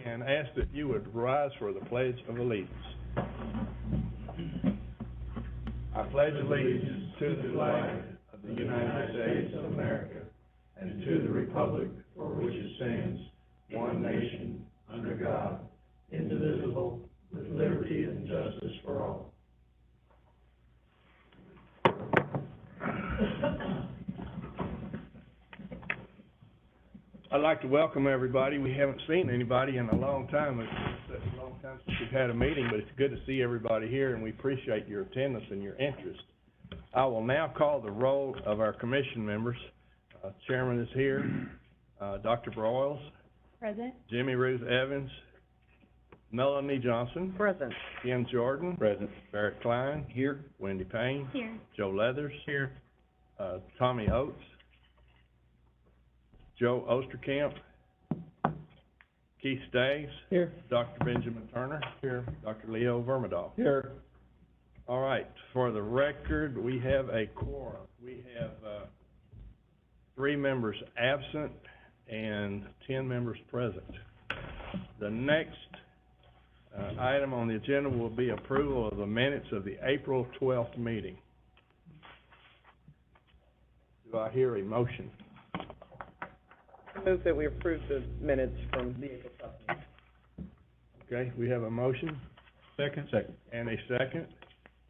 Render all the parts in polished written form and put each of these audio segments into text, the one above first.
and ask that you would rise for the Pledge of Allegiance. I pledge allegiance to the flag of the United States of America and to the republic for which it stands, one nation, under God, indivisible, with liberty and justice for all. I'd like to welcome everybody. We haven't seen anybody in a long time. It's such a long time since we've had a meeting, but it's good to see everybody here, and we appreciate your attendance and your interest. I will now call the roll of our commission members. Chairman is here. Dr. Broyles. Present. Jimmy Ruth Evans. Melanie Johnson. Present. Ken Jordan. Present. Barrett Klein. Here. Wendy Payne. Here. Joe Leathers. Here. Tommy Oates. Joe Osterkamp. Keith Staggs. Here. Dr. Benjamin Turner. Here. Dr. Leo Vermidahl. Here. All right. For the record, we have a quorum. We have 3 members absent and 10 members present. The next item on the agenda will be approval of the minutes of the April 12th meeting. Do I hear a motion? I move that we approve the minutes from the April 12th meeting. Okay, we have a motion. Second. And a second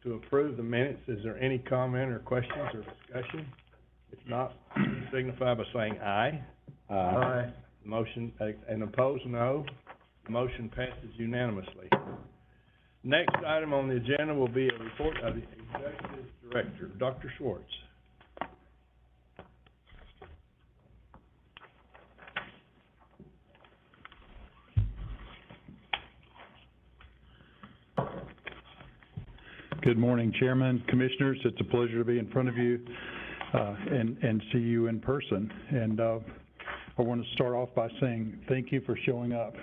to approve the minutes. Is there any comment or questions or discussion? If not, signify by saying aye. Aye. Motion, and opposed, no. Motion passes unanimously. Next item on the agenda will be a report of the Executive Director, Dr. Schwartz. Good morning, Chairman, Commissioners. It's a pleasure to be in front of you and see you in person. And I want to start off by saying thank you for showing up.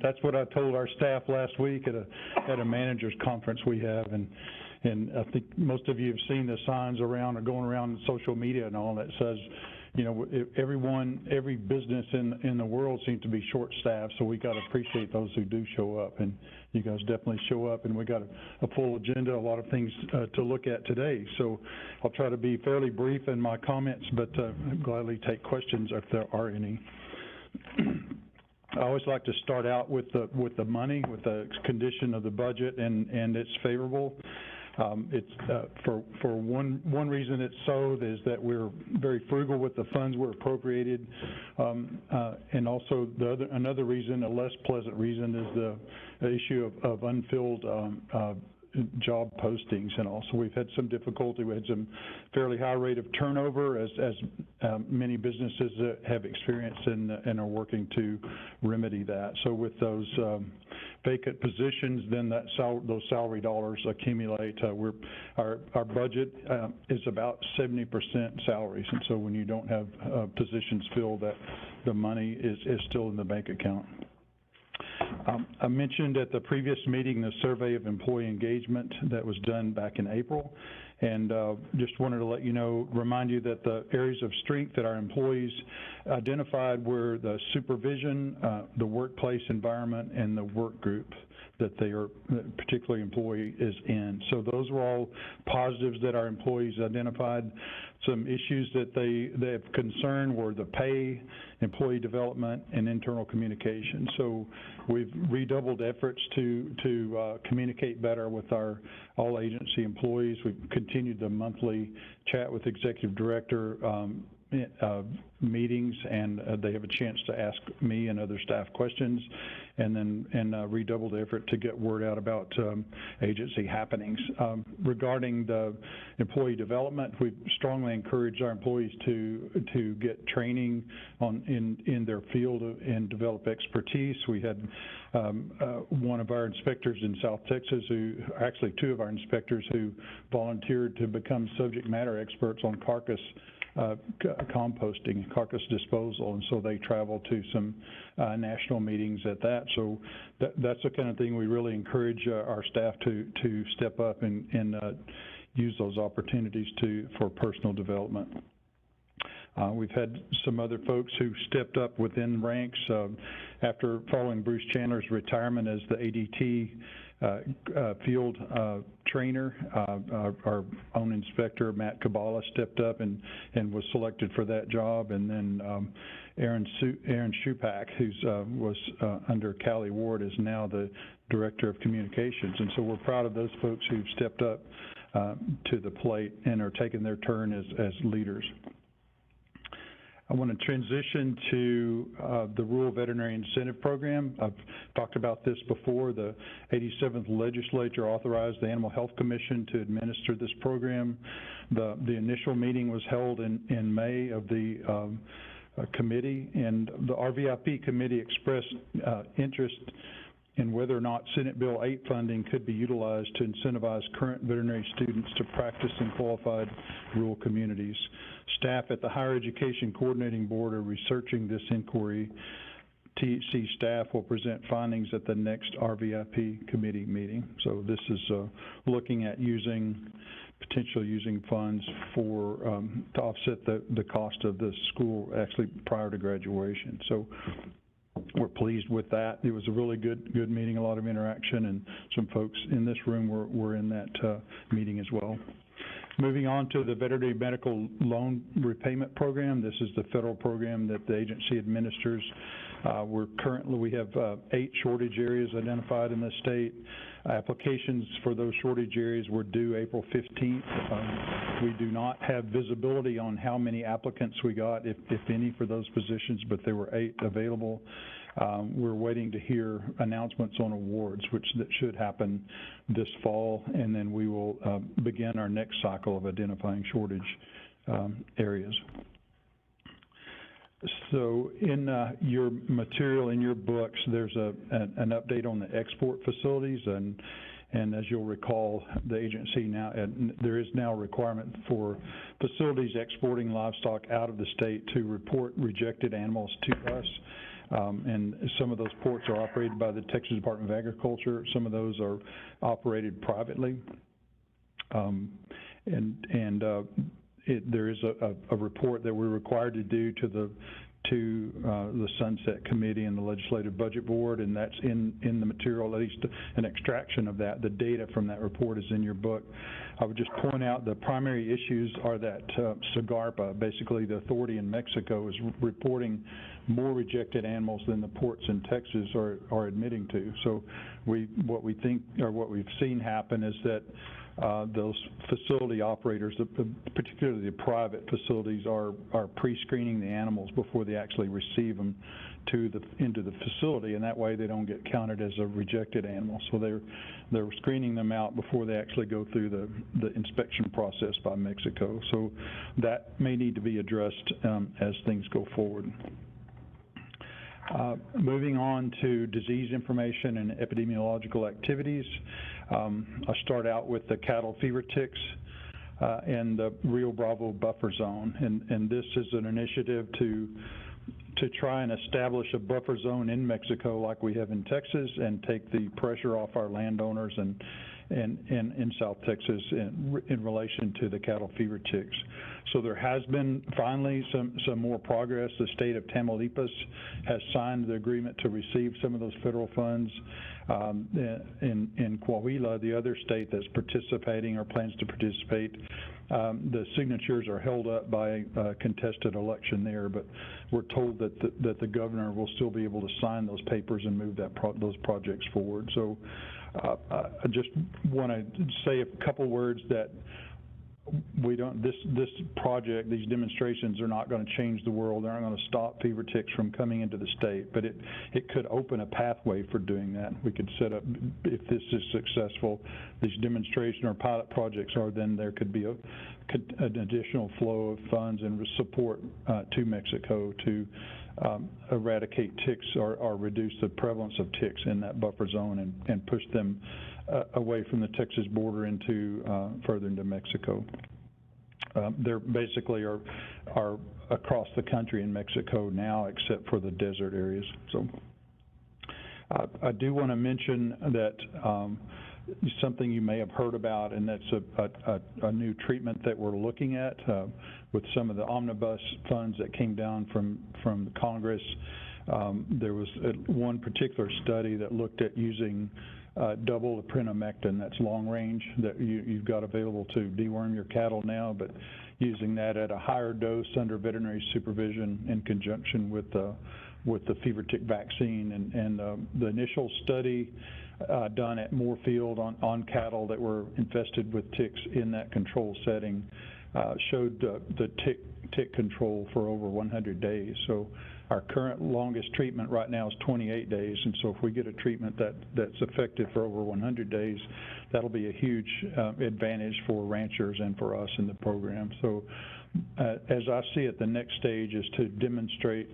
That's what I told our staff last week at a managers conference we have, and I think most of you have seen the signs around or going around social media and all that says, you know, every business in the world seems to be short-staffed, so we got to appreciate those who do show up, and you guys definitely show up, and we got a full agenda, a lot of things to look at today. So I'll try to be fairly brief in my comments, but gladly take questions if there are any. I always like to start out with the money, with the condition of the budget, and it's favorable. It's for one reason it's so is that we're very frugal with the funds we're appropriated, and also another reason, a less pleasant reason, is the issue of unfilled job postings, and also we've had some difficulty. We had some fairly high rate of turnover, as many businesses have experienced, and are working to remedy that. So with those vacant positions, then those salary dollars accumulate. Our budget is about 70% salaries, and so when you don't have positions filled, that the money is still in the bank account. I mentioned at the previous meeting the survey of employee engagement that was done back in April, and just wanted to let you know, remind you that the areas of strength that our employees identified were the supervision, the workplace environment, and the work group that they are, particularly employee is in. So those were all positives that our employees identified. Some issues that they have concern were the pay, employee development, and internal communication. So we've redoubled efforts to communicate better with our all agency employees. We've continued the monthly chat with executive director meetings, and they have a chance to ask me and other staff questions, and redoubled effort to get word out about agency happenings. Regarding the employee development, we strongly encourage our employees to get training in their field and develop expertise. We had one of our inspectors in South Texas, actually 2 of our inspectors, who volunteered to become subject matter experts on carcass composting, carcass disposal, and so they travel to some national meetings at that. So that's the kind of thing we really encourage our staff to step up and use those opportunities for personal development. We've had some other folks who stepped up within ranks after following Bruce Chandler's retirement as the ADT field trainer. Our own inspector, Matt Kabbalah, stepped up and was selected for that job. And then Aaron Shupak, who's was under Callie Ward, is now the Director of Communications. And so we're proud of those folks who've stepped up to the plate and are taking their turn as leaders. I want to transition to the Rural Veterinary Incentive Program. I've talked about this before. The 87th Legislature authorized the Animal Health Commission to administer this program. The initial meeting was held in May of the committee, and the RVIP committee expressed interest in whether or not Senate Bill 8 funding could be utilized to incentivize current veterinary students to practice in qualified rural communities. Staff at the Higher Education Coordinating Board are researching this inquiry. THC staff will present findings at the next RVIP committee meeting. So this is looking at potentially using funds for to offset the cost of the school actually prior to graduation. So we're pleased with that. It was a really good meeting, a lot of interaction, and some folks in this room were in that meeting as well. Moving on to the Veterinary Medical Loan Repayment Program. This is the federal program that the agency administers. We have 8 shortage areas identified in the state. Applications for those shortage areas were due April 15th. We do not have visibility on how many applicants we got, if any, for those positions, but there were 8 available. We're waiting to hear announcements on awards, that should happen this fall, and then we will begin our next cycle of identifying shortage areas. So in your material, in your books, there's an update on the export facilities, and as you'll recall, the agency now, there is now a requirement for facilities exporting livestock out of the state to report rejected animals to us. And some of those ports are operated by the Texas Department of Agriculture. Some of those are operated privately. There is a report that we're required to do to the Sunset Committee and the Legislative Budget Board, and that's in the material, at least an extraction of that. The data from that report is in your book. I would just point out the primary issues are that SAGARPA, basically the authority in Mexico, is reporting more rejected animals than the ports in Texas are admitting to. So what we've seen happen is that those facility operators, particularly the private facilities, are pre-screening the animals before they actually receive them into the facility, and that way they don't get counted as a rejected animal. So they're screening them out before they actually go through the inspection process by Mexico. So that may need to be addressed as things go forward. Moving on to disease information and epidemiological activities. I'll start out with the cattle fever ticks and the Rio Bravo buffer zone. And this is an initiative to try and establish a buffer zone in Mexico like we have in Texas and take the pressure off our landowners and in South Texas in relation to the cattle fever ticks. So there has been finally some more progress. The state of Tamaulipas has signed the agreement to receive some of those federal funds. In Coahuila, the other state that's participating or plans to participate, the signatures are held up by a contested election there, but we're told that the governor will still be able to sign those papers and move those projects forward. So I just want to say a couple words that this project, these demonstrations are not going to change the world. They're not going to stop fever ticks from coming into the state, but it could open a pathway for doing that. We could set up, if this is successful, these demonstration or pilot projects then there could be an additional flow of funds and support to Mexico to eradicate ticks or reduce the prevalence of ticks in that buffer zone and push them away from the Texas border into further into Mexico. They're basically are across the country in Mexico now, except for the desert areas. So I do want to mention that something you may have heard about, and that's a new treatment that we're looking at. with some of the omnibus funds that came down from Congress. There was one particular study that looked at using double aprinamectin, that's long range, that you've got available to deworm your cattle now, but using that at a higher dose under veterinary supervision in conjunction with the fever tick vaccine. And the initial study done at Moorfield on cattle that were infested with ticks in that control setting showed the tick control for over 100 days. So our current longest treatment right now is 28 days, and so if we get a treatment that's effective for over 100 days, that'll be a huge advantage for ranchers and for us in the program. So as I see it, the next stage is to demonstrate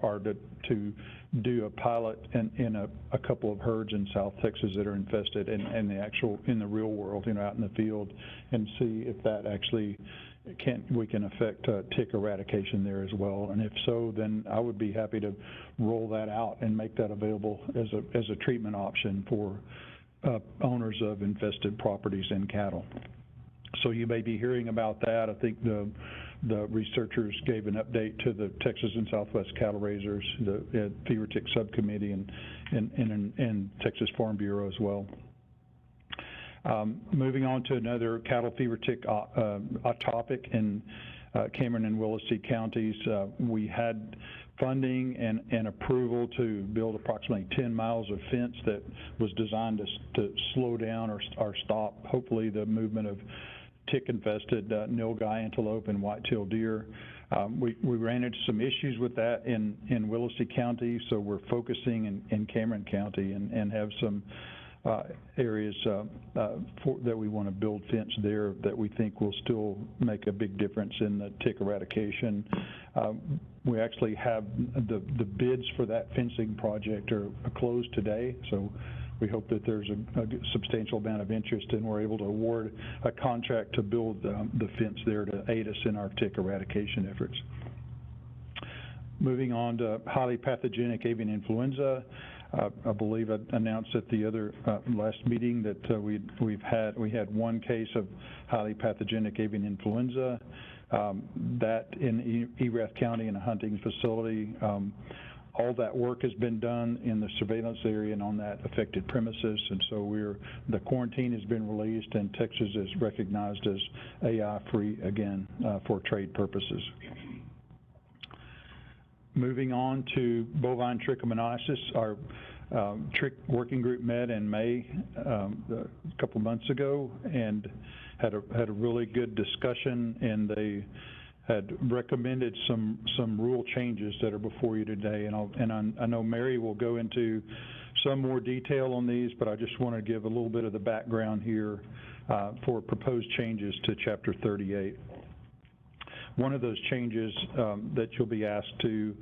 or to do a pilot in a couple of herds in South Texas that are infested in the real world, out in the field, and see if that actually we can affect tick eradication there as well. And if so, then I would be happy to roll that out and make that available as a treatment option for owners of infested properties and cattle. So you may be hearing about that. I think the researchers gave an update to the Texas and Southwest Cattle Raisers, the Fever Tick Subcommittee, and Texas Farm Bureau as well. Moving on to another cattle fever tick topic in Cameron and Willacy counties, we had funding and approval to build approximately 10 miles of fence that was designed to slow down or stop, hopefully, the movement of tick-infested nilgai antelope and white-tailed deer. We ran into some issues with that in Willacy County, so we're focusing in Cameron County and have some areas that we want to build fence there that we think will still make a big difference in the tick eradication. We actually have the bids for that fencing project are closed today, so we hope that there's a substantial amount of interest, and we're able to award a contract to build the fence there to aid us in our tick eradication efforts. Moving on to highly pathogenic avian influenza. I believe I announced at the other last meeting that we had one case of highly pathogenic avian influenza that in Erath County in a hunting facility. All that work has been done in the surveillance area and on that affected premises, and so the quarantine has been released, and Texas is recognized as AI-free again for trade purposes. Moving on to bovine trichomoniasis, our trick working group met in May a couple months ago and had a really good discussion, and they had recommended some rule changes that are before you today, and I know Mary will go into some more detail on these, but I just want to give a little bit of the background here for proposed changes to Chapter 38. One of those changes that you'll be asked to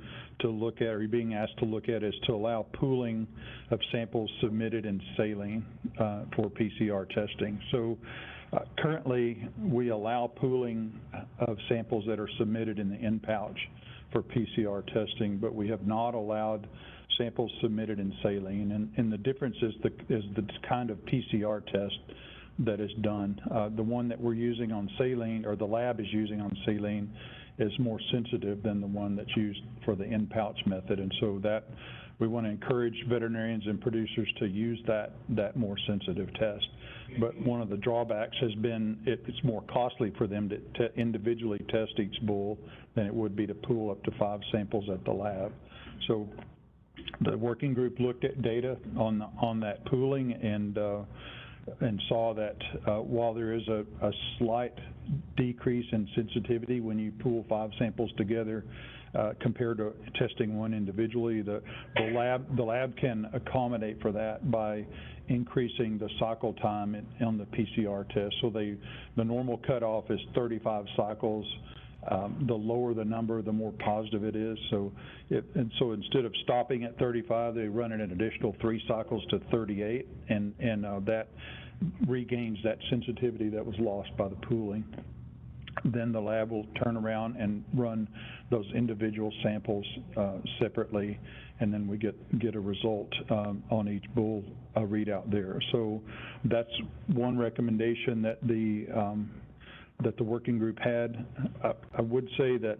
look at, or you're being asked to look at, is to allow pooling of samples submitted in saline for PCR testing. So currently, we allow pooling of samples that are submitted in the in-pouch for PCR testing, but we have not allowed samples submitted in saline. And the difference is the kind of PCR test that is done. The one that we're using on saline, or the lab is using on saline, is more sensitive than the one that's used for the in-pouch method. And so that we want to encourage veterinarians and producers to use that more sensitive test. But one of the drawbacks has been it's more costly for them to individually test each bull than it would be to pool up to 5 samples at the lab. So the working group looked at data on that pooling and saw that while there is a slight decrease in sensitivity when you pool 5 samples together compared to testing one individually, the lab can accommodate for that by increasing the cycle time on the PCR test. So the normal cutoff is 35 cycles. The lower the number, the more positive it is. So instead of stopping at 35, they run an additional 3 cycles to 38, and that regains that sensitivity that was lost by the pooling. Then the lab will turn around and run those individual samples separately, and then we get a result on each bull readout there. So that's one recommendation that the that the working group had. I would say that,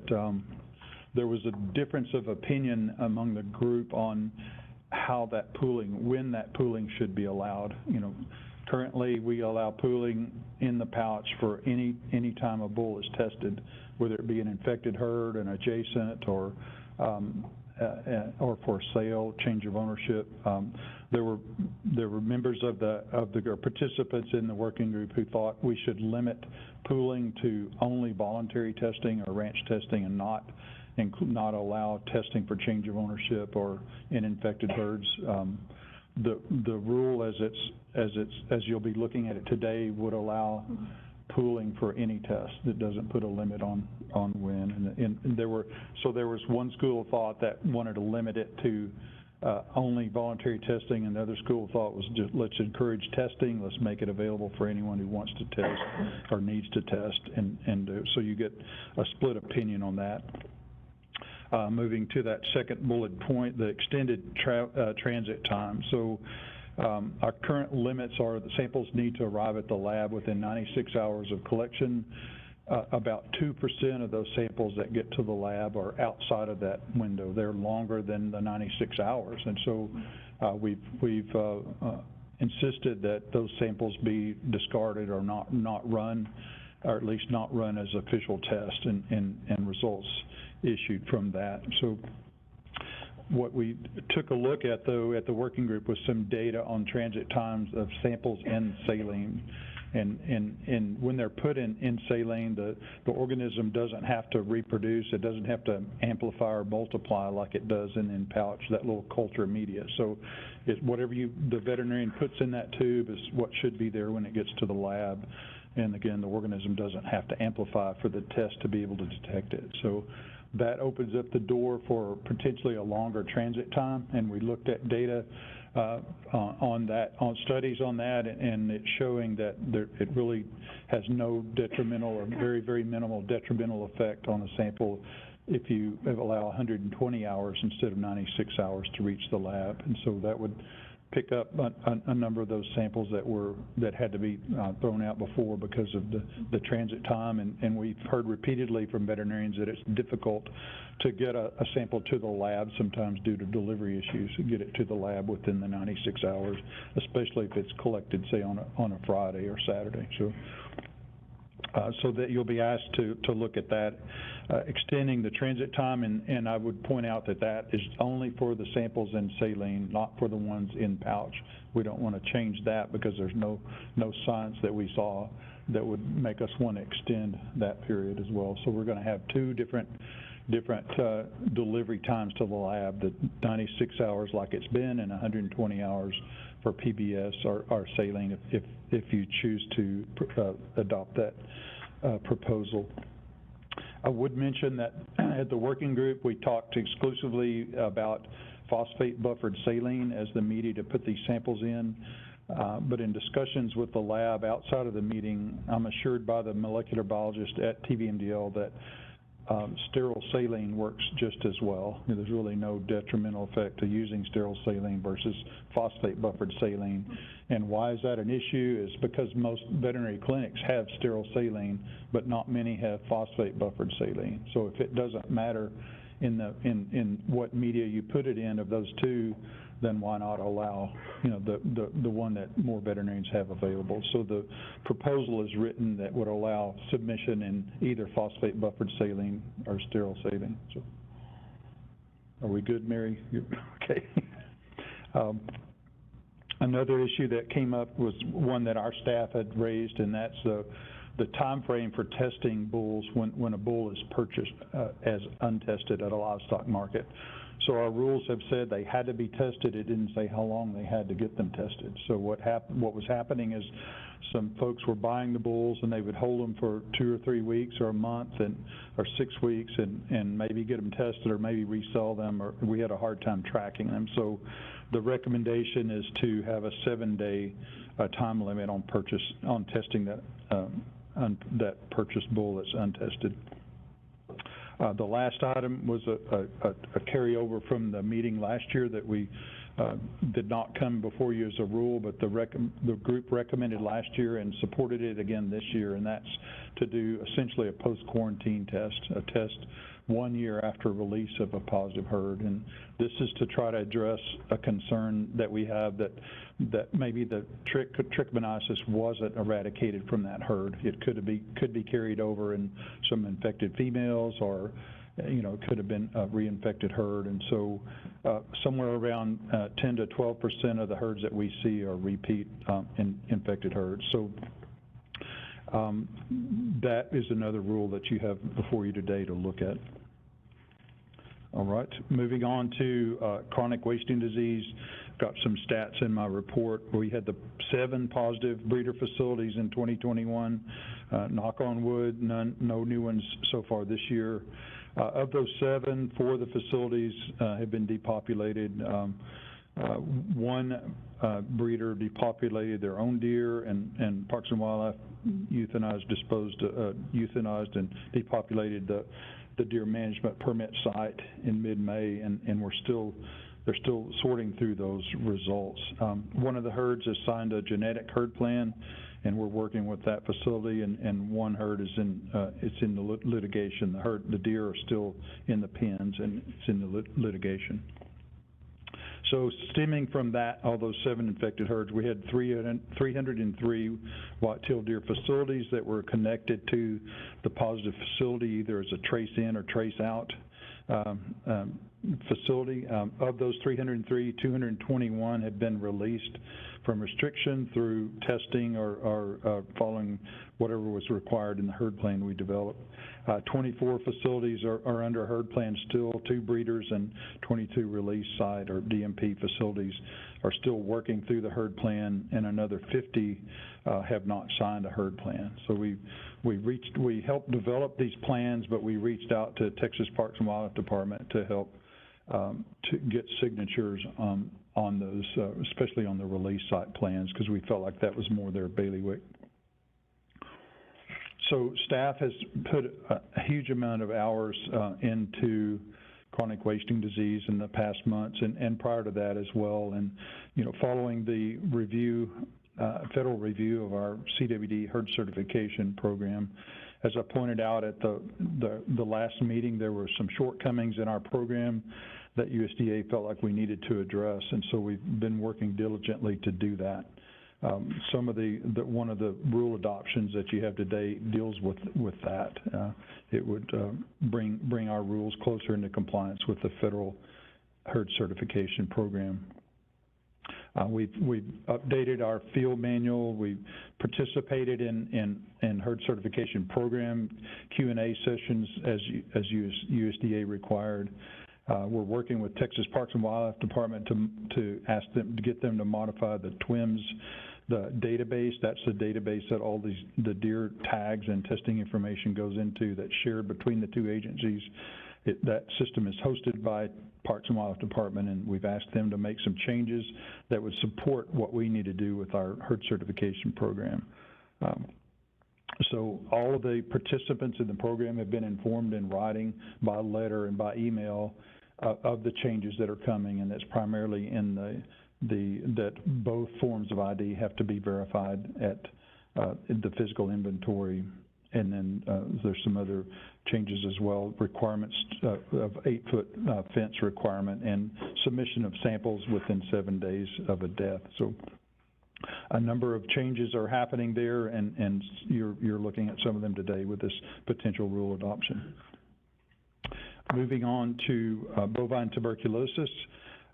there was a difference of opinion among the group on how that pooling, when that pooling should be allowed. You know, currently, we allow pooling in the pouch for any time a bull is tested, whether it be an infected herd, an adjacent, or for sale, change of ownership. There were members of the or participants in the working group who thought we should limit pooling to only voluntary testing or ranch testing, and not allow testing for change of ownership or in infected herds. The rule as you'll be looking at it today would allow pooling for any test. It doesn't put a limit on when. And there was one school of thought that wanted to limit it to only voluntary testing, and the other school of thought was just, let's encourage testing, let's make it available for anyone who wants to test or needs to test, and so you get a split opinion on that. Moving to that second bullet point, the extended transit time. So our current limits are the samples need to arrive at the lab within 96 hours of collection. About 2% of those samples that get to the lab are outside of that window. They're longer than the 96 hours. And so we've insisted that those samples be discarded or not run, or at least not run as official tests and results issued from that. So what we took a look at, though, at the working group was some data on transit times of samples and saline. And when they're put in saline, the organism doesn't have to reproduce. It doesn't have to amplify or multiply like it does in pouch, that little culture media. So whatever the veterinarian puts in that tube is what should be there when it gets to the lab. And again, the organism doesn't have to amplify for the test to be able to detect it. So that opens up the door for potentially a longer transit time, and we looked at data on studies on that, and it's showing that it really has no detrimental or very, very minimal detrimental effect on a sample if you allow 120 hours instead of 96 hours to reach the lab. And so that would pick up a number of those samples that had to be thrown out before because of the transit time, and we've heard repeatedly from veterinarians that it's difficult to get a sample to the lab sometimes due to delivery issues, to get it to the lab within the 96 hours, especially if it's collected, say, on a Friday or Saturday. So that you'll be asked to look at that, extending the transit time, and I would point out that is only for the samples in saline, not for the ones in pouch. We don't want to change that because there's no science that we saw that would make us want to extend that period as well. So we're going to have two different delivery times to the lab, the 96 hours like it's been and 120 hours for PBS or saline if you choose to adopt that proposal. I would mention that at the working group we talked exclusively about phosphate buffered saline as the media to put these samples in, but in discussions with the lab outside of the meeting, I'm assured by the molecular biologist at TVMDL that sterile saline works just as well. There's really no detrimental effect to using sterile saline versus phosphate buffered saline. And why is that an issue? Is because most veterinary clinics have sterile saline, but not many have phosphate buffered saline. So if it doesn't matter in what media you put it in of those two, then why not allow, the one that more veterinarians have available? So the proposal is written that would allow submission in either phosphate buffered saline or sterile saline. So, are we good, Mary? Okay. Another issue that came up was one that our staff had raised, and that's the time frame for testing bulls when a bull is purchased as untested at a livestock market. So our rules have said they had to be tested. It didn't say how long they had to get them tested. So what was happening is some folks were buying the bulls and they would hold them for 2 or 3 weeks or a month or 6 weeks and maybe get them tested or maybe resell them, or we had a hard time tracking them. So the recommendation is to have a 7-day time limit on testing that purchased bull that's untested. The last item was a carryover from the meeting last year that we did not come before you as a rule, but the group recommended last year and supported it again this year, and that's to do essentially a post-quarantine test, a test 1 year after release of a positive herd. And this is to try to address a concern that we have that maybe the trichomoniasis wasn't eradicated from that herd. It could be carried over in some infected females, or could have been a reinfected herd. And so somewhere around 10 to 12% of the herds that we see are repeat infected herds. So that is another rule that you have before you today to look at. All right, moving on to chronic wasting disease. Got some stats in my report. We had the 7 positive breeder facilities in 2021. Knock on wood, no new ones so far this year. Of those 7, 4 of the facilities have been depopulated. One breeder depopulated their own deer, and Parks and Wildlife euthanized and depopulated the deer management permit site in mid-May, and they're still sorting through those results. One of the herds has signed a genetic herd plan, and we're working with that facility, and one herd is in the litigation. The deer are still in the pens, and it's in the litigation. So stemming from that, all those 7 infected herds, we had 303 white-tailed deer facilities that were connected to the positive facility, either as a trace-in or trace-out facility. Of those 303, 221 have been released from restriction through testing or following whatever was required in the herd plan we developed. 24 facilities are under herd plan still. 2 breeders and 22 release site or DMP facilities are still working through the herd plan, and another 50 have not signed a herd plan. So we helped develop these plans, but we reached out to Texas Parks and Wildlife Department to help to get signatures on those, especially on the release site plans, because we felt like that was more their bailiwick. So staff has put a huge amount of hours into chronic wasting disease in the past months, and prior to that as well. And following the review, federal review of our CWD herd certification program, as I pointed out at the last meeting, there were some shortcomings in our program that USDA felt like we needed to address, and so we've been working diligently to do that. Some of one of the rule adoptions that you have today deals with that. It would bring our rules closer into compliance with the federal herd certification program. We've updated our field manual. We participated in herd certification program Q&A sessions as USDA required. We're working with Texas Parks and Wildlife Department to ask them to get them to modify the TWIMS, the database. That's the database that all the deer tags and testing information goes into, that's shared between the 2 agencies. That system is hosted by Parks and Wildlife Department, and we've asked them to make some changes that would support what we need to do with our herd certification program. So all of the participants in the program have been informed in writing, by letter, and by email of the changes that are coming, and that's primarily in that both forms of ID have to be verified at the physical inventory, and then there's some other changes as well, requirements of 8-foot fence requirement, and submission of samples within 7 days of a death. So a number of changes are happening there, and you're looking at some of them today with this potential rule adoption. Moving on to bovine tuberculosis,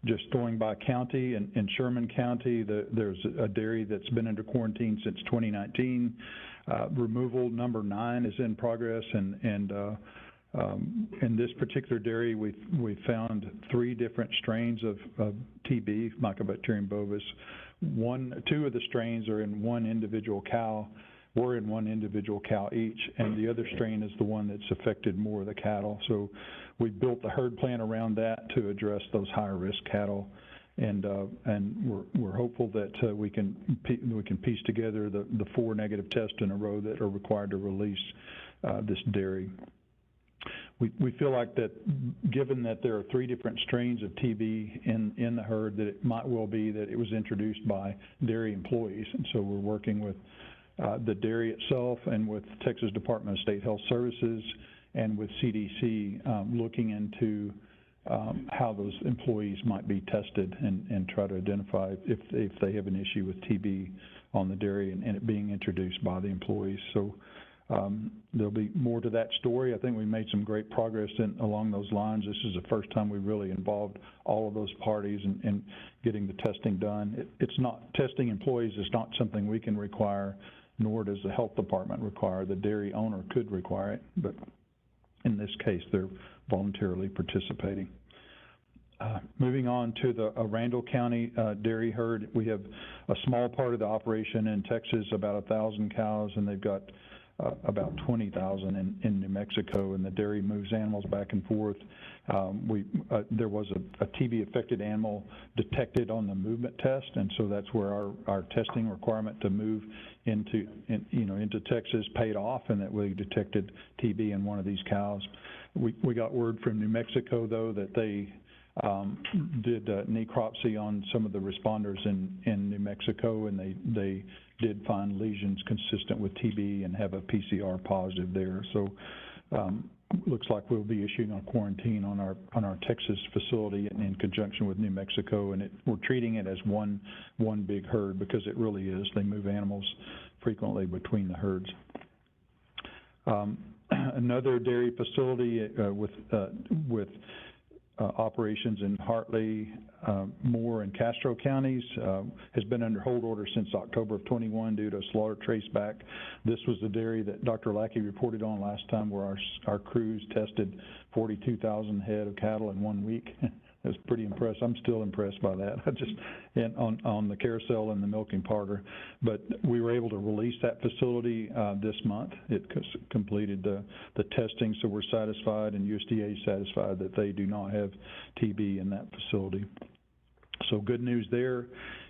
just going by county, in Sherman County, there's a dairy that's been under quarantine since 2019. Removal number 9 is in progress, and in this particular dairy, we found 3 different strains of TB, Mycobacterium bovis. 2 of the strains are in one individual cow, were in one individual cow each, and the other strain is the one that's affected more of the cattle. So we built the herd plan around that to address those higher risk cattle, and we're hopeful that we can piece together the 4 negative tests in a row that are required to release this dairy. we feel like that, given that there are 3 different strains of TB in the herd, that it might well be that it was introduced by dairy employees. And so we're working with the dairy itself and with Texas Department of State Health Services and with CDC, looking into how those employees might be tested and try to identify if they have an issue with TB on the dairy and it being introduced by the employees. So there'll be more to that story. I think we made some great progress along those lines. This is the first time we really involved all of those parties in getting the testing done. It's not, testing employees is not something we can require, nor does the health department require. The dairy owner could require it, but in this case, they're voluntarily participating. Moving on to the Randall County dairy herd, we have a small part of the operation in Texas, about 1,000 cows, and they've got about 20,000 in New Mexico, and the dairy moves animals back and forth. There was a TB-affected animal detected on the movement test, and so that's where our testing requirement to move into Texas paid off, and that we detected TB in one of these cows. We got word from New Mexico, though, that they did necropsy on some of the responders in New Mexico, and they did find lesions consistent with TB and have a PCR positive there. So looks like we'll be issuing a quarantine on our Texas facility in conjunction with New Mexico, and we're treating it as one big herd because it really is. They move animals frequently between the herds. Another dairy facility with operations in Hartley, Moore, and Castro counties has been under hold order since October of 21 due to slaughter traceback. This was the dairy that Dr. Lackey reported on last time, where our crews tested 42,000 head of cattle in 1 week. I was pretty impressed. I'm still impressed by that. On the carousel and the milking parlor. But we were able to release that facility this month. It completed the testing, so we're satisfied, and USDA is satisfied that they do not have TB in that facility. So good news there,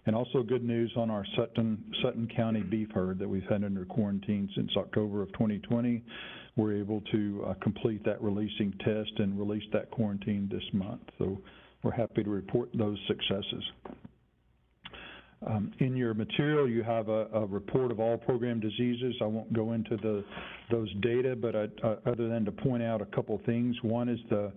and also good news on our Sutton County beef herd that we've had under quarantine since October of 2020. We're able to complete that releasing test and release that quarantine this month. So we're happy to report those successes. In your material, you have a report of all program diseases. I won't go into those data, but other than to point out a couple things. One is the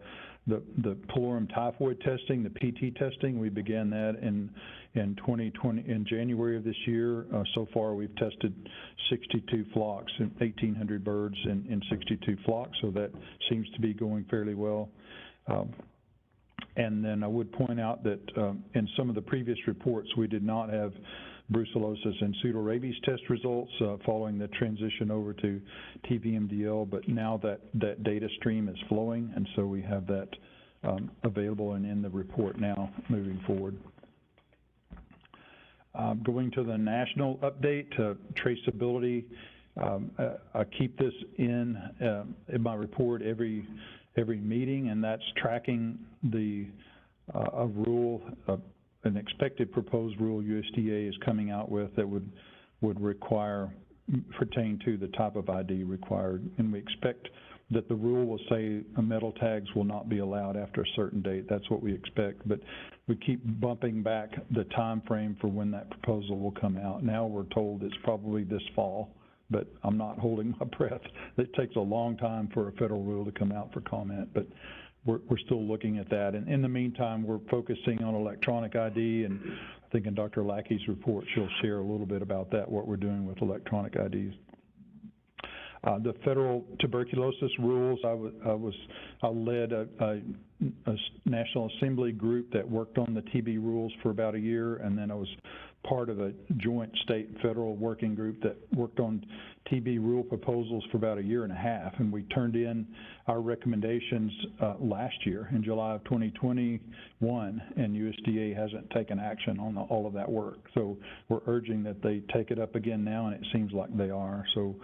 pullorum typhoid testing, the PT testing. We began that in 2020, in January of this year. So far, we've tested 62 flocks and 1,800 birds in 62 flocks, so that seems to be going fairly well. And then I would point out that in some of the previous reports, we did not have brucellosis and pseudorabies test results following the transition over to TVMDL, but now that data stream is flowing, and so we have that available and in the report now moving forward. Going to the national update, traceability. I keep this in my report every meeting, and that's tracking a rule, an expected proposed rule USDA is coming out with that would pertain to the type of ID required. And we expect that the rule will say metal tags will not be allowed after a certain date. That's what we expect, but we keep bumping back the time frame for when that proposal will come out. Now we're told it's probably this fall, but I'm not holding my breath. It takes a long time for a federal rule to come out for comment, but we're still looking at that. And in the meantime, we're focusing on electronic ID, and I think in Dr. Lackey's report, she'll share a little bit about that, what we're doing with electronic IDs. The federal tuberculosis rules, I led a National Assembly group that worked on the TB rules for about a year, and then I was part of a joint state federal working group that worked on TB rule proposals for about a year and a half, and we turned in our recommendations last year in July of 2021, and USDA hasn't taken action on all of that work. So we're urging that they take it up again now, and it seems like they are. So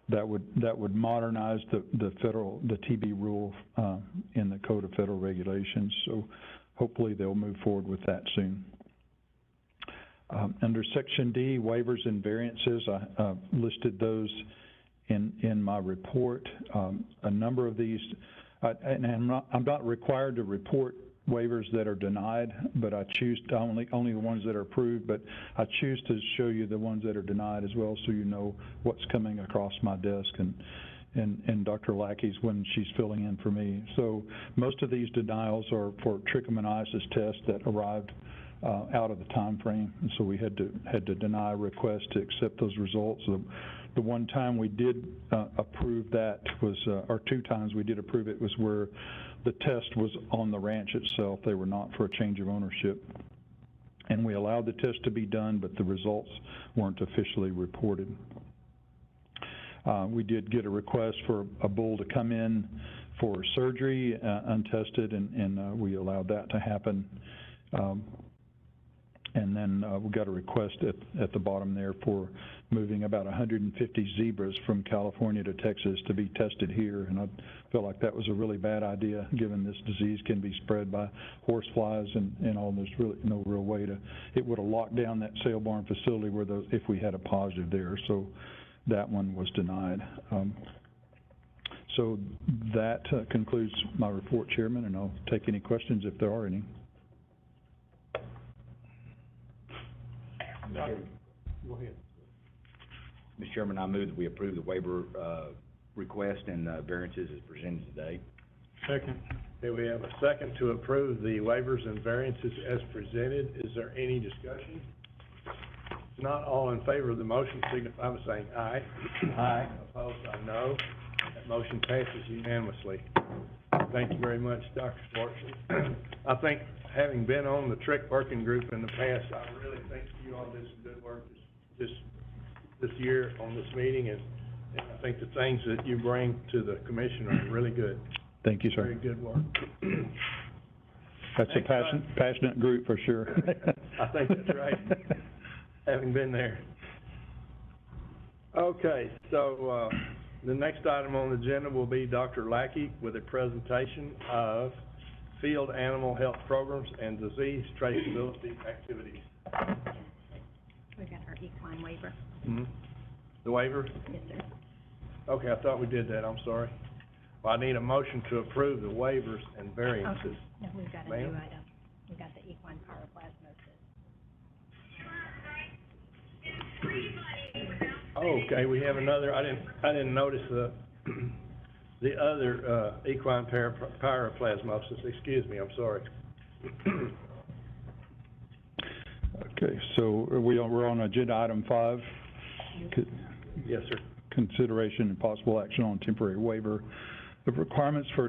that would modernize the TB rule in the Code of Federal Regulations. So hopefully they'll move forward with that soon. Under Section D, waivers and variances, I listed those in my report. A number of these And I'm not required to report waivers that are denied, but I choose to only the ones that are approved, but I choose to show you the ones that are denied as well, so you know what's coming across my desk and Dr. Lackey's when she's filling in for me. So most of these denials are for trichomoniasis tests that arrived out of the time frame, and so we had to deny a request to accept those results. So the one time we did approve that was, or two times we did approve it, was where the test was on the ranch itself. They were not for a change of ownership. And we allowed the test to be done, but the results weren't officially reported. We did get a request for a bull to come in for surgery, untested, and we allowed that to happen. And then we got a request at the bottom there for moving about 150 zebras from California to Texas to be tested here, and I felt like that was a really bad idea, given this disease can be spread by horse flies and all. There's really no real way to. It would have locked down that sale barn facility where if we had a positive there. So that one was denied. So that concludes my report, Chairman, and I'll take any questions if there are any. Go ahead. Mr. Chairman, I move that we approve the waiver request and variances as presented today. Second. Okay, we have a second to approve the waivers and variances as presented. Is there any discussion? If not, all in favor of the motion signify by saying aye. Aye. Opposed by no. That motion passes unanimously. Thank you very much, Dr. Schwartz. I think, having been on the trick working group in the past, I really think you all did some good work this year on this meeting, and I think the things that you bring to the commission are really good. Thank you, sir. Very good work. That's a passionate group for sure. I think that's right, having been there. Okay, so the next item on the agenda will be Dr. Lackey with a presentation of field animal health programs and disease traceability activities. We got our equine waiver. Mm-hmm. The waiver? Yes, sir. Okay, I thought we did that, I'm sorry. Well, I need a motion to approve the waivers and variances. No, we've got a Ma'am? new item. We've got the equine paraplasmosis. Okay, we have another, I didn't notice the other equine paraplasmosis, excuse me, I'm sorry. Okay, so we're on agenda item 5. Yes, sir. Consideration and possible action on temporary waiver of requirements for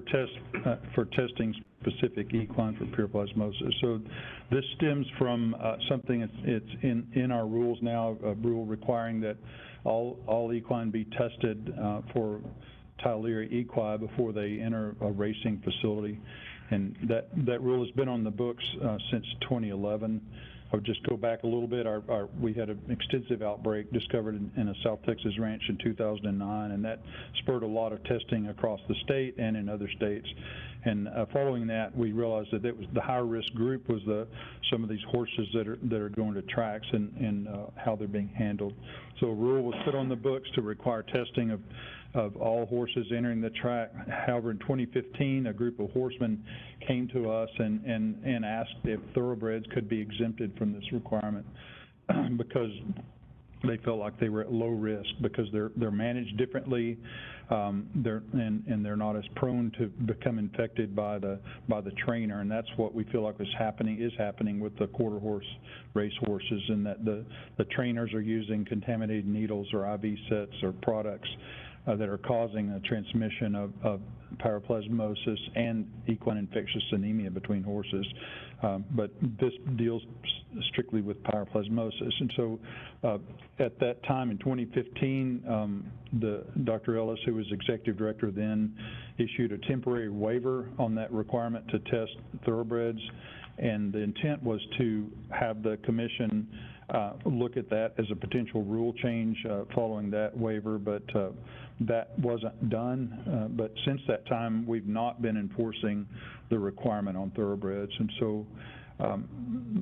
testing specific equine for paraplasmosis. So this stems from something it's in our rules now, a rule requiring that all equine be tested for Theileria equi before they enter a racing facility, and that rule has been on the books since 2011. I would just go back a little bit. We had an extensive outbreak discovered in a South Texas ranch in 2009, and that spurred a lot of testing across the state and in other states. And following that, we realized that it was the higher risk group was some of these horses that are going to tracks and how they're being handled. So a rule was put on the books to require testing of all horses entering the track. However, in 2015, a group of horsemen came to us and asked if thoroughbreds could be exempted from this requirement because they felt like they were at low risk because they're managed differently, they're not as prone to become infected by the trainer, and that's what we feel like is happening with the quarter horse race horses, and that the trainers are using contaminated needles or IV sets or products that are causing a transmission of paraplasmosis and equine infectious anemia between horses. But this deals strictly with paraplasmosis. And so at that time in 2015, Dr. Ellis, who was executive director then, issued a temporary waiver on that requirement to test thoroughbreds. And the intent was to have the commission look at that as a potential rule change following that waiver, but that wasn't done. But since that time, we've not been enforcing the requirement on thoroughbreds. And so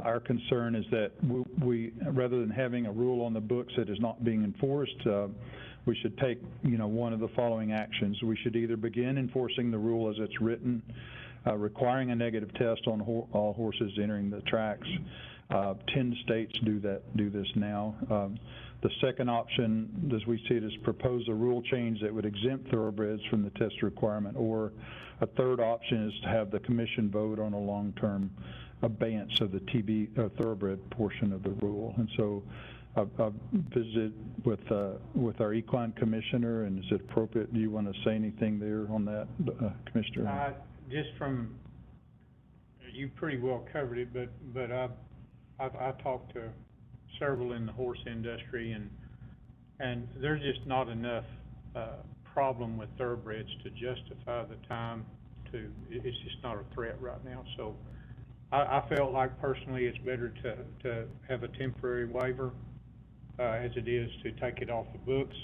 our concern is that we rather than having a rule on the books that is not being enforced, we should take, one of the following actions. We should either begin enforcing the rule as it's written, requiring a negative test on all horses entering the tracks. 10 states do this now. The second option, as we see it, is propose a rule change that would exempt thoroughbreds from the test requirement, or a third option is to have the commission vote on a long-term abeyance of the thoroughbred portion of the rule. And so I've visited with our equine commissioner, and is it appropriate, do you want to say anything there on that, Commissioner? Just from, you pretty well covered it, but I talked to several in the horse industry, and there's just not enough problem with thoroughbreds to justify the time it's just not a threat right now. So I felt like personally it's better to have a temporary waiver as it is to take it off the books,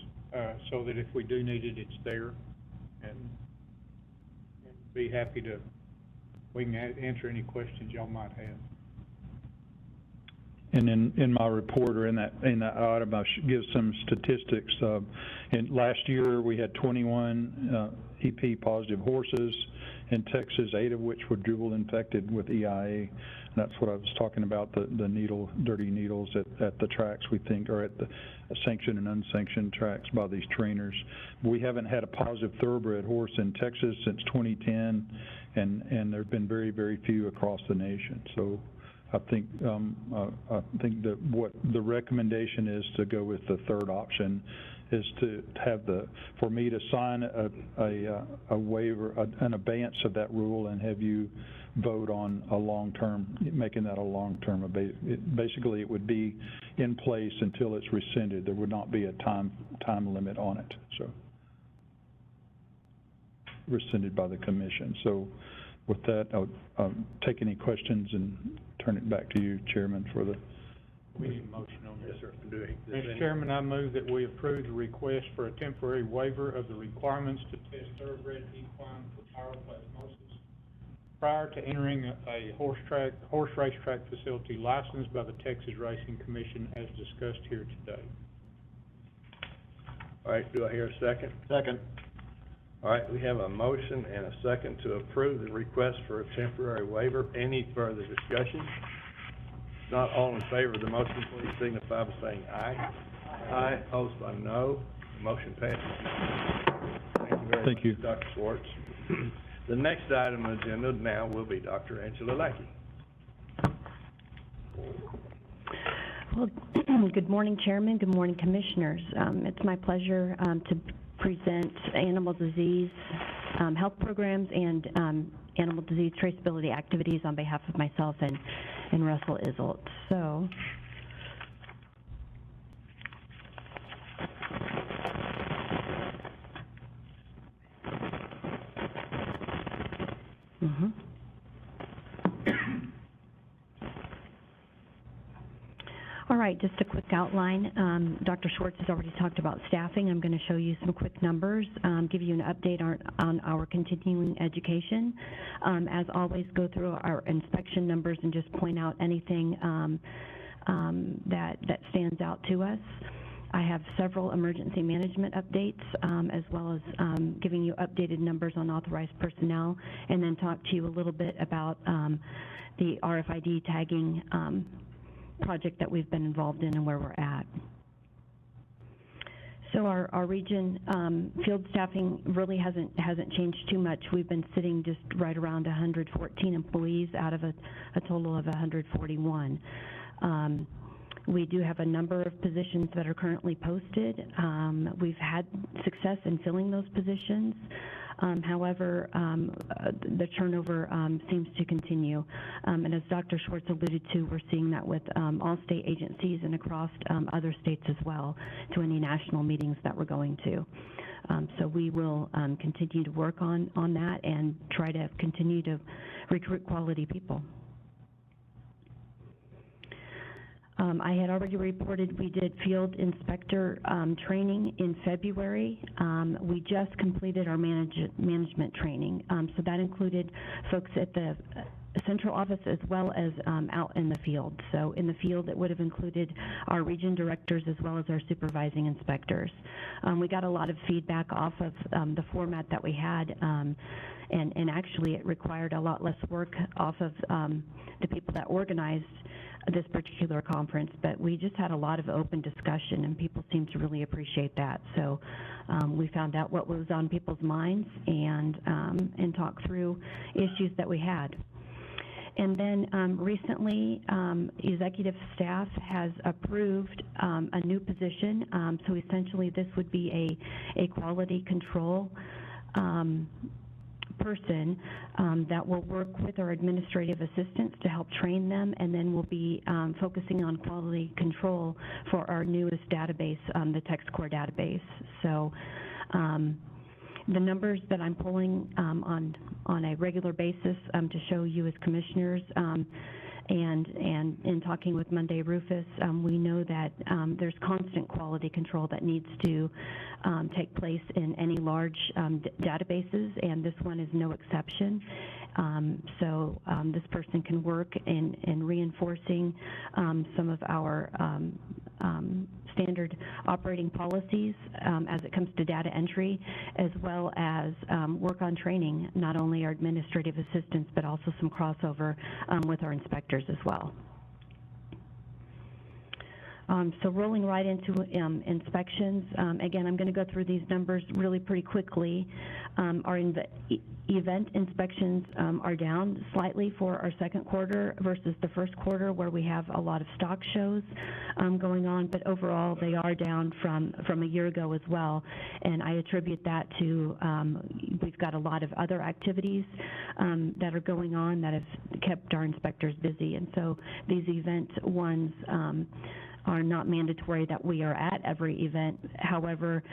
so that if we do need it, it's there, and be happy we can answer any questions y'all might have. And in my report, or in that item, I should give some statistics. In last year, we had 21 EP positive horses in Texas, 8 of which were dribble infected with EIA. And that's what I was talking about, the dirty needles at the tracks, we think, or at the sanctioned and unsanctioned tracks by these trainers. We haven't had a positive thoroughbred horse in Texas since 2010, and there have been very, very few across the nation. So I think that what the recommendation is to go with the third option is to have for me to sign a waiver, an abeyance of that rule, and have you vote on a long-term, making that a long-term abeyance. Basically, it would be in place until it's rescinded. There would not be a time limit on it. So rescinded by the commission. So with that, I'll take any questions and turn it back to you, Chairman, for the... We need a motion on this. Yes, sir. Mr. Chairman, I move that we approve the request for a temporary waiver of the requirements to test thoroughbred equine for pyroplasmosis prior to entering a horse racetrack facility licensed by the Texas Racing Commission as discussed here today. All right, do I hear a second? Second. All right, we have a motion and a second to approve the request for a temporary waiver. Any further discussion? Not all in favor of the motion, please signify by saying aye. Aye. Opposed by no. The motion passes. Thank you very Thank much, you. Dr. Schwartz. The next item on the agenda now will be Dr. Angela Lackey. Well, good morning, Chairman. Good morning, Commissioners. It's my pleasure to present animal disease health programs and animal disease traceability activities on behalf of myself and Russell Iselt. So, All right, just a quick outline. Dr. Schwartz has already talked about staffing. I'm going to show you some quick numbers, give you an update on our continuing education. As always, go through our inspection numbers and just point out anything that stands out to us. I have several emergency management updates, as well as giving you updated numbers on authorized personnel, and then talk to you a little bit about the RFID tagging project that we've been involved in and where we're at. So our region field staffing really hasn't changed too much. We've been sitting just right around 114 employees out of a total of 141. We do have a number of positions that are currently posted. We've had success in filling those positions. However, the turnover seems to continue. And as Dr. Schwartz alluded to, we're seeing that with all state agencies and across other states as well, to any national meetings that we're going to. So we will continue to work on that and try to continue to recruit quality people. I had already reported we did field inspector training in February. We just completed our management training. So that included folks at the central office as well as out in the field. So in the field, it would have included our region directors as well as our supervising inspectors. We got a lot of feedback off of the format that we had, and actually it required a lot less work off of the people that organized this particular conference, but we just had a lot of open discussion, and people seemed to really appreciate that. So we found out what was on people's minds and talked through issues that we had. And then recently, executive staff has approved a new position. So essentially, this would be a quality control person that will work with our administrative assistants to help train them, and then we'll be focusing on quality control for our newest database, the TextCore database. So the numbers that I'm pulling on a regular basis to show you as commissioners, and in talking with Monday Rufus, we know that there's constant quality control that needs to take place in any large databases, and this one is no exception. So this person can work in reinforcing some of our standard operating policies as it comes to data entry, as well as work on training not only our administrative assistants, but also some crossover with our inspectors as well. So rolling right into inspections, again, I'm going to go through these numbers really pretty quickly. Our event inspections are down slightly for our second quarter versus the first quarter, where we have a lot of stock shows going on, but overall they are down from a year ago as well, and I attribute that to we've got a lot of other activities that are going on that have kept our inspectors busy, and so these event ones are not mandatory that we are at every event. However,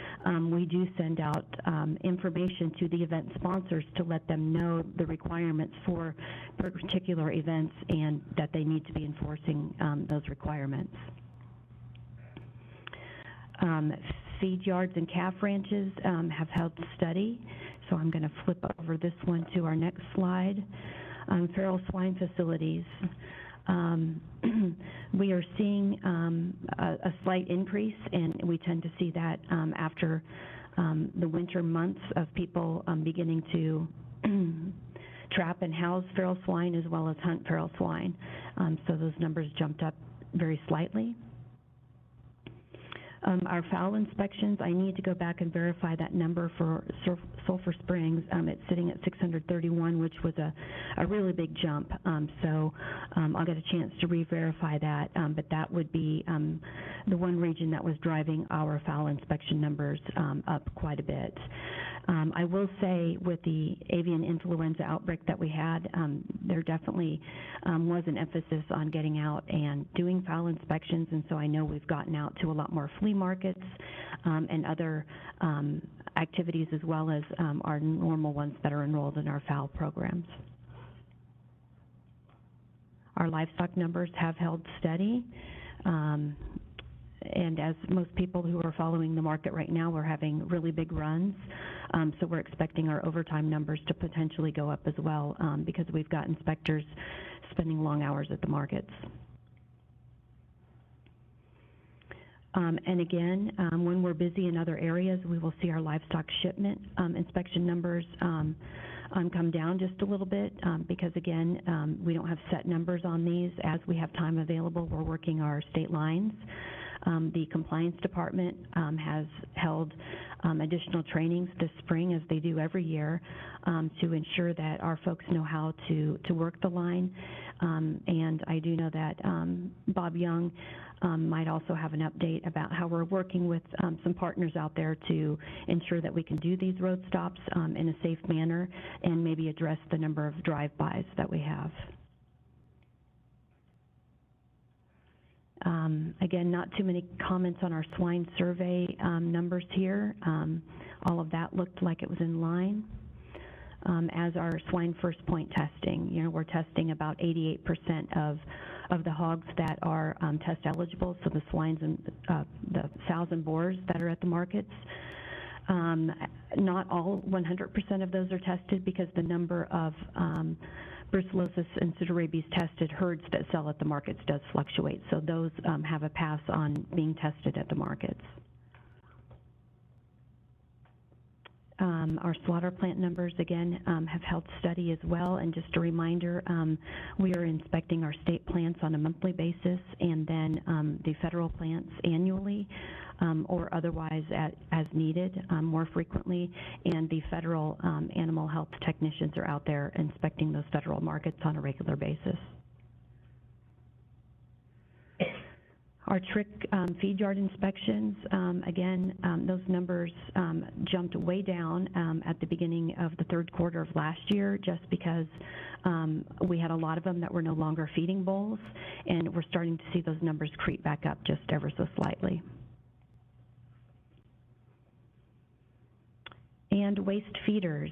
we do send out information to the event sponsors to let them know the requirements for particular events and that they need to be enforcing those requirements. Feed yards and calf ranches have held steady, so I'm going to flip over this one to our next slide. Feral swine facilities. We are seeing a slight increase, and we tend to see that after the winter months of people beginning to trap and house feral swine as well as hunt feral swine. So those numbers jumped up very slightly. Our fowl inspections, I need to go back and verify that number for Sulphur Springs. It's sitting at 631, which was a really big jump. So I'll get a chance to re-verify that, but that would be the one region that was driving our fowl inspection numbers up quite a bit. I will say with the avian influenza outbreak that we had, there definitely was an emphasis on getting out and doing fowl inspections, and so I know we've gotten out to a lot more flea markets and other activities, as well as our normal ones that are enrolled in our fowl programs. Our livestock numbers have held steady. And as most people who are following the market right now, we're having really big runs. So we're expecting our overtime numbers to potentially go up as well because we've got inspectors spending long hours at the markets. And again, when we're busy in other areas, we will see our livestock shipment inspection numbers come down just a little bit because, again, we don't have set numbers on these. As we have time available, we're working our state lines. The compliance department has held additional trainings this spring, as they do every year, to ensure that our folks know how to work the line. And I do know that Bob Young might also have an update about how we're working with some partners out there to ensure that we can do these road stops in a safe manner and maybe address the number of drive-bys that we have. Again, not too many comments on our swine survey numbers here. All of that looked like it was in line. As our swine first point testing, you know, we're testing about 88% of the hogs that are test eligible, so the swines and the sows and boars that are at the markets. Not all 100% of those are tested because the number of brucellosis and pseudorabies tested herds that sell at the markets does fluctuate, so those have a pass on being tested at the markets. Our slaughter plant numbers, again, have held steady as well, and just a reminder, we are inspecting our state plants on a monthly basis, and then the federal plants annually, or otherwise as needed, more frequently, and the federal animal health technicians are out there inspecting those federal markets on a regular basis. Our trick feed yard inspections, again, those numbers jumped way down at the beginning of the third quarter of last year, just because we had a lot of them that were no longer feeding bulls, and we're starting to see those numbers creep back up just ever so slightly. And waste feeders,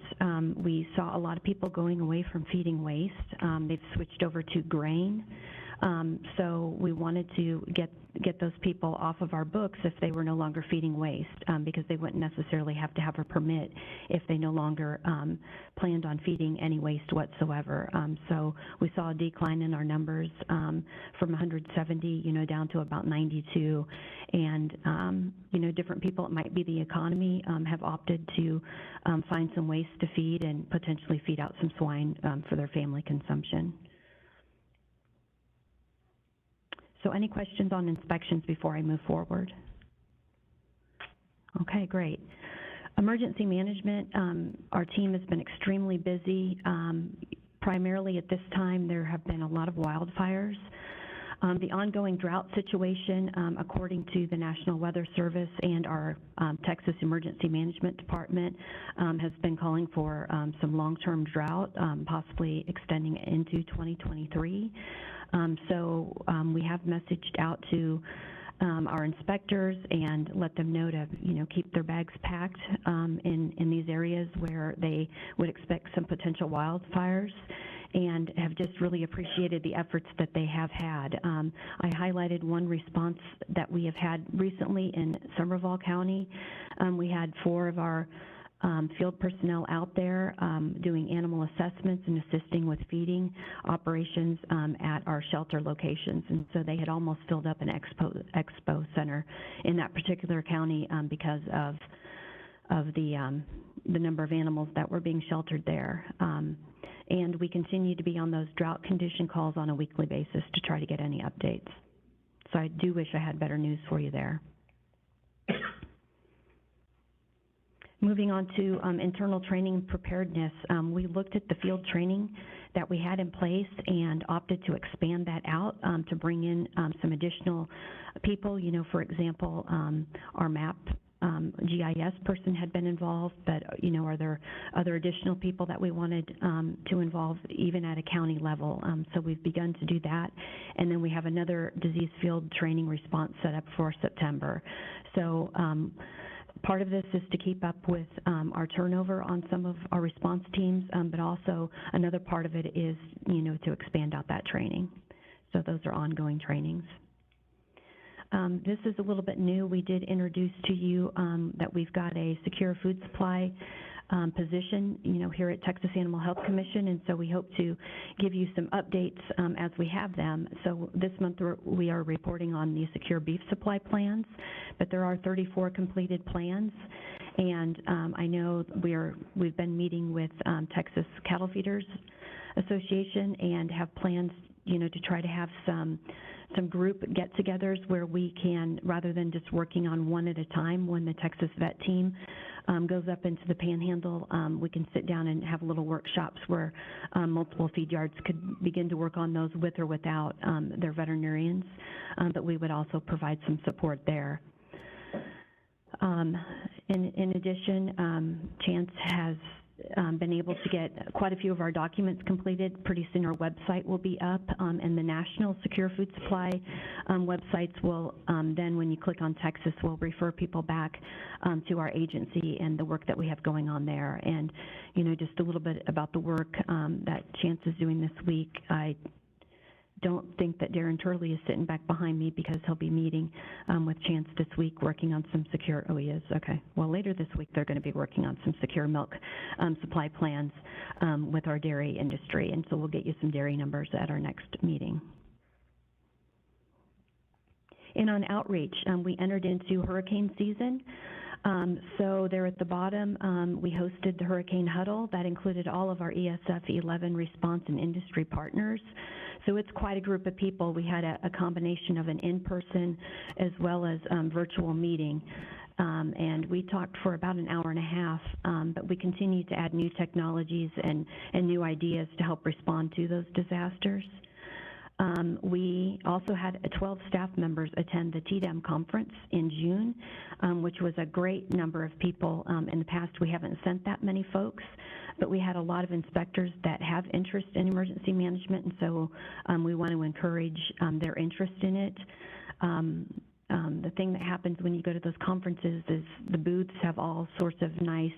we saw a lot of people going away from feeding waste. They've switched over to grain. So we wanted to get those people off of our books if they were no longer feeding waste, because they wouldn't necessarily have to have a permit if they no longer planned on feeding any waste whatsoever. So we saw a decline in our numbers from 170, down to about 92. And, different people, it might be the economy, have opted to find some waste to feed and potentially feed out some swine for their family consumption. So any questions on inspections before I move forward? Okay, great. Emergency management, our team has been extremely busy. Primarily at this time, there have been a lot of wildfires. The ongoing drought situation, according to the National Weather Service and our Texas Emergency Management Department, has been calling for some long-term drought, possibly extending into 2023. So we have messaged out to our inspectors and let them know to, keep their bags packed in these areas where they would expect some potential wildfires, and have just really appreciated the efforts that they have had. I highlighted one response that we have had recently in Somervell County. We had 4 of our field personnel out there doing animal assessments and assisting with feeding operations at our shelter locations. And so they had almost filled up an expo center in that particular county because of the number of animals that were being sheltered there. And we continue to be on those drought condition calls on a weekly basis to try to get any updates. So I do wish I had better news for you there. Moving on to internal training and preparedness, we looked at the field training that we had in place and opted to expand that out to bring in some additional people. For example, our MAP GIS person had been involved, but are there other additional people that we wanted to involve even at a county level? So we've begun to do that, and then we have another disease field training response set up for September. So part of this is to keep up with our turnover on some of our response teams, but also another part of it is, to expand out that training. So those are ongoing trainings. This is a little bit new. We did introduce to you that we've got a secure food supply position, here at Texas Animal Health Commission, and so we hope to give you some updates as we have them. So this month we are reporting on the secure beef supply plans, but there are 34 completed plans, and I know we've been meeting with Texas Cattle Feeders Association and have plans, to try to have some group get-togethers where we can, rather than just working on one at a time, when the Texas vet team goes up into the Panhandle, we can sit down and have little workshops where multiple feed yards could begin to work on those with or without their veterinarians, but we would also provide some support there. In addition, Chance has been able to get quite a few of our documents completed. Pretty soon our website will be up, and the National Secure Food Supply websites will then, when you click on Texas, will refer people back to our agency and the work that we have going on there. And, just a little bit about the work that Chance is doing this week. I don't think that Darren Turley is sitting back behind me because he'll be meeting with Chance this week, working on some secure, oh, he is, okay. Well, later this week, they're going to be working on some secure milk supply plans with our dairy industry, and so we'll get you some dairy numbers at our next meeting. And on outreach, we entered into hurricane season. So there at the bottom, we hosted the Hurricane Huddle. That included all of our ESF 11 response and industry partners. So it's quite a group of people. We had a combination of an in-person as well as virtual meeting. And we talked for about an hour and a half, but we continued to add new technologies and new ideas to help respond to those disasters. We also had 12 staff members attend the TDEM conference in June, which was a great number of people. In the past, we haven't sent that many folks, but we had a lot of inspectors that have interest in emergency management, and so we want to encourage their interest in it. The thing that happens when you go to those conferences is the booths have all sorts of nice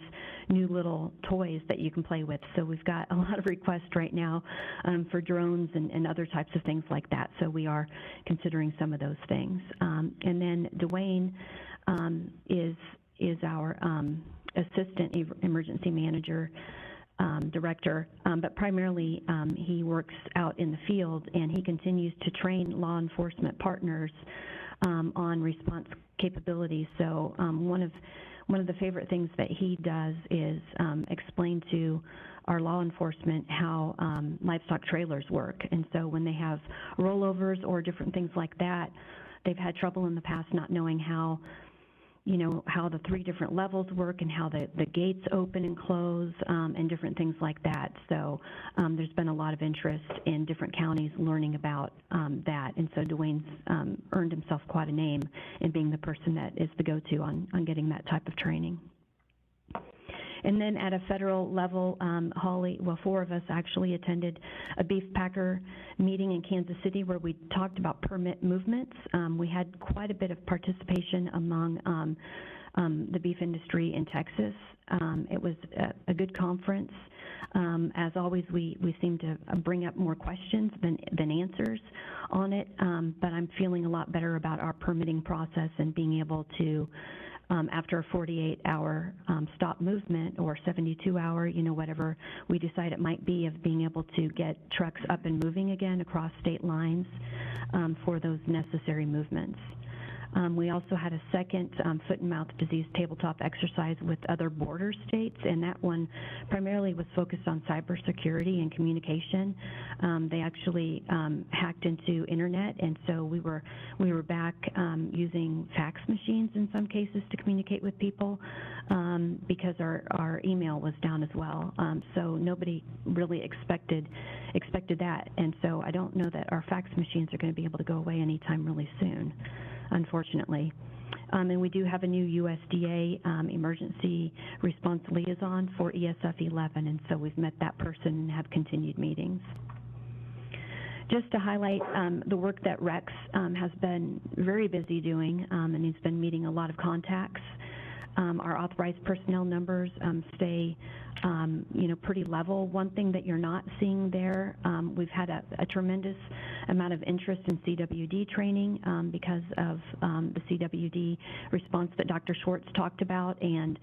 new little toys that you can play with. So we've got a lot of requests right now for drones and other types of things like that. So we are considering some of those things. And then Dwayne is our assistant emergency manager director, but primarily he works out in the field, and he continues to train law enforcement partners on response capabilities. So one of the favorite things that he does is explain to our law enforcement how livestock trailers work. And so when they have rollovers or different things like that, they've had trouble in the past not knowing how, you know, how the 3 different levels work and how the gates open and close and different things like that. So there's been a lot of interest in different counties learning about that. And so Dwayne's earned himself quite a name in being the person that is the go-to on getting that type of training. And then at a federal level, Holly, well, 4 of us actually attended a beef packer meeting in Kansas City where we talked about permit movements. We had quite a bit of participation among the beef industry in Texas. It was a good conference. As always, we seem to bring up more questions than answers on it, but I'm feeling a lot better about our permitting process and being able to after a 48-hour stop movement or 72-hour, you know, whatever we decide it might be, of being able to get trucks up and moving again across state lines for those necessary movements. We also had a second foot and mouth disease tabletop exercise with other border states, and that one primarily was focused on cybersecurity and communication. They actually hacked into internet, and so we were back using fax machines in some cases to communicate with people because our email was down as well. So nobody really expected that, and so I don't know that our fax machines are going to be able to go away anytime really soon, unfortunately. And we do have a new USDA emergency response liaison for ESF 11, and so we've met that person and have continued meetings. Just to highlight the work that Rex has been very busy doing, and he's been meeting a lot of contacts. Our authorized personnel numbers stay you know, pretty level. One thing that you're not seeing there, we've had a tremendous amount of interest in CWD training because of the CWD response that Dr. Schwartz talked about, and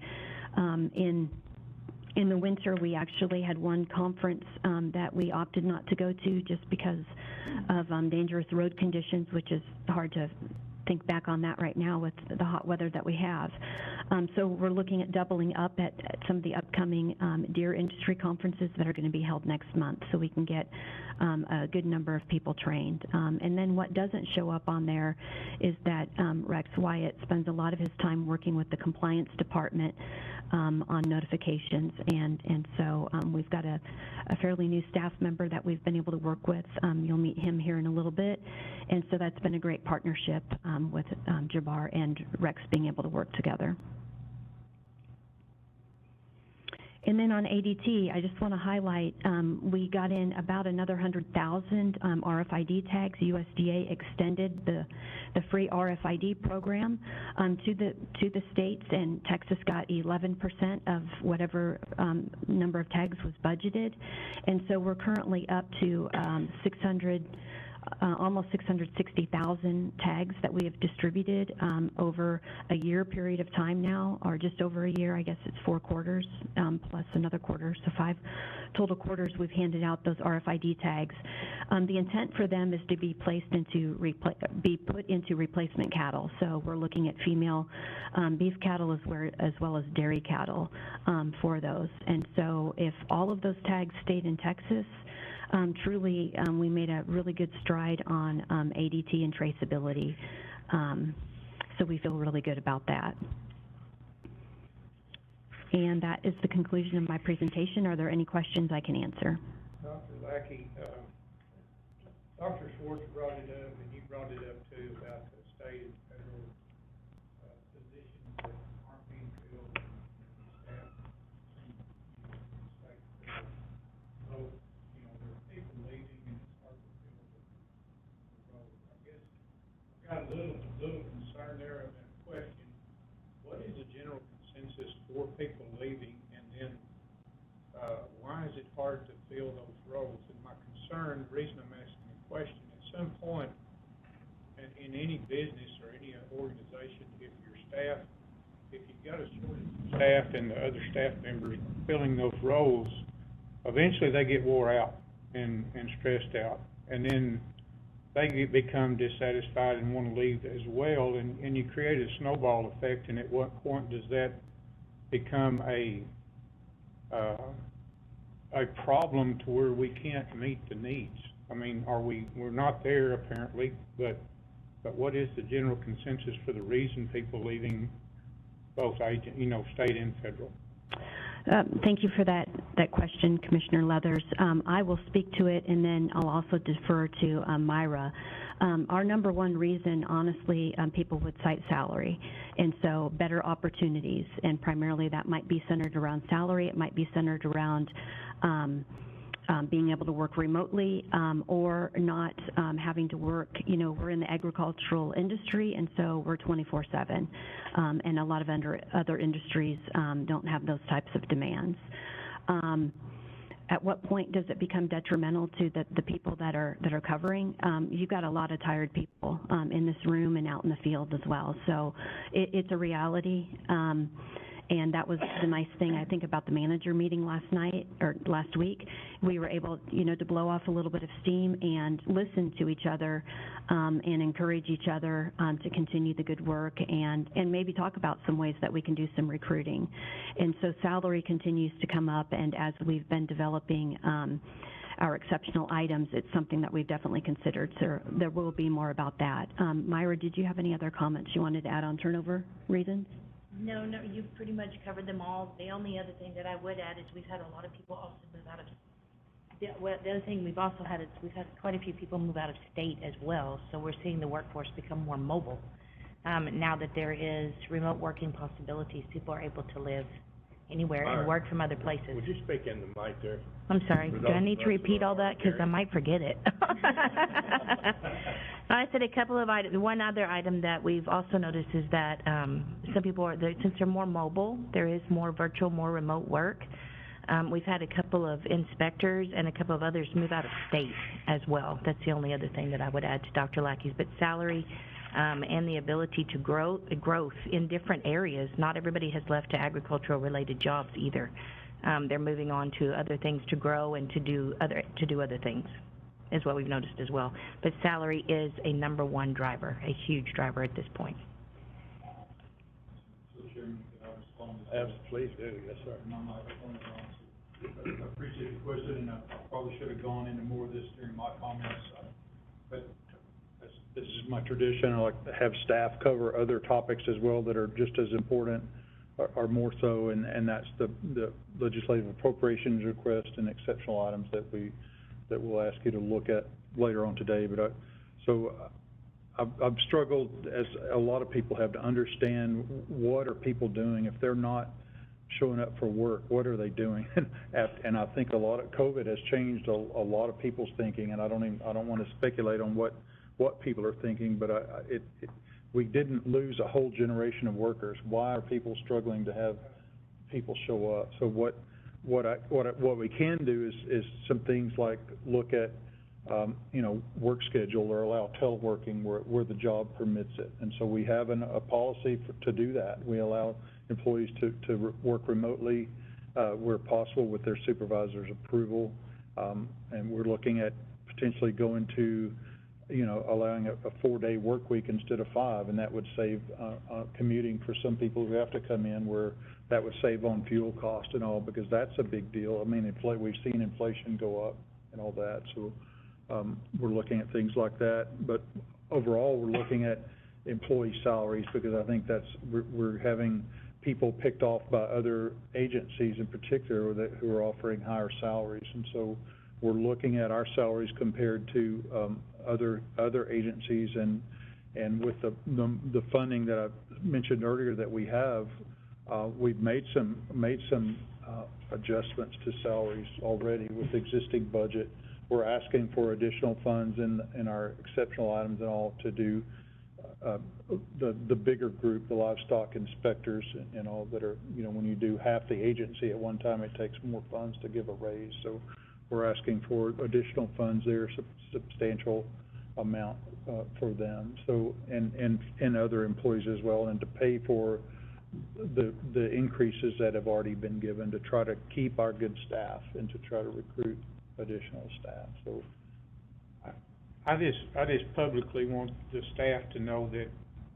in the winter, we actually had one conference that we opted not to go to just because of dangerous road conditions, which is hard to think back on that right now with the hot weather that we have. So we're looking at doubling up at some of the upcoming deer industry conferences that are going to be held next month, so we can get a good number of people trained. And then what doesn't show up on there is that Rex Wyatt spends a lot of his time working with the compliance department on notifications, and so we've got a fairly new staff member that we've been able to work with. You'll meet him here in a little bit, and so that's been a great partnership with Jabbar and Rex being able to work together. And then on ADT, I just want to highlight, we got in about another 100,000 RFID tags. USDA extended the free RFID program to the states, and Texas got 11% of whatever number of tags was budgeted. And so we're currently up to 600 almost 660,000 tags that we have distributed over a year period of time now, or just over a year. I guess it's 4 quarters plus another quarter, so 5 total quarters we've handed out those RFID tags. The intent for them is to be placed into put into replacement cattle. So we're looking at female beef cattle as well as dairy cattle for those. And so if all of those tags stayed in Texas, truly, we made a really good stride on ADT and traceability. So we feel really good about that. And that is the conclusion of my presentation. Are there any questions I can answer? Dr. Lackey, Dr. Schwartz brought it up, and you brought it up too, about the state and federal positions that aren't being filled in staff. So, you know, there are people leaving, and it's hard to fill the role. I guess I've got a little concern there and a question. What is the general consensus for people leaving, and then why is it hard to fill those roles? And my concern, the reason I'm asking the question, at some point in any business or any organization, if you've got a shortage of staff and the other staff members filling those roles, eventually they get wore out and stressed out, and then they become dissatisfied and want to leave as well, and you create a snowball effect. And at what point does that become a problem to where we can't meet the needs? I mean, we're not there apparently, but what is the general consensus for the reason people leaving both state and federal? Thank you for that question, Commissioner Leathers. I will speak to it, and then I'll also defer to Myra. Our number one reason, honestly, people would cite salary, and so better opportunities, and primarily that might be centered around salary. It might be centered around being able to work remotely, or not having to work. You know, we're in the agricultural industry, and so we're 24/7, and a lot of other industries don't have those types of demands. At what point does it become detrimental to the people that are covering? You've got a lot of tired people in this room and out in the field as well. So it's a reality. And that was the nice thing, I think, about the manager meeting last week. We were able, to blow off a little bit of steam and listen to each other, and encourage each other to continue the good work, and maybe talk about some ways that we can do some recruiting. And so salary continues to come up, and as we've been developing our exceptional items, it's something that we've definitely considered. So there will be more about that. Myra, did you have any other comments you wanted to add on turnover reasons? No, you've pretty much covered them all. The only other thing that I would add is we've had a lot of people also move out of, the other thing we've also had is we've had quite a few people move out of state as well, so we're seeing the workforce become more mobile. Now that there is remote working possibilities, people are able to live anywhere and work from other places. Would you speak in the mic there? I'm sorry, do I need to repeat all that? Because I might forget it. I said a couple of items. One other item that we've also noticed is that some people since they're more mobile, there is more virtual, more remote work. We've had a couple of inspectors and a couple of others move out of state as well. That's the only other thing that I would add to Dr. Lackey's. But salary and the ability to growth in different areas. Not everybody has left to agricultural-related jobs either. They're moving on to other things to grow and to do other things, is what we've noticed as well. But salary is a number one driver, a huge driver at this point. So, Chairman, can I respond to that? Absolutely, please do. Yes, sir. I appreciate the question, and I probably should have gone into more of this during my comments, but this is my tradition. I like to have staff cover other topics as well that are just as important, or more so, and that's the legislative appropriations request and exceptional items that we'll ask you to look at later on today. But I've struggled, as a lot of people have, to understand what are people doing if they're not showing up for work. What are they doing? And I think a lot of COVID has changed a lot of people's thinking, and I don't want to speculate on what people are thinking, but we didn't lose a whole generation of workers. Why are people struggling to have people show up? So what we can do is some things like look at work schedule or allow teleworking where the job permits it. And so we have a policy to do that. We allow employees to work remotely, where possible with their supervisor's approval. And we're looking at potentially going to, allowing a 4-day work week instead of 5, and that would save, commuting for some people who have to come in, where that would save on fuel cost and all, because that's a big deal. I mean, we've seen inflation go up and all that, so, we're looking at things like that. But overall, we're looking at employee salaries, because I think we're having people picked off by other agencies in particular who are offering higher salaries. And so we're looking at our salaries compared to, other agencies, and with the funding that I mentioned earlier that we have, we've made some adjustments to salaries already with the existing budget. We're asking for additional funds in our exceptional items and all to do the bigger group, the livestock inspectors and all that are, when you do half the agency at one time, it takes more funds to give a raise. So we're asking for additional funds there, substantial amount for them. So, and other employees as well, and to pay for the increases that have already been given to try to keep our good staff and to try to recruit additional staff. So I just publicly want the staff to know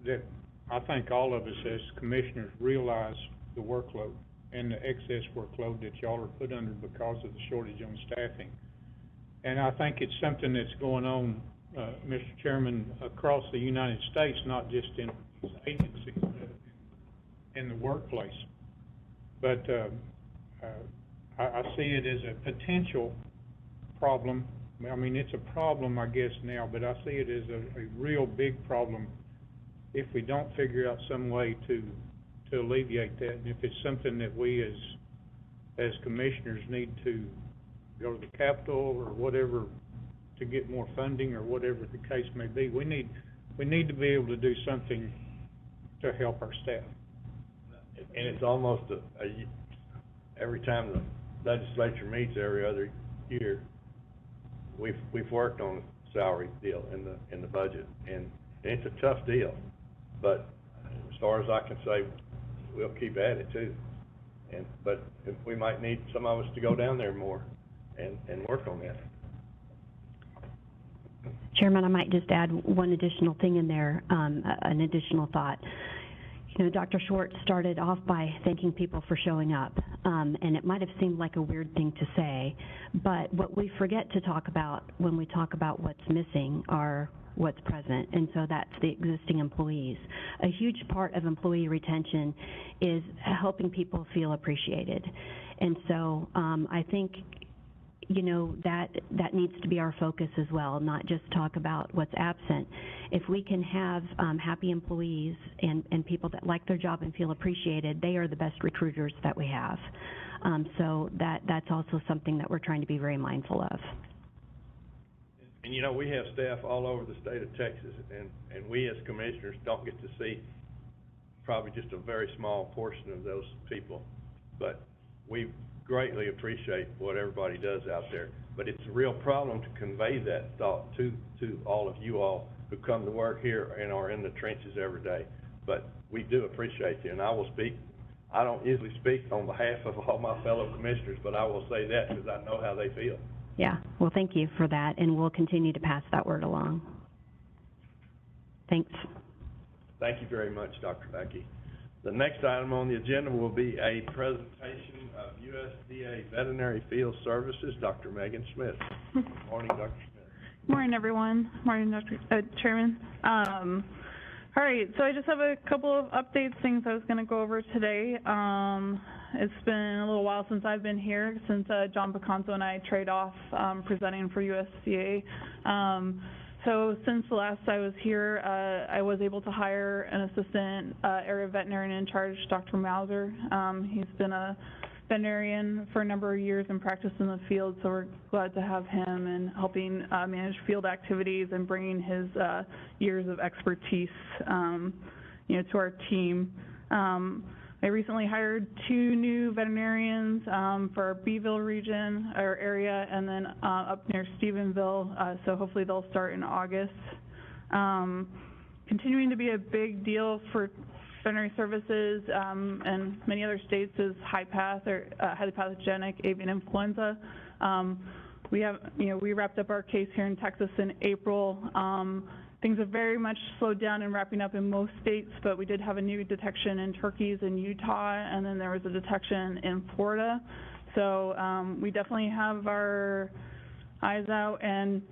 that I think all of us as commissioners realize the workload and the excess workload that y'all are put under because of the shortage on staffing. And I think it's something that's going on, Mr. Chairman, across the United States, not just in these agencies, but in the workplace. But I see it as a potential problem. I mean, it's a problem, I guess, now, but I see it as a real big problem if we don't figure out some way to alleviate that. And if it's something that we as commissioners need to go to the Capitol or whatever to get more funding or whatever the case may be, we need to be able to do something to help our staff. And it's almost every time the legislature meets every other year, we've worked on a salary deal in the budget, and it's a tough deal. But as far as I can say, we'll keep at it too. But we might need some of us to go down there more and work on that. Chairman, I might just add one additional thing in there, an additional thought. Dr. Schwartz started off by thanking people for showing up, and it might have seemed like a weird thing to say, but what we forget to talk about when we talk about what's missing are what's present, and so that's the existing employees. A huge part of employee retention is helping people feel appreciated, and so I think that needs to be our focus as well, not just talk about what's absent. If we can have happy employees and people that like their job and feel appreciated, they are the best recruiters that we have. So that's also something that we're trying to be very mindful of. And we have staff all over the state of Texas, and we as commissioners don't get to see probably just a very small portion of those people. But we greatly appreciate what everybody does out there. But it's a real problem to convey that thought to all of you all who come to work here and are in the trenches every day. But we do appreciate you, and I don't usually speak on behalf of all my fellow commissioners, but I will say that because I know how they feel. Yeah, well, thank you for that, and we'll continue to pass that word along. Thanks. Thank you very much, Dr. Mackey. The next item on the agenda will be a presentation of USDA Veterinary Field Services, Dr. Megan Smith. Good morning, Dr. Smith. Good morning, everyone. Morning, Dr. Chairman. All right, so I just have a couple of updates, things I was going to go over today. It's been a little while since I've been here, since John Picanzo and I trade off presenting for USDA. So since the last I was here, I was able to hire an assistant area veterinarian in charge, Dr. Mauser. He's been a veterinarian for a number of years and practiced in the field, so we're glad to have him and helping manage field activities and bringing his years of expertise, to our team. I recently hired 2 new veterinarians, for our Beeville region, or area, and then, up near Stephenville, so hopefully they'll start in August. Continuing to be a big deal for veterinary services, and many other states is highly pathogenic avian influenza. We have, we wrapped up our case here in Texas in April. Things have very much slowed down and wrapping up in most states, but we did have a new detection in turkeys in Utah, and then there was a detection in Florida. So we definitely have our eyes out, and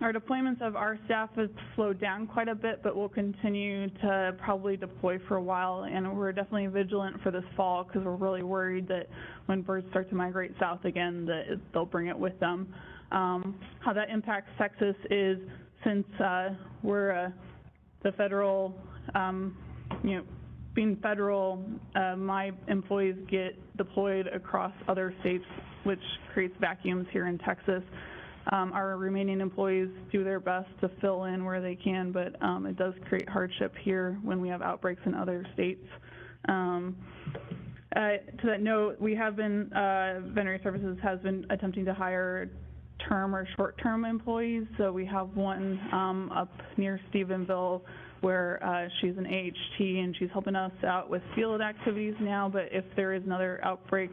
our deployments of our staff has slowed down quite a bit, but we'll continue to probably deploy for a while, and we're definitely vigilant for this fall because we're really worried that when birds start to migrate south again, that they'll bring it with them. How that impacts Texas is, since we're the federal, being federal, my employees get deployed across other states, which creates vacuums here in Texas. Our remaining employees do their best to fill in where they can, but it does create hardship here when we have outbreaks in other states. To that note, we have been, Veterinary Services has been attempting to hire term or short-term employees. So we have one up near Stephenville where she's an AHT and she's helping us out with field activities now, but if there is another outbreak,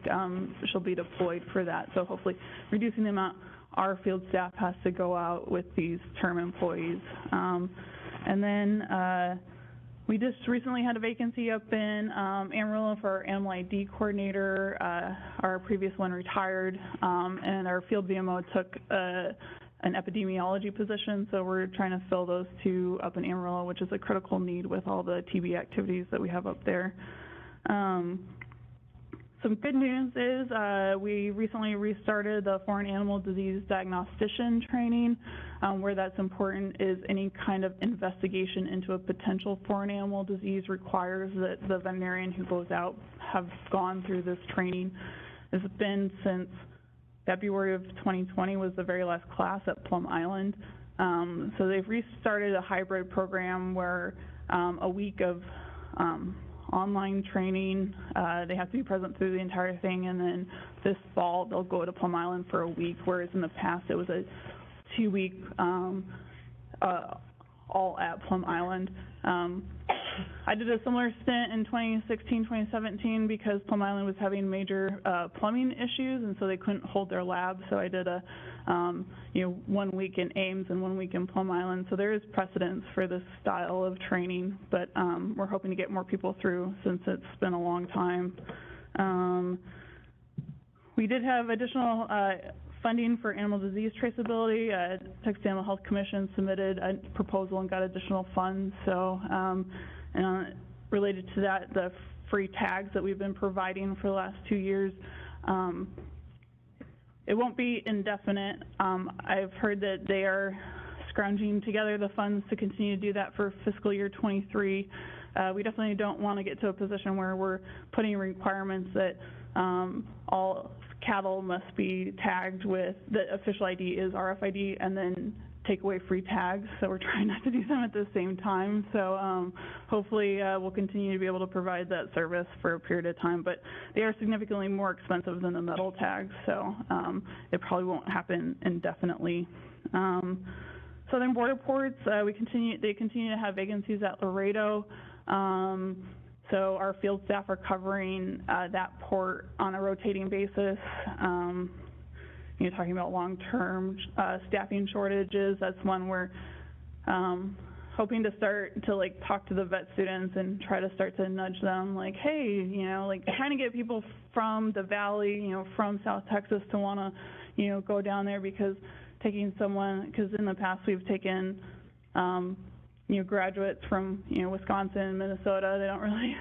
she'll be deployed for that. So hopefully reducing the amount our field staff has to go out with these term employees. And then we just recently had a vacancy up in Amarillo for our animal ID coordinator. Our previous one retired, and our field VMO took an epidemiology position, so we're trying to fill those 2 up in Amarillo, which is a critical need with all the TB activities that we have up there. Some good news is we recently restarted the foreign animal disease diagnostician training. Where that's important is any kind of investigation into a potential foreign animal disease requires that the veterinarian who goes out have gone through this training. It's been since February of 2020 was the very last class at Plum Island. So they've restarted a hybrid program where a week of online training, they have to be present through the entire thing, and then this fall they'll go to Plum Island for a week, whereas in the past it was a 2-week all at Plum Island. I did a similar stint in 2016, 2017 because Plum Island was having major plumbing issues, and so they couldn't hold their lab. So I did a 1 week in Ames and 1 week in Plum Island. So there is precedence for this style of training, but we're hoping to get more people through since it's been a long time. We did have additional funding for animal disease traceability. Texas Animal Health Commission submitted a proposal and got additional funds. So related to that, the free tags that we've been providing for the last 2 years, it won't be indefinite. I've heard that they are scrounging together the funds to continue to do that for fiscal year 23. We definitely don't want to get to a position where we're putting requirements that all cattle must be tagged with the official ID is RFID and then take away free tags. So we're trying not to do them at the same time. So hopefully we'll continue to be able to provide that service for a period of time, but they are significantly more expensive than the metal tags. So it probably won't happen indefinitely. Southern Border Ports, they continue to have vacancies at Laredo. So our field staff are covering that port on a rotating basis. You're talking about long-term staffing shortages. That's one we're hoping to start to talk to the vet students and try to start to nudge them, hey, trying to get people from the valley, from South Texas to want to, go down there, because taking someone, because in the past we've taken graduates from, Wisconsin, Minnesota. They don't really,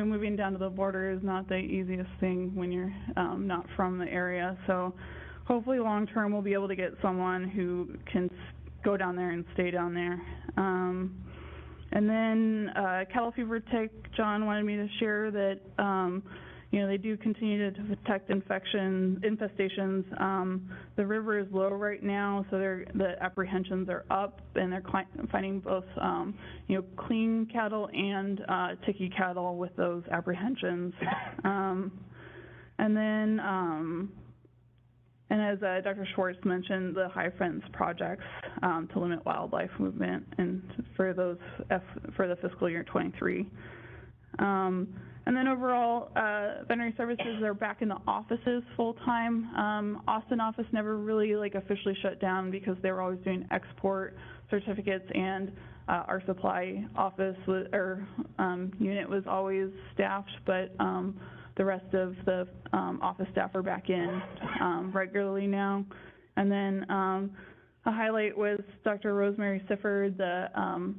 moving down to the border is not the easiest thing when you're not from the area. So hopefully long term we'll be able to get someone who can go down there and stay down there. And then cattle fever tick, John wanted me to share that, you know, they do continue to detect infestations. The river is low right now, so the apprehensions are up, and they're finding both, you know, clean cattle and ticky cattle with those apprehensions. And then, and as Dr. Schwartz mentioned, the high fence projects to limit wildlife movement and for those for the fiscal year 23. And then overall, veterinary services are back in the offices full-time. Austin office never really like officially shut down because they were always doing export certificates, and our supply office unit was always staffed, but the rest of the office staff are back in regularly now. And then a highlight was Dr. Rosemary Sifford, the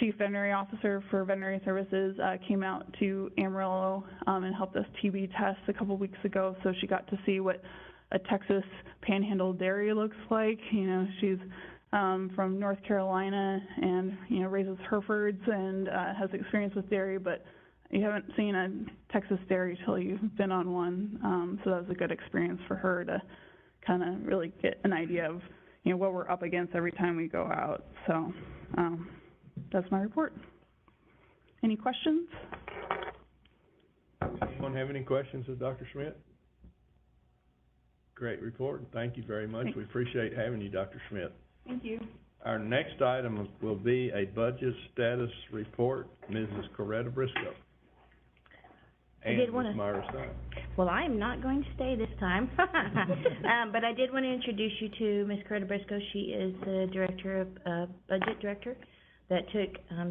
Chief Veterinary Officer for Veterinary Services, came out to Amarillo and helped us TB test a couple weeks ago, so she got to see what a Texas Panhandle dairy looks like. You know, she's from North Carolina and, you know, raises Herefords and has experience with dairy, but you haven't seen a Texas dairy till you've been on one, so that was a good experience for her to kind of really get an idea of, you know, what we're up against every time we go out. So that's my report. Any questions? Anyone have any questions of Dr. Schmidt? Great report, and thank you very much. Thanks. We appreciate having you, Dr. Schmidt. Thank you. Our next item will be a budget status report, Mrs. Coretta Briscoe. And did wanna- Ms. Myra Stein. Well, I am not going to stay this time. But I did want to introduce you to Ms. Coretta Briscoe. She is the director of, budget director that took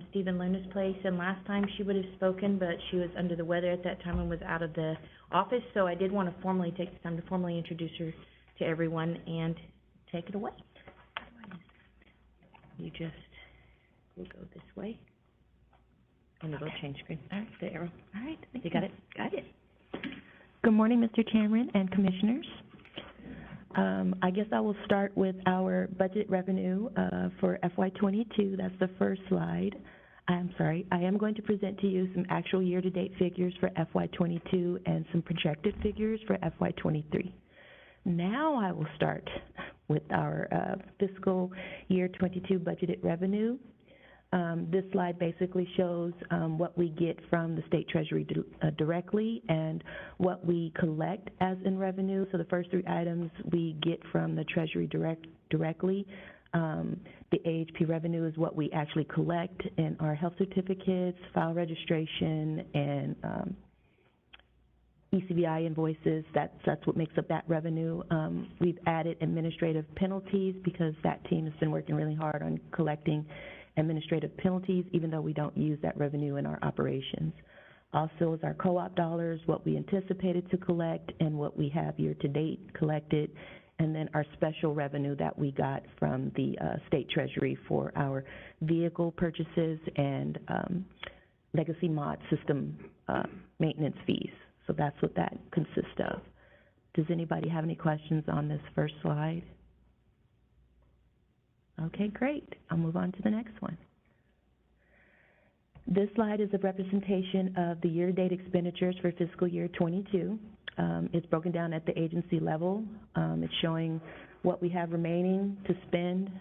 Stephen Luna's place. And last time she would have spoken, but she was under the weather at that time and was out of the office. So I did want to formally take the time to formally introduce her to everyone and take it away. You just will go this way. And it'll change screen. All right, the arrow. All right, you got it? Got it. Good morning, Mr. Chairman and Commissioners. I guess I will start with our budget revenue for FY22. That's the first slide. I'm sorry. I am going to present to you some actual year-to-date figures for FY22 and some projected figures for FY23. Now I will start with our fiscal year 22 budgeted revenue. This slide basically shows what we get from the State Treasury directly and what we collect as in revenue. So the first three items we get from the Treasury directly. The AHP revenue is what we actually collect in our health certificates, file registration, and ECBI invoices. That's what makes up that revenue. We've added administrative penalties because that team has been working really hard on collecting administrative penalties, even though we don't use that revenue in our operations. Also is our co-op dollars, what we anticipated to collect and what we have year-to-date collected, and then our special revenue that we got from the State Treasury for our vehicle purchases and legacy mod system maintenance fees. So that's what that consists of. Does anybody have any questions on this first slide? Okay, great. I'll move on to the next one. This slide is a representation of the year-to-date expenditures for fiscal year 22. It's broken down at the agency level. It's showing what we have remaining to spend.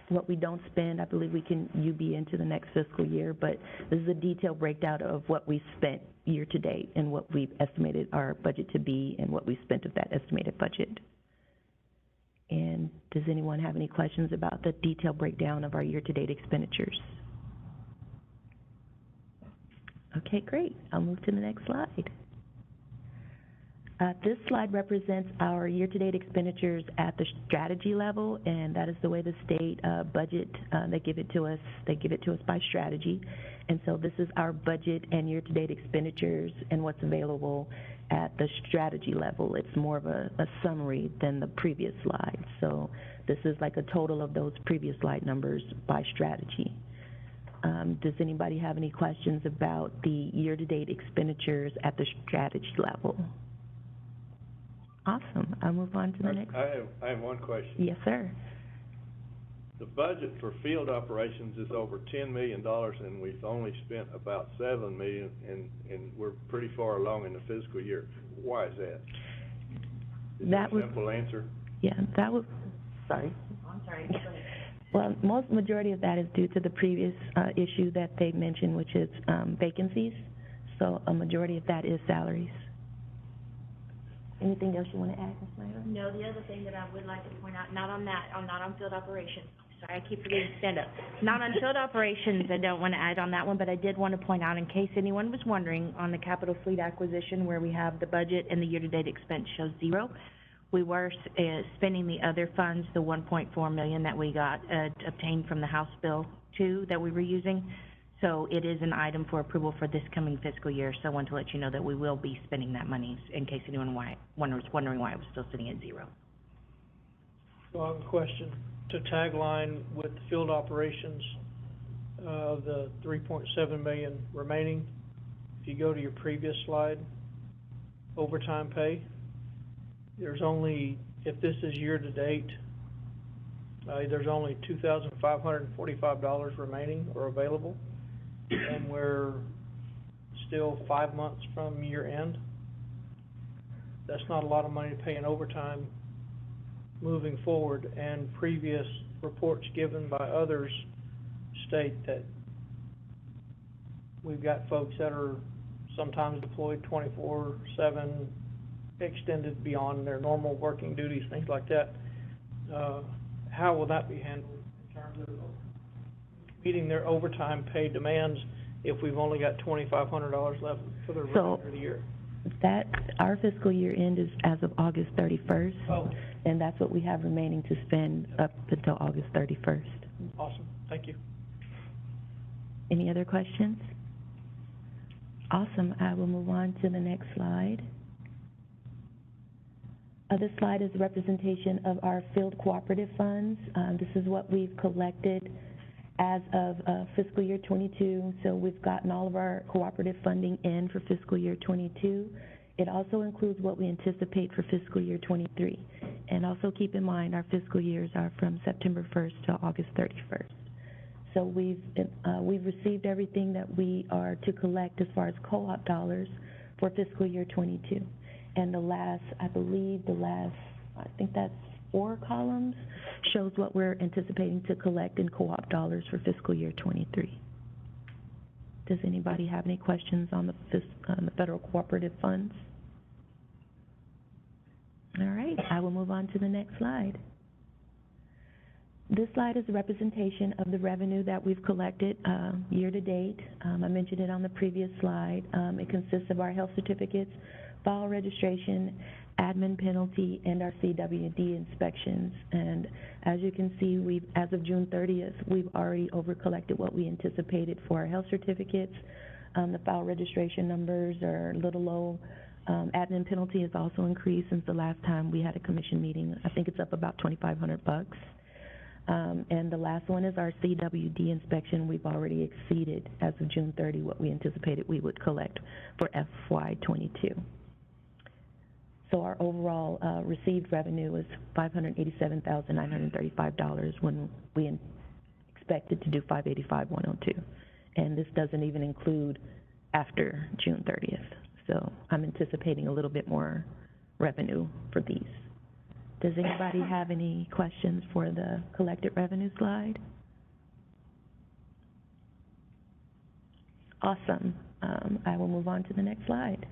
What we don't spend, I believe we can UB into the next fiscal year, but this is a detailed breakdown of what we spent year-to-date and what we've estimated our budget to be and what we spent of that estimated budget. And does anyone have any questions about the detailed breakdown of our year-to-date expenditures? Okay, great. I'll move to the next slide. This slide represents our year-to-date expenditures at the strategy level, and that is the way the state budget, they give it to us by strategy. And so this is our budget and year-to-date expenditures and what's available at the strategy level. It's more of a summary than the previous slide. So this is like a total of those previous slide numbers by strategy. Does anybody have any questions about the year-to-date expenditures at the strategy level? Awesome. I'll move on to the next. I have one question. Yes, sir. the budget for field operations is over $10 million, and we've only spent about $7 million, and we're pretty far along in the fiscal year. Why is that? Is there a simple answer? Yeah, that was, sorry. I'm sorry. Well, majority of that is due to the previous, issue that they mentioned, which is, vacancies. So a majority of that is salaries. Anything else you want to add, Ms. Snyder? No, the other thing that I would like to point out, not on field operations. Sorry, I keep forgetting to stand up. Not on field operations, I don't want to add on that one, but I did want to point out, in case anyone was wondering, on the capital fleet acquisition, where we have the budget and the year-to-date expense shows 0. We were, spending the other funds, the $1.4 million that we got, obtained from the House Bill 2 that we were using. So it is an item for approval for this coming fiscal year, so I want to let you know that we will be spending that money, in case anyone was wondering why it was still sitting at 0. So I have a question. To tagline with the field operations, of the $3.7 million remaining, if you go to your previous slide, overtime pay, there's only, if this is year-to-date, there's only $2,545 remaining or available, and we're still 5 months from year end. That's not a lot of money to pay in overtime moving forward, and previous reports given by others state that we've got folks that are sometimes deployed 24/7, extended beyond their normal working duties, things like that. How will that be handled in terms of meeting their overtime pay demands if we've only got $2,500 left for the remainder of the year? That, our fiscal year end is as of August 31st. Oh. And that's what we have remaining to spend up until August 31st. Awesome, thank you. Any other questions? Awesome, I will move on to the next slide. This slide is a representation of our field cooperative funds. This is what we've collected as of fiscal year 22. So we've gotten all of our cooperative funding in for fiscal year 22. It also includes what we anticipate for fiscal year 23. And also keep in mind, our fiscal years are from September 1st to August 31st. So we've received everything that we are to collect as far as co-op dollars for fiscal year 22. And I think that's 4 columns, shows what we're anticipating to collect in co-op dollars for fiscal year 23. Does anybody have any questions on the federal cooperative funds? All right, I will move on to the next slide. This slide is a representation of the revenue that we've collected year to date. I mentioned it on the previous slide. It consists of our health certificates, file registration, admin penalty, and our CWD inspections. And as you can see, as of June 30th, we've already over-collected what we anticipated for our health certificates. The file registration numbers are a little low. Admin penalty has also increased since the last time we had a commission meeting. I think it's up about $2,500. And the last one is our CWD inspection. We've already exceeded, as of June 30, what we anticipated we would collect for FY22. So our overall received revenue is $587,935 when we expected to do $585,102. And this doesn't even include after June 30th. So I'm anticipating a little bit more revenue for these. Does anybody have any questions for the collected revenue slide? Awesome. I will move on to the next slide.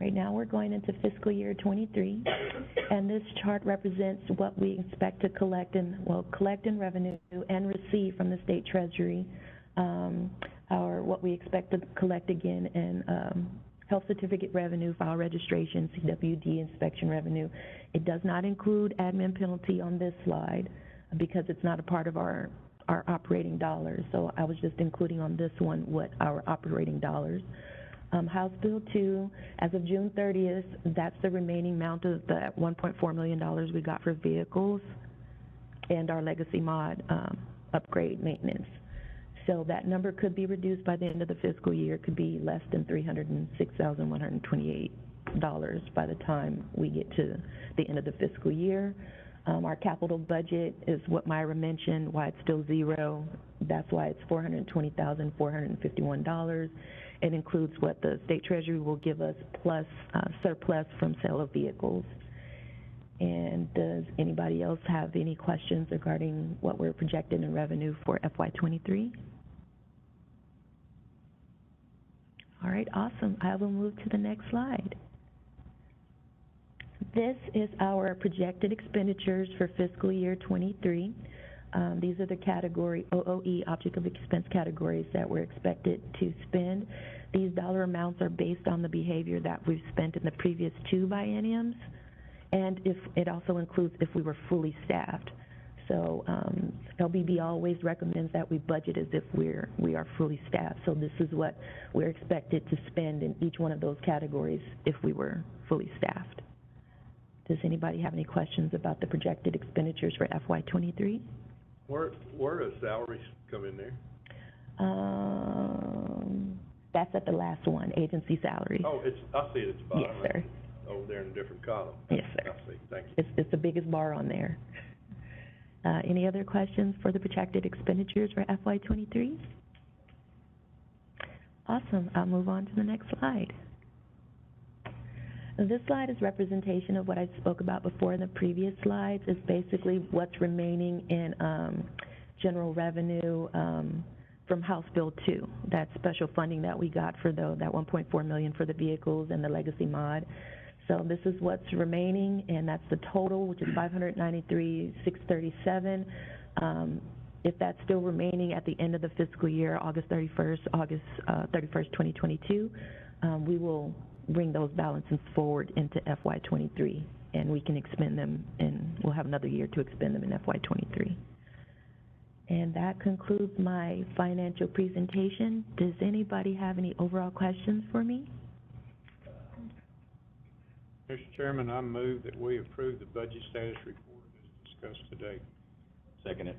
Right now, we're going into fiscal year 23, and this chart represents what we expect to collect in revenue and receive from the state treasury, what we expect to collect again in health certificate revenue, file registration, CWD inspection revenue. It does not include admin penalty on this slide because it's not a part of our operating dollars. So I was just including on this one what our operating dollars. House Bill 2, as of June 30th, that's the remaining amount of the $1.4 million we got for vehicles and our legacy mod upgrade maintenance. So that number could be reduced by the end of the fiscal year. It could be less than $306,128 by the time we get to the end of the fiscal year. Our capital budget is what Myra mentioned, why it's still zero. That's why it's $420,451. It includes what the state treasury will give us plus surplus from sale of vehicles. And does anybody else have any questions regarding what we're projecting in revenue for FY23? All right, awesome. I will move to the next slide. This is our projected expenditures for fiscal year 23. These are the category OOE, object of expense categories that we're expected to spend. These dollar amounts are based on the behavior that we've spent in the previous 2 bienniums, and if it also includes if we were fully staffed. So LBB always recommends that we budget as if we are fully staffed. So this is what we're expected to spend in each one of those categories if we were fully staffed. Does anybody have any questions about the projected expenditures for FY23? Where does salaries come in there? That's at the last one, agency salaries. Oh, I see it at the bottom. Yes, sir. Over there in a different column. Yes, sir. I see, thank you. It's the biggest bar on there. Any other questions for the projected expenditures for FY23? Awesome, I'll move on to the next slide. This slide is representation of what I spoke about before in the previous slides. It's basically what's remaining in general revenue from House Bill 2. That special funding that we got for that $1.4 million for the vehicles and the legacy mod. So this is what's remaining, and that's the total, which is $593,637. If that's still remaining at the end of the fiscal year, August 31st, 2022, we will bring those balances forward into FY23, and we can expend them, and we'll have another year to expend them in FY23. And that concludes my financial presentation. Does anybody have any overall questions for me? Mr. Chairman, I move that we approve the budget status report as discussed today. Second it.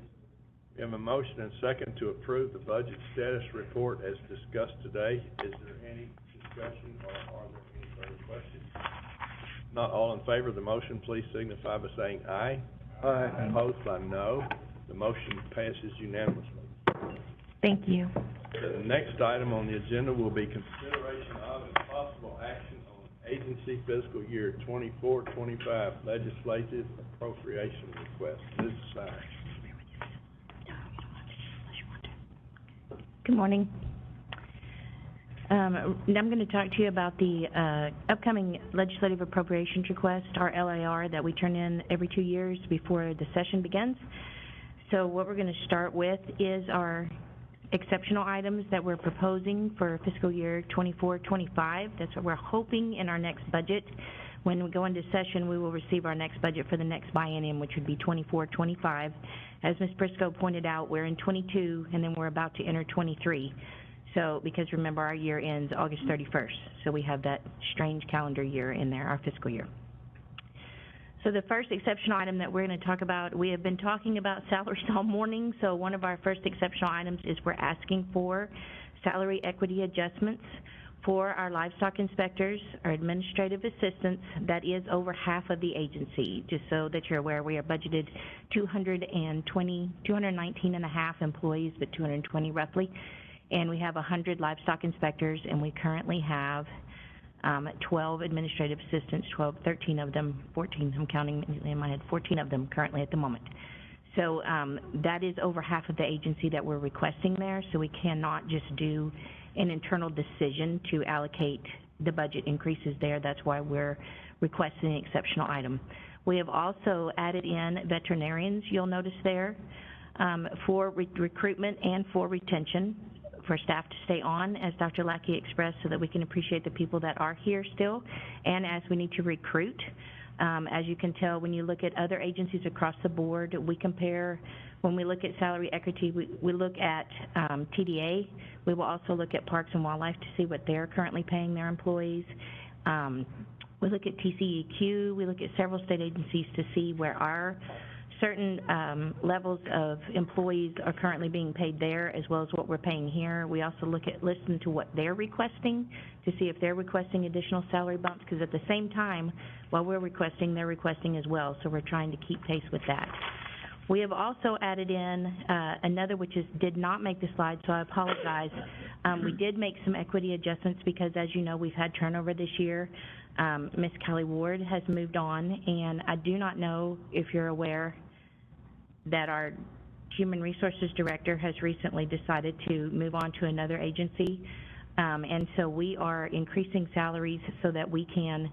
We have a motion and second to approve the budget status report as discussed today. Is there any discussion or are there any further questions? Not all in favor of the motion, please signify by saying aye. Aye. Opposed by no. The motion passes unanimously. Thank you. The next item on the agenda will be consideration of and possible action on agency fiscal year 24-25 legislative appropriation request. Ms. Sires. Good morning. I'm going to talk to you about the upcoming legislative appropriations request, our LAR, that we turn in every 2 years before the session begins. So what we're going to start with is our exceptional items that we're proposing for fiscal year 24-25. That's what we're hoping in our next budget. When we go into session, we will receive our next budget for the next biennium, which would be 24-25. As Ms. Briscoe pointed out, we're in 22, and then we're about to enter 23. So, because remember, our year ends August 31st, so we have that strange calendar year in there, our fiscal year. So the first exceptional item that we're going to talk about, we have been talking about salaries all morning, so one of our first exceptional items is we're asking for salary equity adjustments for our livestock inspectors, our administrative assistants. That is over half of the agency. Just so that you're aware, we are budgeted 219 and a half employees, but 220 roughly, and we have 100 livestock inspectors, and we currently have 12 administrative assistants, 13 of them, 14, I'm counting in my head, 14 of them currently at the moment. So that is over half of the agency that we're requesting there, so we cannot just do an internal decision to allocate the budget increases there. That's why we're requesting an exceptional item. We have also added in veterinarians, you'll notice there, for recruitment and for retention, for staff to stay on, as Dr. Lackey expressed, so that we can appreciate the people that are here still, and as we need to recruit. As you can tell, when you look at other agencies across the board, we compare, when we look at salary equity, we look at TDA. We will also look at Parks and Wildlife to see what they're currently paying their employees. We look at TCEQ. We look at several state agencies to see where our certain, levels of employees are currently being paid there, as well as what we're paying here. We also listen to what they're requesting, to see if they're requesting additional salary bumps, because at the same time, while we're requesting, they're requesting as well, so we're trying to keep pace with that. We have also added in, another, which did not make the slide, so I apologize. We did make some equity adjustments because, as you know, we've had turnover this year. Ms. Kelly Ward has moved on, and I do not know if you're aware that our Human Resources Director has recently decided to move on to another agency. And so we are increasing salaries so that we can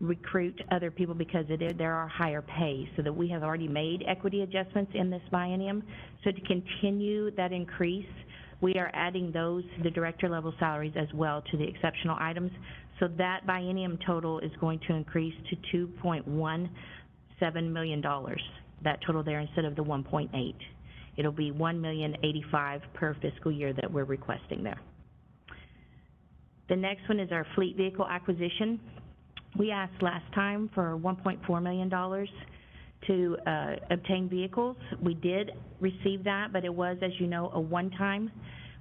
recruit other people, because there are higher pays, so that we have already made equity adjustments in this biennium. So to continue that increase, we are adding those, the director level salaries as well, to the exceptional items. So that biennium total is going to increase to $2.17 million, that total there, instead of the 1.8. It'll be $1,085,000 per fiscal year that we're requesting there. The next one is our fleet vehicle acquisition. We asked last time for $1.4 million to obtain vehicles. We did receive that, but it was, as you know, a one-time.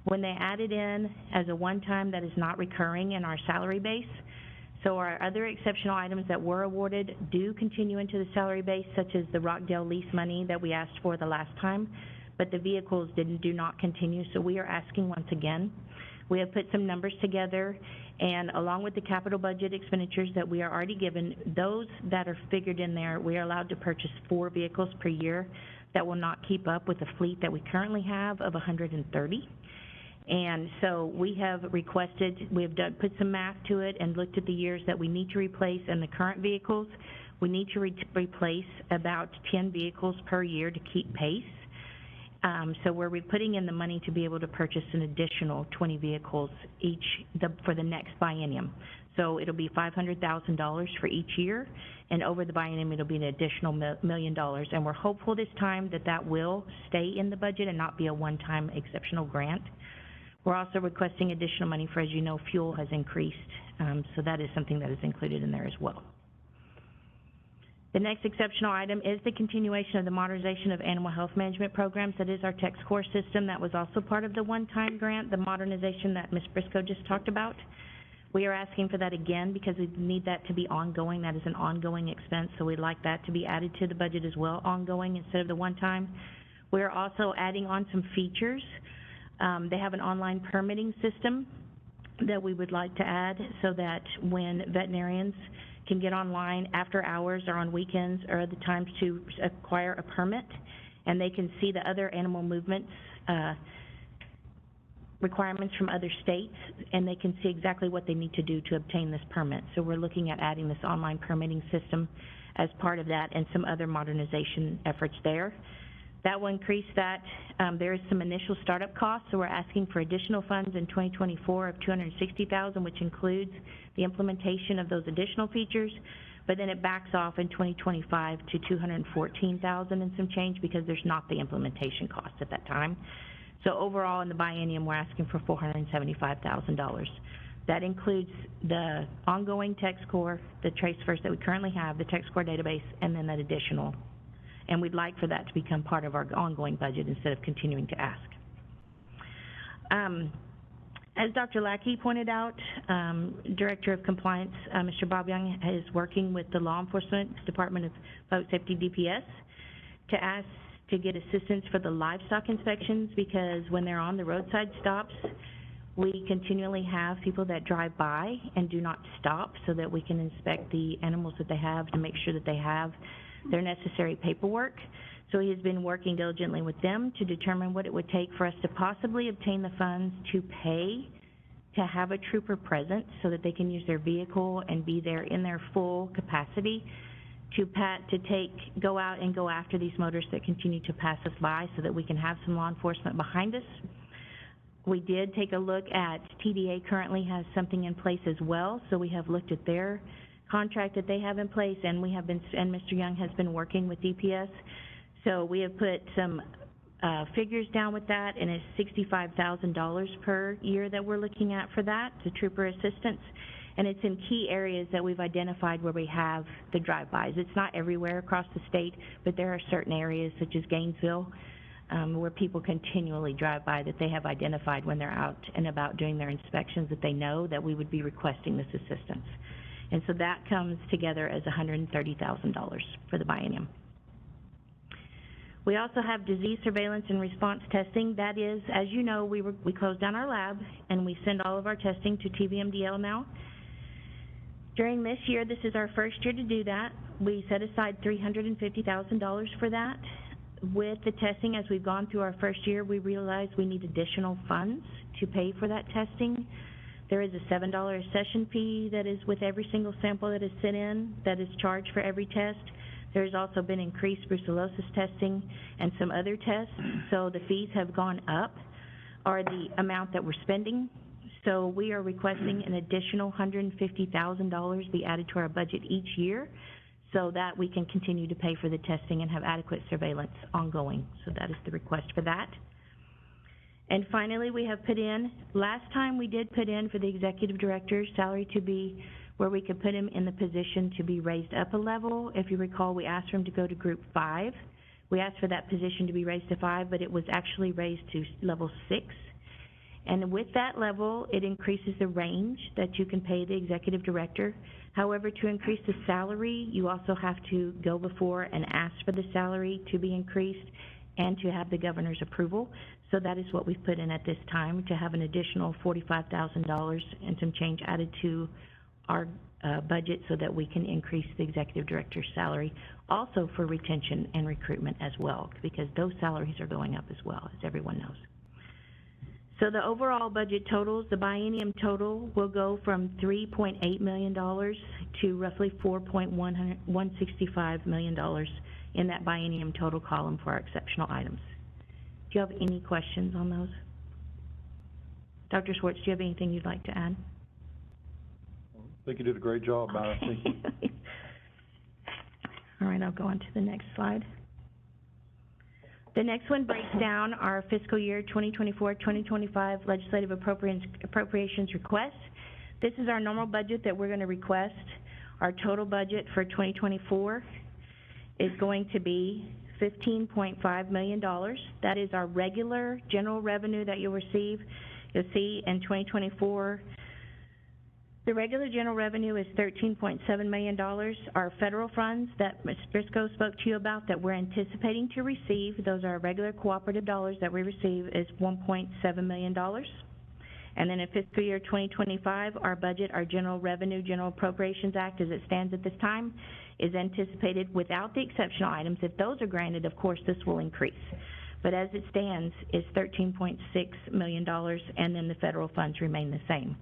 When they added in as a one-time, that is not recurring in our salary base. So our other exceptional items that were awarded do continue into the salary base, such as the Rockdale lease money that we asked for the last time, but the vehicles do not continue, so we are asking once again. We have put some numbers together, and along with the capital budget expenditures that we are already given, those that are figured in there, we are allowed to purchase 4 vehicles per year. That will not keep up with the fleet that we currently have of 130. And so we have requested, we have put some math to it and looked at the years that we need to replace in the current vehicles. We need to replace about 10 vehicles per year to keep pace. So we're putting in the money to be able to purchase an additional 20 vehicles for the next biennium. So it'll be $500,000 for each year, and over the biennium it'll be an additional $1 million. And we're hopeful this time that that will stay in the budget and not be a one-time exceptional grant. We're also requesting additional money for, as you know, fuel has increased, so that is something that is included in there as well. The next exceptional item is the continuation of the modernization of animal health management programs. That is our TexCore system. That was also part of the one-time grant, the modernization that Ms. Briscoe just talked about. We are asking for that again because we need that to be ongoing. That is an ongoing expense, so we'd like that to be added to the budget as well, ongoing instead of the one-time. We're also adding on some features. They have an online permitting system that we would like to add so that when veterinarians can get online after hours or on weekends or other times to acquire a permit, and they can see the other animal movements requirements from other states, and they can see exactly what they need to do to obtain this permit. So we're looking at adding this online permitting system as part of that, and some other modernization efforts there. That will increase that. There is some initial startup costs, so we're asking for additional funds in 2024 of $260,000, which includes the implementation of those additional features, but then it backs off in 2025 to $214,000 and some change, because there's not the implementation costs at that time. So overall in the biennium, we're asking for $475,000. That includes the ongoing TexCore, the TraceFirst that we currently have, the TexCore database, and then that additional. And we'd like for that to become part of our ongoing budget instead of continuing to ask. As Dr. Lackey pointed out, Director of Compliance, Mr. Bob Young, is working with the Law Enforcement Department of Public Safety, DPS, to ask to get assistance for the livestock inspections, because when they're on the roadside stops, we continually have people that drive by and do not stop, so that we can inspect the animals that they have to make sure that they have their necessary paperwork. So he has been working diligently with them to determine what it would take for us to possibly obtain the funds to pay to have a trooper present, so that they can use their vehicle and be there in their full capacity to go out and go after these motorists that continue to pass us by, so that we can have some law enforcement behind us. We did take a look at, TDA currently has something in place as well, so we have looked at their contract that they have in place, and we have been, and Mr. Young has been working with DPS. So we have put some figures down with that, and it's $65,000 per year that we're looking at for that, the trooper assistance. And it's in key areas that we've identified where we have the drive-bys. It's not everywhere across the state, but there are certain areas such as Gainesville, where people continually drive by that they have identified when they're out and about doing their inspections, that they know that we would be requesting this assistance. And so that comes together as $130,000 for the biennium. We also have disease surveillance and response testing. That is, as you know, we closed down our lab and we send all of our testing to TVMDL now. During this year, this is our first year to do that. We set aside $350,000 for that. With the testing, as we've gone through our first year, we realized we need additional funds to pay for that testing. There is a $7 a session fee that is with every single sample that is sent in, that is charged for every test. There's also been increased brucellosis testing and some other tests, so the fees have gone up, or the amount that we're spending. So we are requesting an additional $150,000 be added to our budget each year so that we can continue to pay for the testing and have adequate surveillance ongoing. So that is the request for that. And finally, we have put in, last time we did put in for the executive director's salary to be where we could put him in the position to be raised up a level. If you recall, we asked for him to go to group 5. We asked for that position to be raised to 5, but it was actually raised to level 6. And with that level, it increases the range that you can pay the executive director. However, to increase the salary, you also have to go before and ask for the salary to be increased and to have the governor's approval. So that is what we've put in at this time, to have an additional $45,000 and some change added to our budget so that we can increase the executive director's salary, also for retention and recruitment as well, because those salaries are going up as well, as everyone knows. So the overall budget totals, the biennium total will go from $3.8 million to roughly $165 million in that biennium total column for our exceptional items. Do you have any questions on those? Dr. Schwartz, do you have anything you'd like to add? I think you did a great job, Myra. Thank you. All right, I'll go on to the next slide. The next one breaks down our fiscal year 2024-2025 legislative appropriations request. This is our normal budget that we're going to request. Our total budget for 2024 is going to be $15.5 million. That is our regular general revenue that you'll receive. You'll see in 2024, the regular general revenue is $13.7 million. Our federal funds that Ms. Briscoe spoke to you about that we're anticipating to receive, those are regular cooperative dollars that we receive, is $1.7 million. And then in fiscal year 2025, our budget, our general revenue, General Appropriations Act as it stands at this time, is anticipated without the exceptional items. If those are granted, of course, this will increase. But as it stands, is $13.6 million, and then the federal funds remain the same.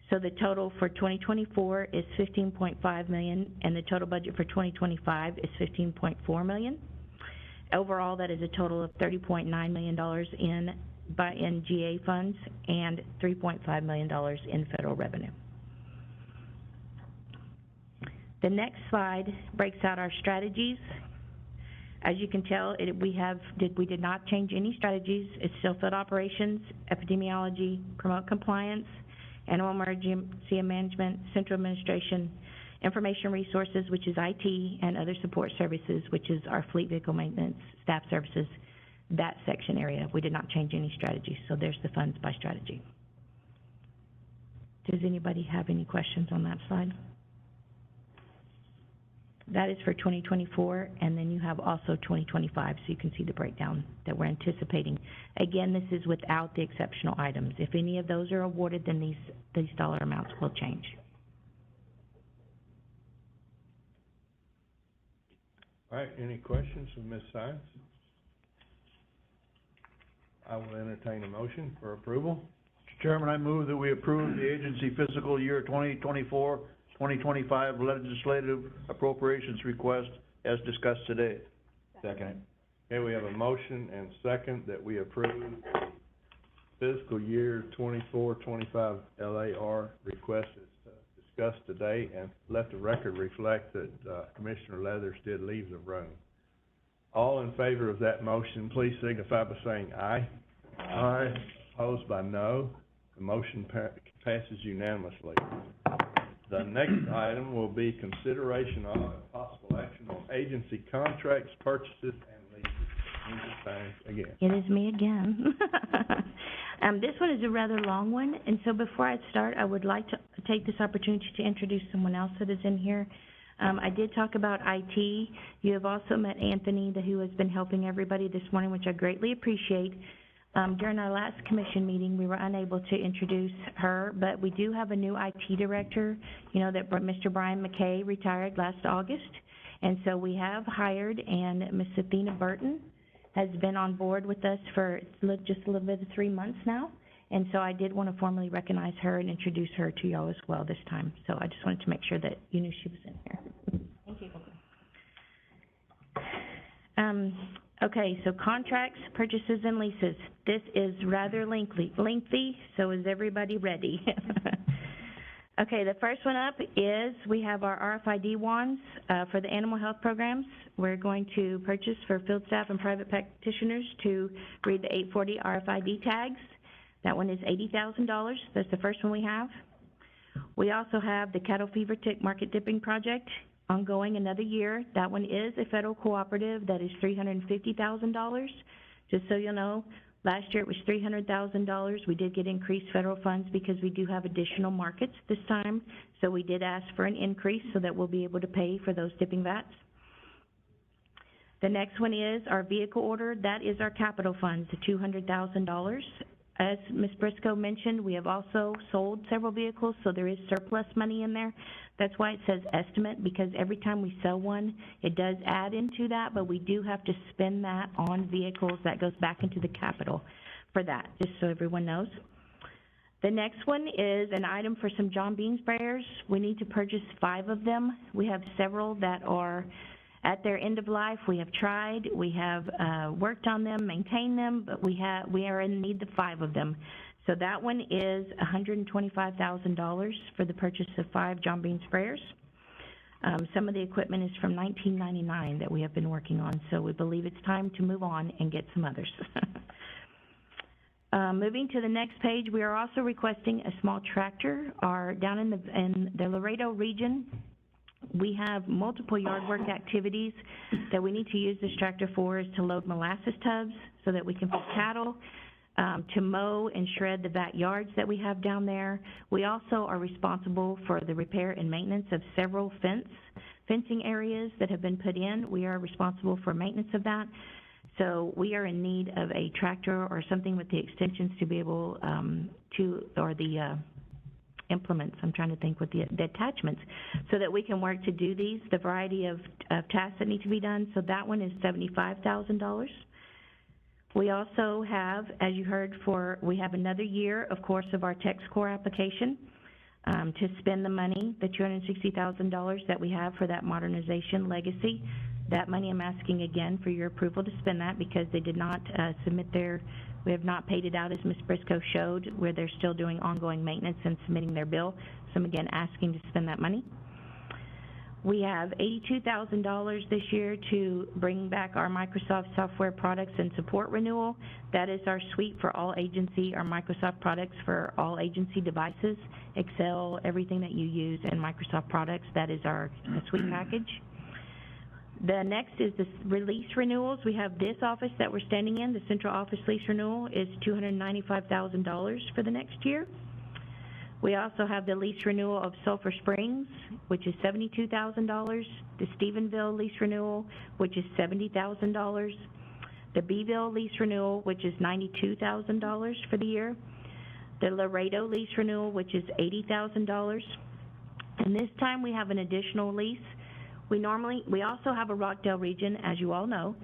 So the total for 2024 is $15.5 million, and the total budget for 2025 is $15.4 million. Overall, that is a total of $30.9 million in GA funds and $3.5 million in federal revenue. The next slide breaks out our strategies. As you can tell, we did not change any strategies. It's still field operations, epidemiology, promote compliance, animal emergency management, central administration, information resources, which is IT, and other support services, which is our fleet vehicle maintenance, staff services, that section area. We did not change any strategies, so there's the funds by strategy. Does anybody have any questions on that slide? That is for 2024, and then you have also 2025, so you can see the breakdown that we're anticipating. Again, this is without the exceptional items. If any of those are awarded, then these dollar amounts will change. All right, any questions from Ms. Sines? I will entertain a motion for approval. Mr. Chairman, I move that we approve the agency fiscal year 2024-2025 legislative appropriations request as discussed today. Second. Okay, we have a motion and second that we approve fiscal year 24-25 LAR request as discussed today, and let the record reflect that Commissioner Leathers did leave the room. All in favor of that motion, please signify by saying aye. Aye. Opposed by no. The motion passes unanimously. The next item will be consideration of and possible action on agency contracts, purchases, and leases. Interesting again. It is me again. This one is a rather long one, and so before I start, I would like to take this opportunity to introduce someone else that is in here. I did talk about IT. You have also met Anthony, who has been helping everybody this morning, which I greatly appreciate. During our last commission meeting, we were unable to introduce her, but we do have a new IT director. You know that Mr. Brian McKay retired last August, and so we have hired, and Ms. Athena Burton has been on board with us for just a little bit of 3 months now, and so I did want to formally recognize her and introduce her to y'all as well this time. So I just wanted to make sure that you knew she was in here. Thank you. Okay, so contracts, purchases, and leases. This is rather lengthy, so is everybody ready? Okay, the first one up is we have our RFID wands for the animal health programs. We're going to purchase for field staff and private practitioners to read the 840 RFID tags. That one is $80,000. That's the first one we have. We also have the cattle fever tick market dipping project ongoing another year. That one is a federal cooperative. That is $350,000. Just so you'll know, last year it was $300,000. We did get increased federal funds because we do have additional markets this time. So we did ask for an increase so that we'll be able to pay for those dipping vats. The next one is our vehicle order. That is our capital funds, the $200,000. As Ms. Briscoe mentioned, we have also sold several vehicles, so there is surplus money in there. That's why it says estimate, because every time we sell one, it does add into that, but we do have to spend that on vehicles. That goes back into the capital for that, just so everyone knows. The next one is an item for some John Bean sprayers. We need to purchase 5 of them. We have several that are at their end of life. We have tried, we have worked on them, maintained them, but we are in need of 5 of them. So that one is $125,000 for the purchase of 5 John Bean sprayers. Some of the equipment is from 1999 that we have been working on, so we believe it's time to move on and get some others. Moving to the next page, we are also requesting a small tractor. Down in the Laredo region, we have multiple yard work activities that we need to use this tractor for, is to load molasses tubs so that we can put cattle, to mow and shred the backyards that we have down there. We also are responsible for the repair and maintenance of several fencing areas that have been put in. We are responsible for maintenance of that. So we are in need of a tractor or something with the extensions to be able or the implements, I'm trying to think with the attachments, so that we can work to do the variety of tasks that need to be done. So that one is $75,000. We also have, as you heard, we have another year, of course, of our TexCore application to spend the money, the $260,000 that we have for that modernization legacy. That money I'm asking again for your approval to spend that, because they did not submit we have not paid it out, as Ms. Briscoe showed, where they're still doing ongoing maintenance and submitting their bill. So I'm again asking to spend that money. We have $82,000 this year to bring back our Microsoft software products and support renewal. That is our suite for all agency, our Microsoft products for all agency devices, Excel, everything that you use in Microsoft products. That is our suite package. The next is the release renewals. We have this office that we're standing in, the central office lease renewal is $295,000 for the next year. We also have the lease renewal of Sulphur Springs, which is $72,000. The Stephenville lease renewal, which is $70,000. The Beeville lease renewal, which is $92,000 for the year. The Laredo lease renewal, which is $80,000. And this time we have an additional lease. We also have a Rockdale region, as you all know.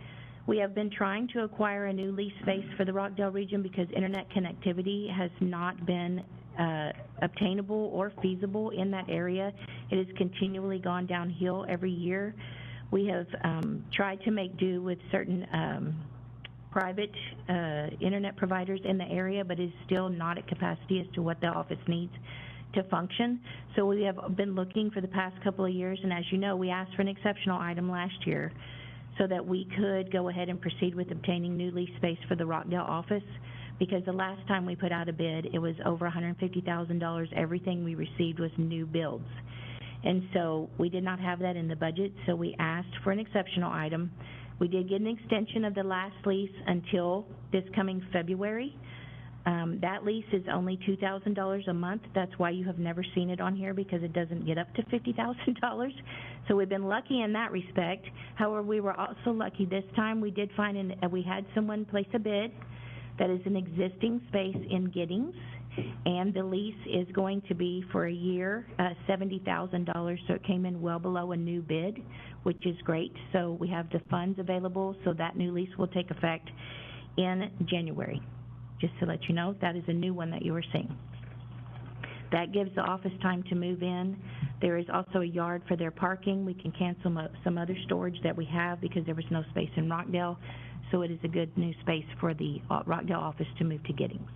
We have been trying to acquire a new lease space for the Rockdale region because internet connectivity has not been obtainable or feasible in that area. It has continually gone downhill every year. We have tried to make do with certain private internet providers in the area, but is still not at capacity as to what the office needs to function. So we have been looking for the past couple of years, and as you know, we asked for an exceptional item last year so that we could go ahead and proceed with obtaining new lease space for the Rockdale office. because the last time we put out a bid, it was over $150,000. Everything we received was new builds. And so we did not have that in the budget, so we asked for an exceptional item. We did get an extension of the last lease until this coming February. That lease is only $2,000 a month. That's why you have never seen it on here, because it doesn't get up to $50,000. So we've been lucky in that respect. However, we were also lucky this time. We did find we had someone place a bid that is an existing space in Giddings, and the lease is going to be for a year, $70,000. So it came in well below a new bid, which is great. So we have the funds available, so that new lease will take effect in January. Just to let you know, that is a new one that you are seeing. That gives the office time to move in. There is also a yard for their parking. We can cancel some other storage that we have because there was no space in Rockdale. So it is a good new space for the Rockdale office to move to Giddings.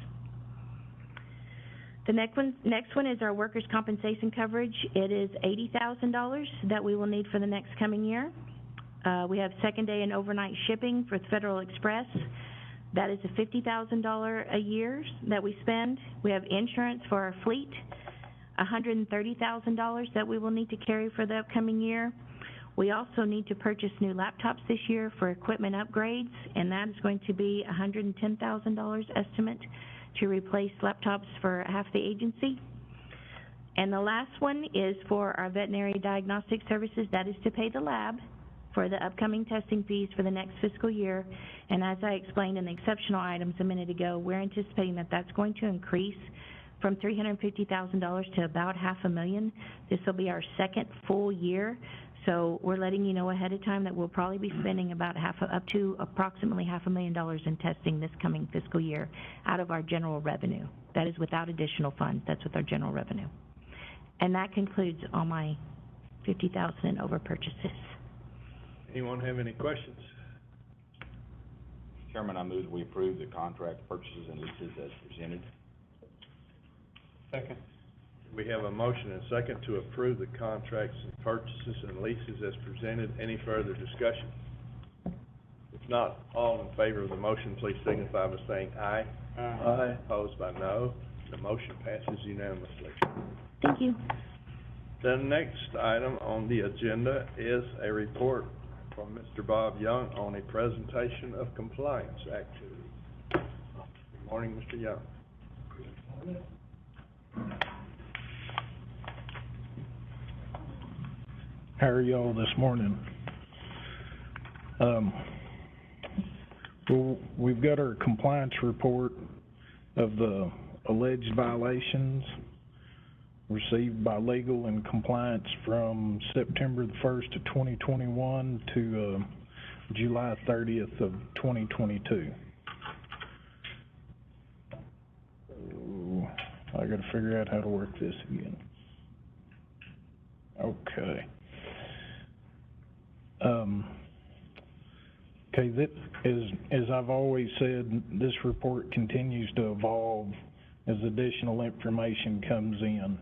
The next one is our workers' compensation coverage. It is $80,000 that we will need for the next coming year. We have second day and overnight shipping for Federal Express. That is a $50,000 a year that we spend. We have insurance for our fleet, $130,000 that we will need to carry for the upcoming year. We also need to purchase new laptops this year for equipment upgrades, and that is going to be $110,000 estimate to replace laptops for half the agency. And the last one is for our veterinary diagnostic services. That is to pay the lab for the upcoming testing fees for the next fiscal year. And as I explained in the exceptional items a minute ago, we're anticipating that that's going to increase from $350,000 to about $500,000. This will be our second full year. So we're letting you know ahead of time that we'll probably be spending about up to approximately $500,000 in testing this coming fiscal year out of our general revenue. That is without additional funds. That's with our general revenue. And that concludes all my $50,000 and over purchases. Anyone have any questions? Chairman, I move that we approve the contract purchases and leases as presented. Second. We have a motion and a second to approve the contracts and purchases and leases as presented. Any further discussion? If not, all in favor of the motion, please signify by saying aye. Aye. Opposed by no. The motion passes unanimously. Thank you. The next item on the agenda is a report from Mr. Bob Young on a presentation of compliance activities. Good morning, Mr. Young. How are y'all this morning? We've got our compliance report of the alleged violations received by legal and compliance from September the 1st of 2021 to July 30th of 2022. So I gotta figure out how to work this again. Okay. Okay, that as I've always said, this report continues to evolve as additional information comes in.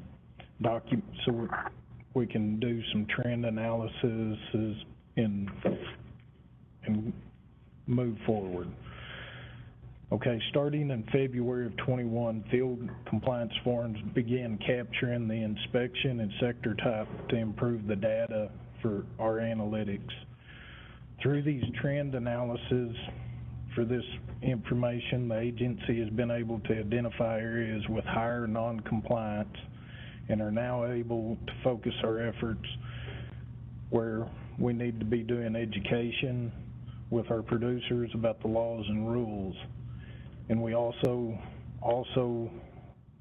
So we can do some trend analysis and move forward. Okay, starting in February of 21, field compliance forms began capturing the inspection and sector type to improve the data for our analytics. Through these trend analysis for this information, the agency has been able to identify areas with higher non-compliance and are now able to focus our efforts where we need to be doing education with our producers about the laws and rules. And we also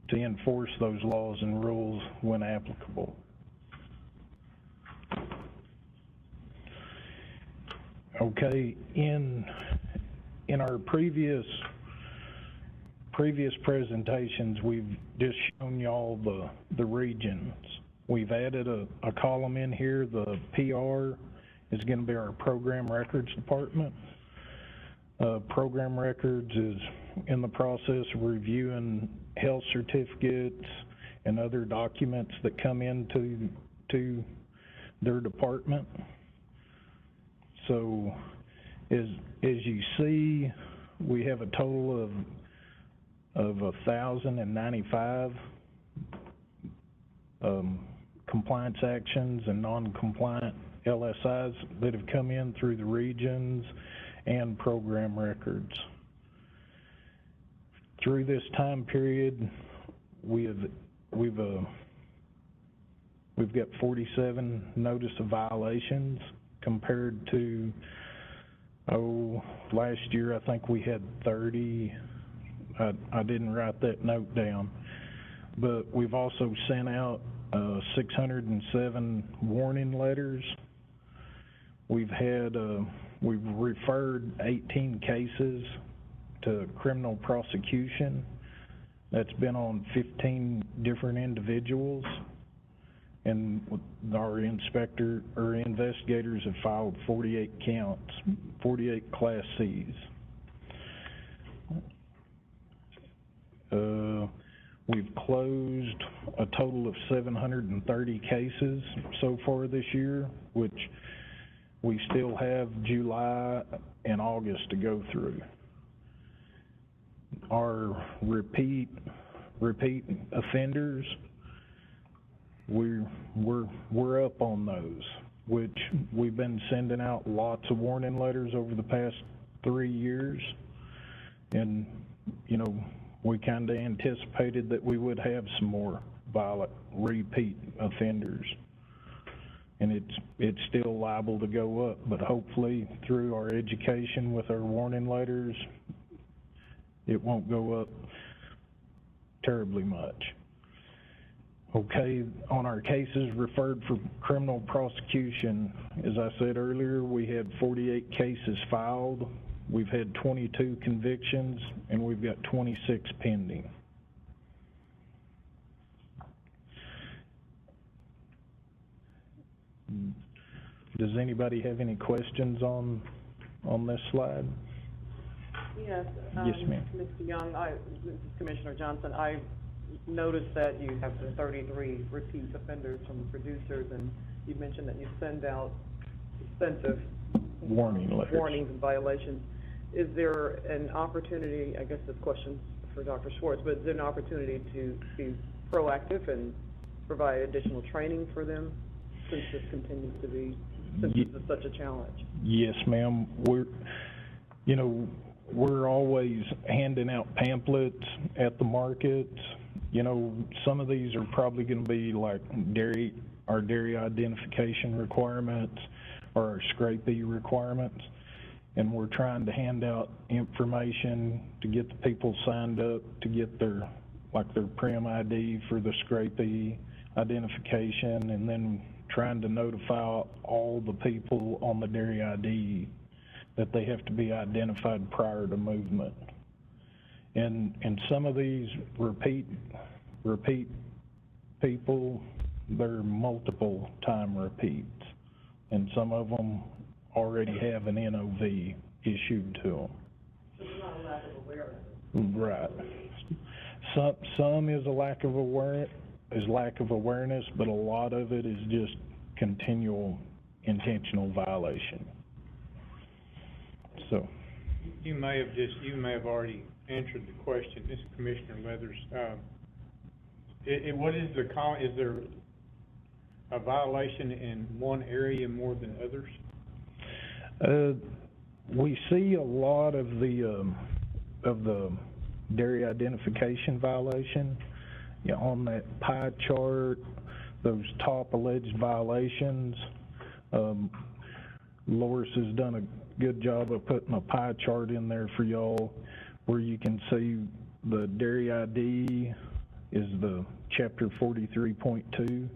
to enforce those laws and rules when applicable. Okay, in our previous presentations, we've just shown y'all the regions. We've added a column in here. The PR is going to be our program records department. Program records is in the process of reviewing health certificates and other documents that come into their department. So as you see, we have a total of of 1,095, compliance actions and non-compliant LSIs that have come in through the regions and program records. Through this time period, we've got 47 notice of violations compared to, last year I think we had 30. I didn't write that note down. But we've also sent out 607 warning letters. We've referred 18 cases to criminal prosecution. That's been on 15 different individuals. And our investigators have filed 48 counts, 48 Class Cs. We've closed a total of 730 cases so far this year, which we still have July and August to go through. Our repeat offenders, we're up on those, which we've been sending out lots of warning letters over the past 3 years, and we kind of anticipated that we would have some more violent repeat offenders, and it's still liable to go up, but hopefully through our education with our warning letters, it won't go up terribly much. Okay, on our cases referred for criminal prosecution, as I said earlier, we had 48 cases filed. We've had 22 convictions, and we've got 26 pending. Does anybody have any questions on this slide? Yes. Yes, ma'am. Mr. Young, this is Commissioner Johnson. I noticed that you have the 33 repeat offenders from producers, and you mentioned that you send out extensive warning letters, warnings and violations. Is there an opportunity, I guess this question's for Dr. Schwartz, but is there an opportunity to be proactive and provide additional training for them since this continues to be, since this is such a challenge? Yes, ma'am. We're always handing out pamphlets at the markets. Some of these are probably going to be like our dairy identification requirements or our scrapie requirements. And we're trying to hand out information to get the people signed up to get their Prim ID for the scrapie identification, and then trying to notify all the people on the dairy ID that they have to be identified prior to movement. And some of these repeat people, they're multiple time repeats, and some of them already have an NOV issued to them. It's not a lack of awareness. Right. Some is a lack of awareness, but a lot of it is just continual intentional violation. So. You may have already answered the question. This is Commissioner Leathers. What is is there a violation in one area more than others? We see a lot of the dairy identification violation. On that pie chart, those top alleged violations, Loris has done a good job of putting a pie chart in there for y'all where you can see the dairy ID is the chapter 43.2,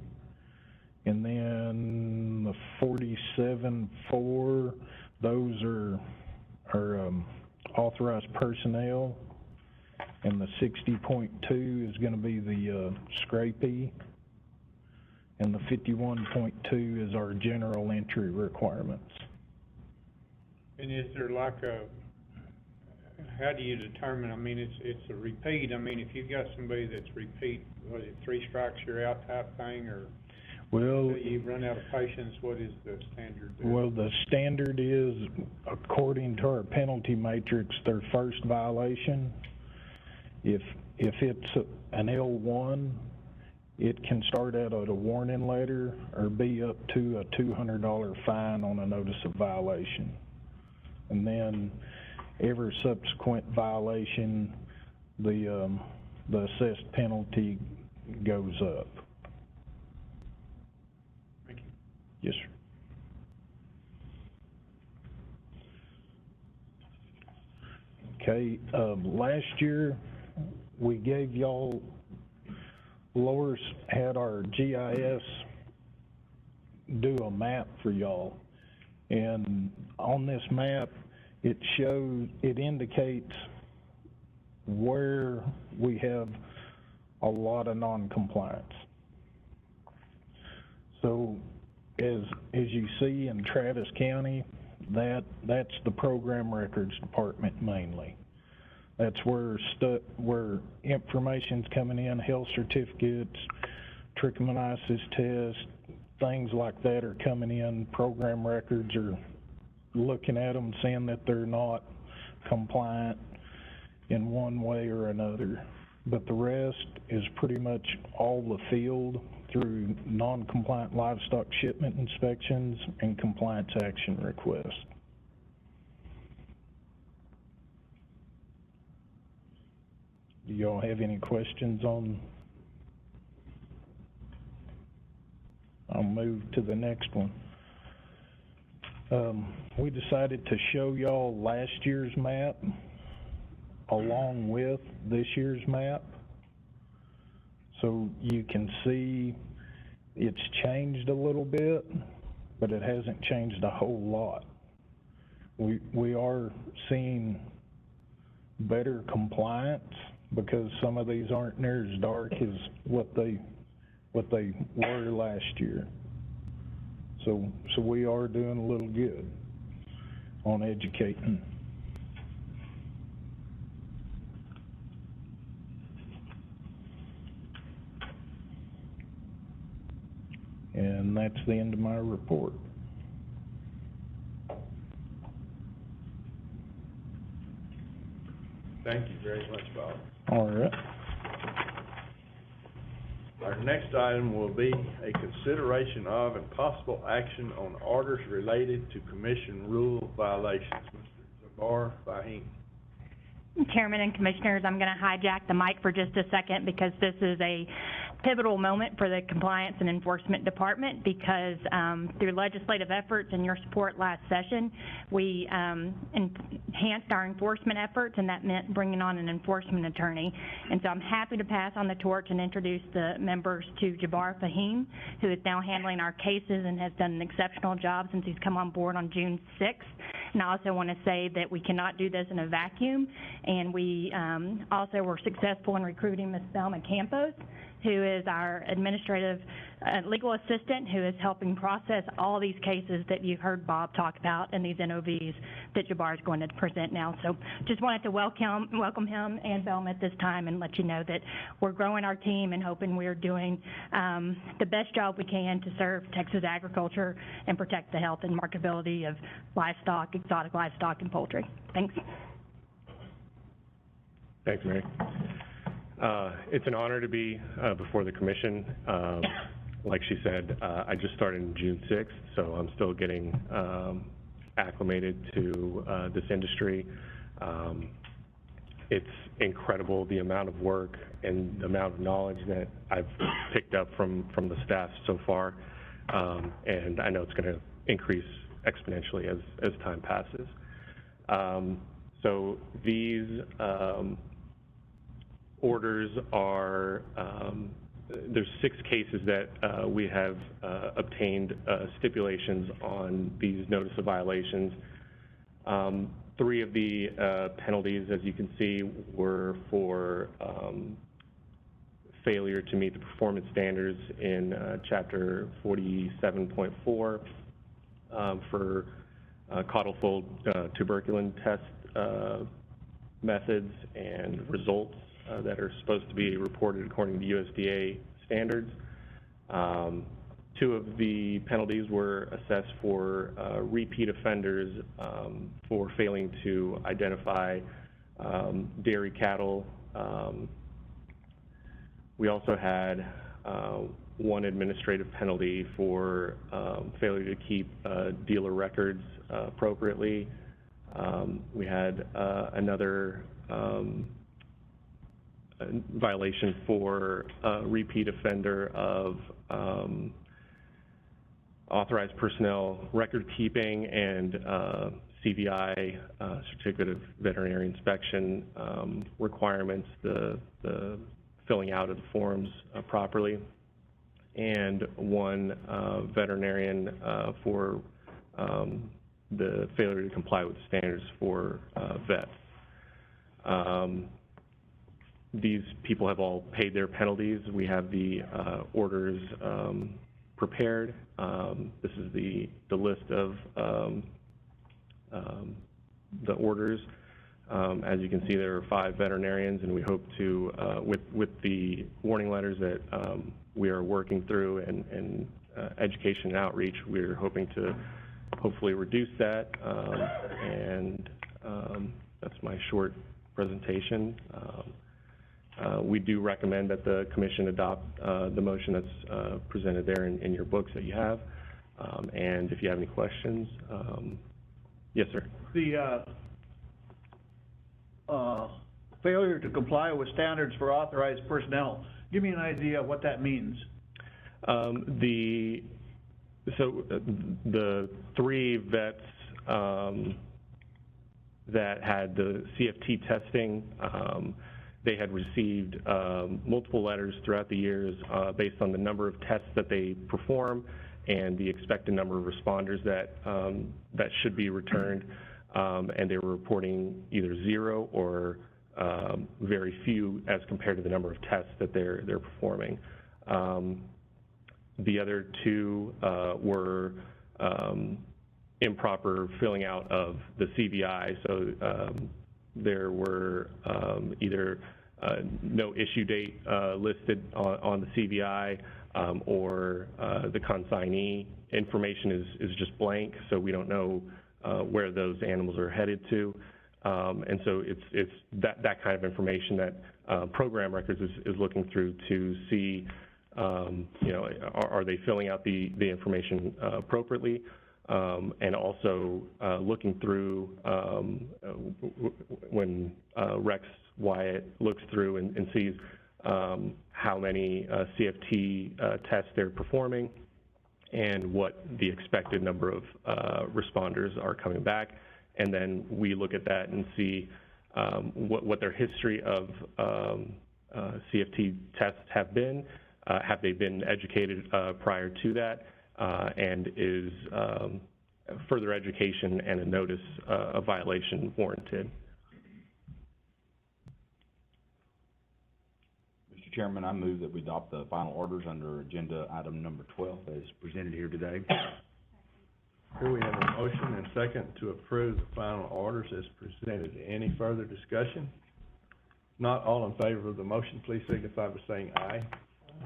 and then the 47.4, those are authorized personnel, and the 60.2 is going to be the scrapie, and the 51.2 is our general entry requirements. And is there how do you determine, it's a repeat, if you've got somebody that's repeat, was it 3 strikes you're out type thing, or well, you run out of patience, what is the standard there? Well, the standard is, according to our penalty matrix, their first violation, If it's an L1, it can start out at a warning letter or be up to a $200 fine on a notice of violation. And then every subsequent violation, the assessed penalty goes up. Thank you. Yes, sir. Okay, last year, we gave y'all, Loris had our GIS do a map for y'all. And on this map, it indicates where we have a lot of non-compliance. So, as you see in Travis County, that's the program records department mainly. That's where information's coming in, health certificates, trichomoniasis tests, things like that are coming in. Program records are looking at them, saying that they're not compliant in one way or another. But the rest is pretty much all the field through non-compliant livestock shipment inspections and compliance action requests. Do y'all have any questions on? I'll move to the next one. We decided to show y'all last year's map along with this year's map. So you can see it's changed a little bit, but it hasn't changed a whole lot. We are seeing better compliance because some of these aren't near as dark as what they were last year. So we are doing a little good on educating. And that's the end of my report. Thank you very much, Bob. All right. Our next item will be a consideration of and possible action on orders related to commission rule violations. Mr. Jabbar Fahim. Chairman and Commissioners, I'm going to hijack the mic for just a second because this is a pivotal moment for the Compliance and Enforcement Department because through legislative efforts and your support last session, we enhanced our enforcement efforts, and that meant bringing on an enforcement attorney. And so I'm happy to pass on the torch and introduce the members to Jabbar Fahim, who is now handling our cases and has done an exceptional job since he's come on board on June 6th. And I also want to say that we cannot do this in a vacuum, and we also were successful in recruiting Ms. Thelma Campos, who is our administrative legal assistant, who is helping process all these cases that you heard Bob talk about and these NOVs that Jabbar is going to present now. So just wanted to welcome him and Thelma at this time and let you know that we're growing our team and hoping we're doing the best job we can to serve Texas agriculture and protect the health and marketability of livestock, exotic livestock, and poultry. Thanks. Thanks, Mary. It's an honor to be before the commission. Like she said, I just started in June 6th, so I'm still getting acclimated to this industry. It's incredible the amount of work and the amount of knowledge that I've picked up from the staff so far, and I know it's going to increase exponentially as time passes. So these orders are, there's 6 cases that we have obtained stipulations on these notice of violations. 3 of the penalties, as you can see, were for failure to meet the performance standards in Chapter 47.4 for caudal fold tuberculin test methods and results that are supposed to be reported according to USDA standards. 2 of the penalties were assessed for repeat offenders for failing to identify dairy cattle We also had one administrative penalty for failure to keep dealer records appropriately. We had another violation for a repeat offender of authorized personnel record keeping and CVI, Certificate of Veterinary Inspection requirements, the filling out of the forms properly, and one veterinarian for the failure to comply with standards for vets. These people have all paid their penalties. We have the orders prepared. This is the list of the orders. As you can see, there are 5 veterinarians, and we hope to, with the warning letters that we are working through and education and outreach, we're hoping to hopefully reduce that. And that's my short presentation. We do recommend that the commission adopt the motion that's presented there in your books that you have. And if you have any questions, yes, sir. The failure to comply with standards for authorized personnel, give me an idea of what that means. The 3 vets that had the CFT testing, they had received multiple letters throughout the years based on the number of tests that they perform and the expected number of responders that should be returned, and they were reporting either 0 or very few as compared to the number of tests that they're performing. The other 2 were improper filling out of the CVI, so there were either no issue date listed on the CVI, or the consignee information is just blank, so we don't know where those animals are headed to. And so it's that kind of information that Program Records is looking through to see, are they filling out the information appropriately? And also looking through when Rex Wyatt looks through and sees how many CFT tests they're performing and what the expected number of responders are coming back. And then we look at that and see what their history of CFT tests have been. Have they been educated prior to that? And is further education and a notice of violation warranted? Mr. Chairman, I move that we adopt the final orders under agenda item number 12 as presented here today. Here we have a motion and second to approve the final orders as presented. Any further discussion? Not all in favor of the motion, please signify by saying aye.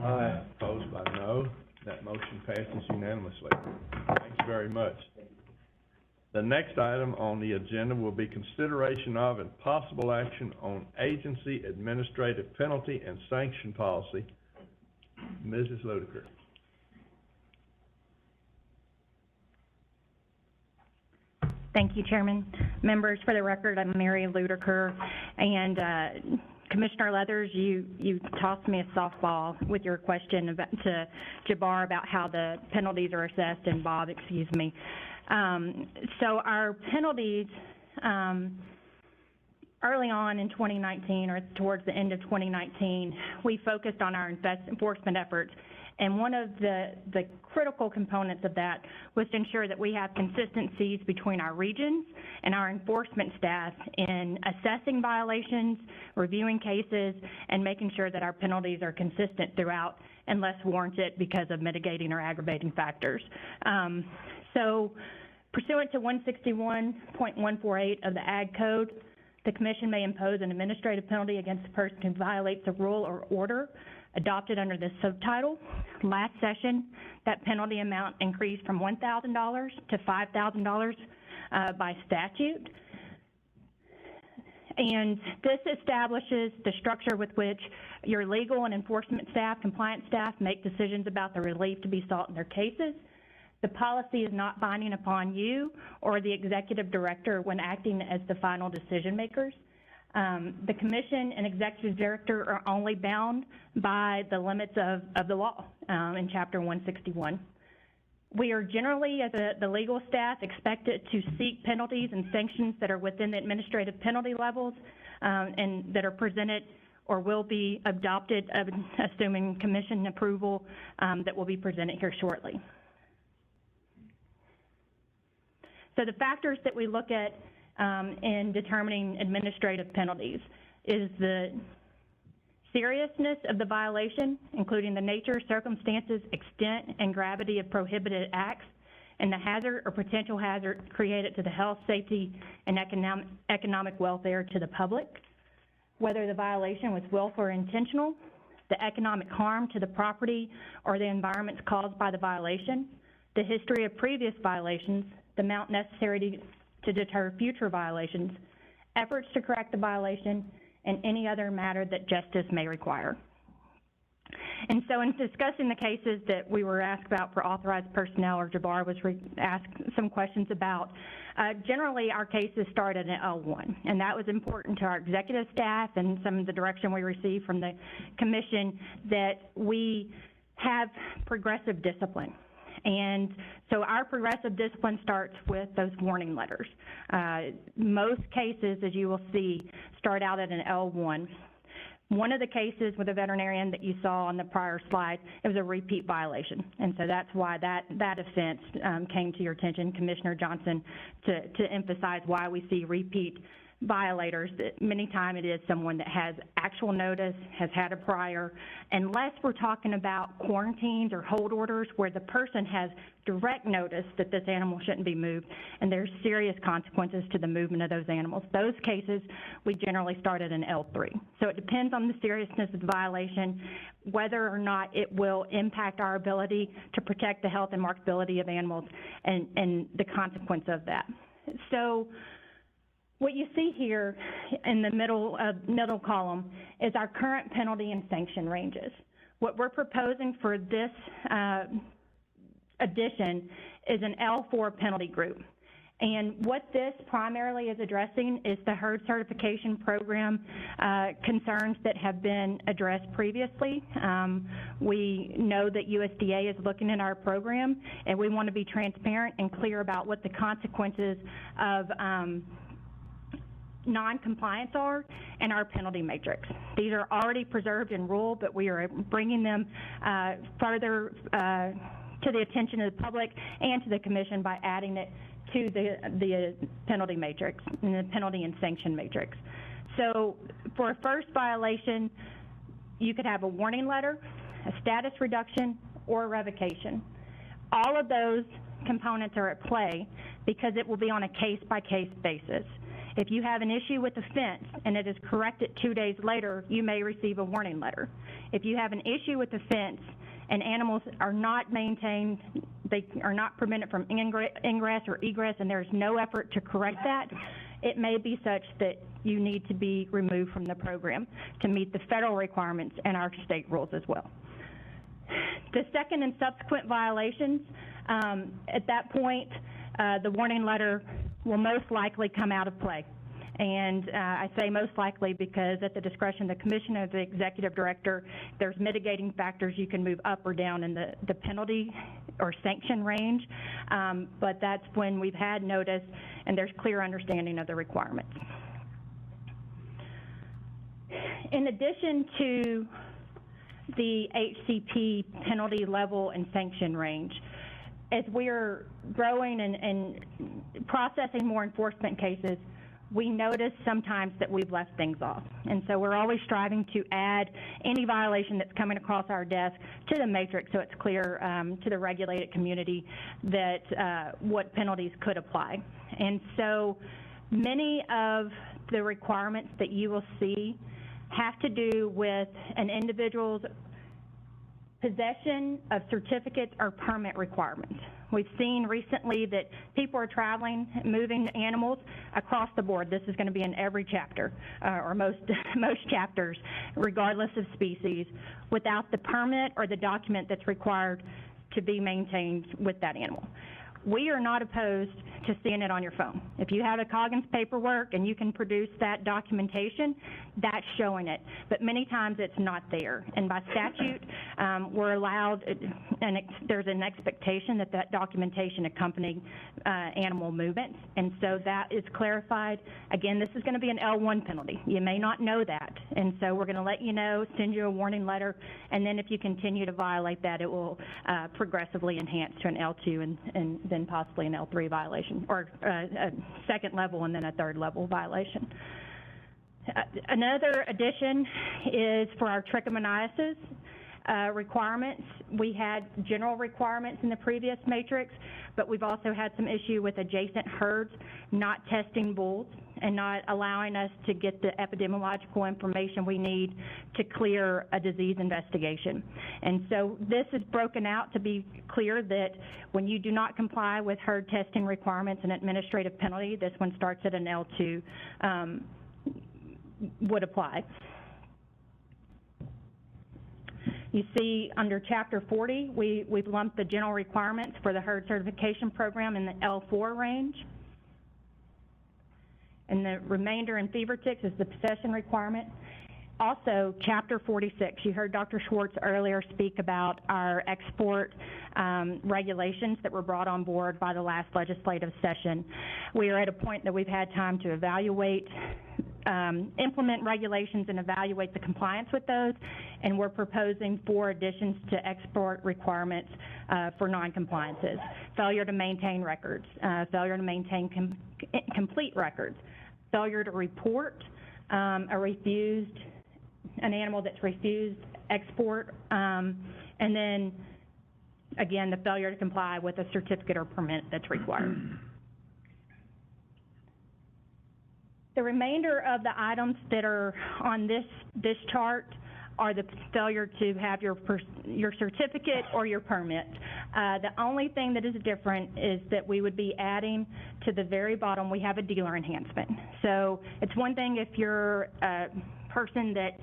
Aye. Opposed by no. That motion passes unanimously. Thanks very much. The next item on the agenda will be consideration of and possible action on agency administrative penalty and sanction policy. Mrs. Ludeker. Thank you, Chairman. Members, for the record, I'm Mary Ludeker, and Commissioner Leathers, you tossed me a softball with your question about, to Jabbar about how the penalties are assessed, and Bob, excuse me. So our penalties, early on in 2019, or towards the end of 2019, we focused on our enforcement efforts. And one of the critical components of that was to ensure that we have consistencies between our regions and our enforcement staff in assessing violations, reviewing cases, and making sure that our penalties are consistent throughout unless warranted because of mitigating or aggravating factors. So pursuant to 161.148 of the Ag Code, the Commission may impose an administrative penalty against a person who violates a rule or order adopted under this subtitle. Last session, that penalty amount increased from $1,000 to $5,000 by statute. And this establishes the structure with which your legal and enforcement staff, compliance staff, make decisions about the relief to be sought in their cases. The policy is not binding upon you or the executive director when acting as the final decision makers. The commission and executive director are only bound by the limits of the law in Chapter 161. We are generally, as the legal staff, expected to seek penalties and sanctions that are within the administrative penalty levels and that are presented or will be adopted, assuming commission approval, that will be presented here shortly. So the factors that we look at in determining administrative penalties is the seriousness of the violation, including the nature, circumstances, extent, and gravity of prohibited acts, and the hazard or potential hazard created to the health, safety, and economic welfare to the public, whether the violation was willful or intentional, the economic harm to the property or the environments caused by the violation, the history of previous violations, the amount necessary to deter future violations, efforts to correct the violation, and any other matter that justice may require. And so in discussing the cases that we were asked about for authorized personnel, or Jabbar was asked some questions about, generally our cases start at an L1, and that was important to our executive staff and some of the direction we received from the commission that we have progressive discipline. And so our progressive discipline starts with those warning letters. Most cases, as you will see, start out at an L1. One of the cases with a veterinarian that you saw on the prior slide, it was a repeat violation. And so that's why that offense came to your attention, Commissioner Johnson, to emphasize why we see repeat violators. That many times it is someone that has actual notice, has had a prior, unless we're talking about quarantines or hold orders where the person has direct notice that this animal shouldn't be moved and there's serious consequences to the movement of those animals. Those cases, we generally start at an L3. So it depends on the seriousness of the violation, whether or not it will impact our ability to protect the health and marketability of animals and the consequence of that. So what you see here in the middle column is our current penalty and sanction ranges. What we're proposing for this addition is an L4 penalty group. And what this primarily is addressing is the herd certification program concerns that have been addressed previously. We know that USDA is looking at our program, and we want to be transparent and clear about what the consequences of non-compliance are and our penalty matrix. These are already preserved in rule, but we are bringing them further to the attention of the public and to the commission by adding it to the penalty matrix and the penalty and sanction matrix. So for a first violation, you could have a warning letter, a status reduction, or a revocation. All of those components are at play because it will be on a case-by-case basis. If you have an issue with the fence and it is corrected 2 days later, you may receive a warning letter. If you have an issue with the fence and animals are not maintained, they are not prevented from ingress or egress, and there's no effort to correct that, it may be such that you need to be removed from the program to meet the federal requirements and our state rules as well. The second and subsequent violations, at that point, the warning letter will most likely come out of play. And I say most likely because at the discretion of the commission or the executive director, there's mitigating factors you can move up or down in the penalty or sanction range, but that's when we've had notice and there's clear understanding of the requirements. In addition to the HCP penalty level and sanction range, as we're growing and processing more enforcement cases, we notice sometimes that we've left things off. And so we're always striving to add any violation that's coming across our desk to the matrix so it's clear to the regulated community that what penalties could apply. And so many of the requirements that you will see have to do with an individual's possession of certificates or permit requirements. We've seen recently that people are traveling, moving animals across the board. This is going to be in every chapter, or most chapters, regardless of species, without the permit or the document that's required to be maintained with that animal. We are not opposed to seeing it on your phone. If you have a Coggins paperwork and you can produce that documentation, that's showing it. But many times it's not there. And by statute, we're allowed, and there's an expectation that that documentation accompany animal movements. And so that is clarified. Again, this is going to be an L1 penalty. You may not know that. And so we're going to let you know, send you a warning letter, and then if you continue to violate that, it will progressively enhance to an L2 and then possibly an L3 violation, or a second level and then a third level violation. Another addition is for our trichomoniasis requirements. We had general requirements in the previous matrix, but we've also had some issue with adjacent herds not testing bulls and not allowing us to get the epidemiological information we need to clear a disease investigation. And so this is broken out to be clear that when you do not comply with herd testing requirements and administrative penalty, this one starts at an L2, would apply. You see under Chapter 40, we've lumped the general requirements for the herd certification program in the L4 range. And the remainder in fever ticks is the possession requirement. Also, Chapter 46, you heard Dr. Schwartz earlier speak about our export regulations that were brought on board by the last legislative session. We are at a point that we've had time to evaluate, implement regulations and evaluate the compliance with those, and we're proposing 4 additions to export requirements for non-compliances. Failure to maintain records, failure to maintain complete records, failure to report an animal that's refused export, and then, again, the failure to comply with a certificate or permit that's required. The remainder of the items that are on this chart are the failure to have your certificate or your permit. The only thing that is different is that we would be adding to the very bottom, we have a dealer enhancement. So it's one thing if you're a person that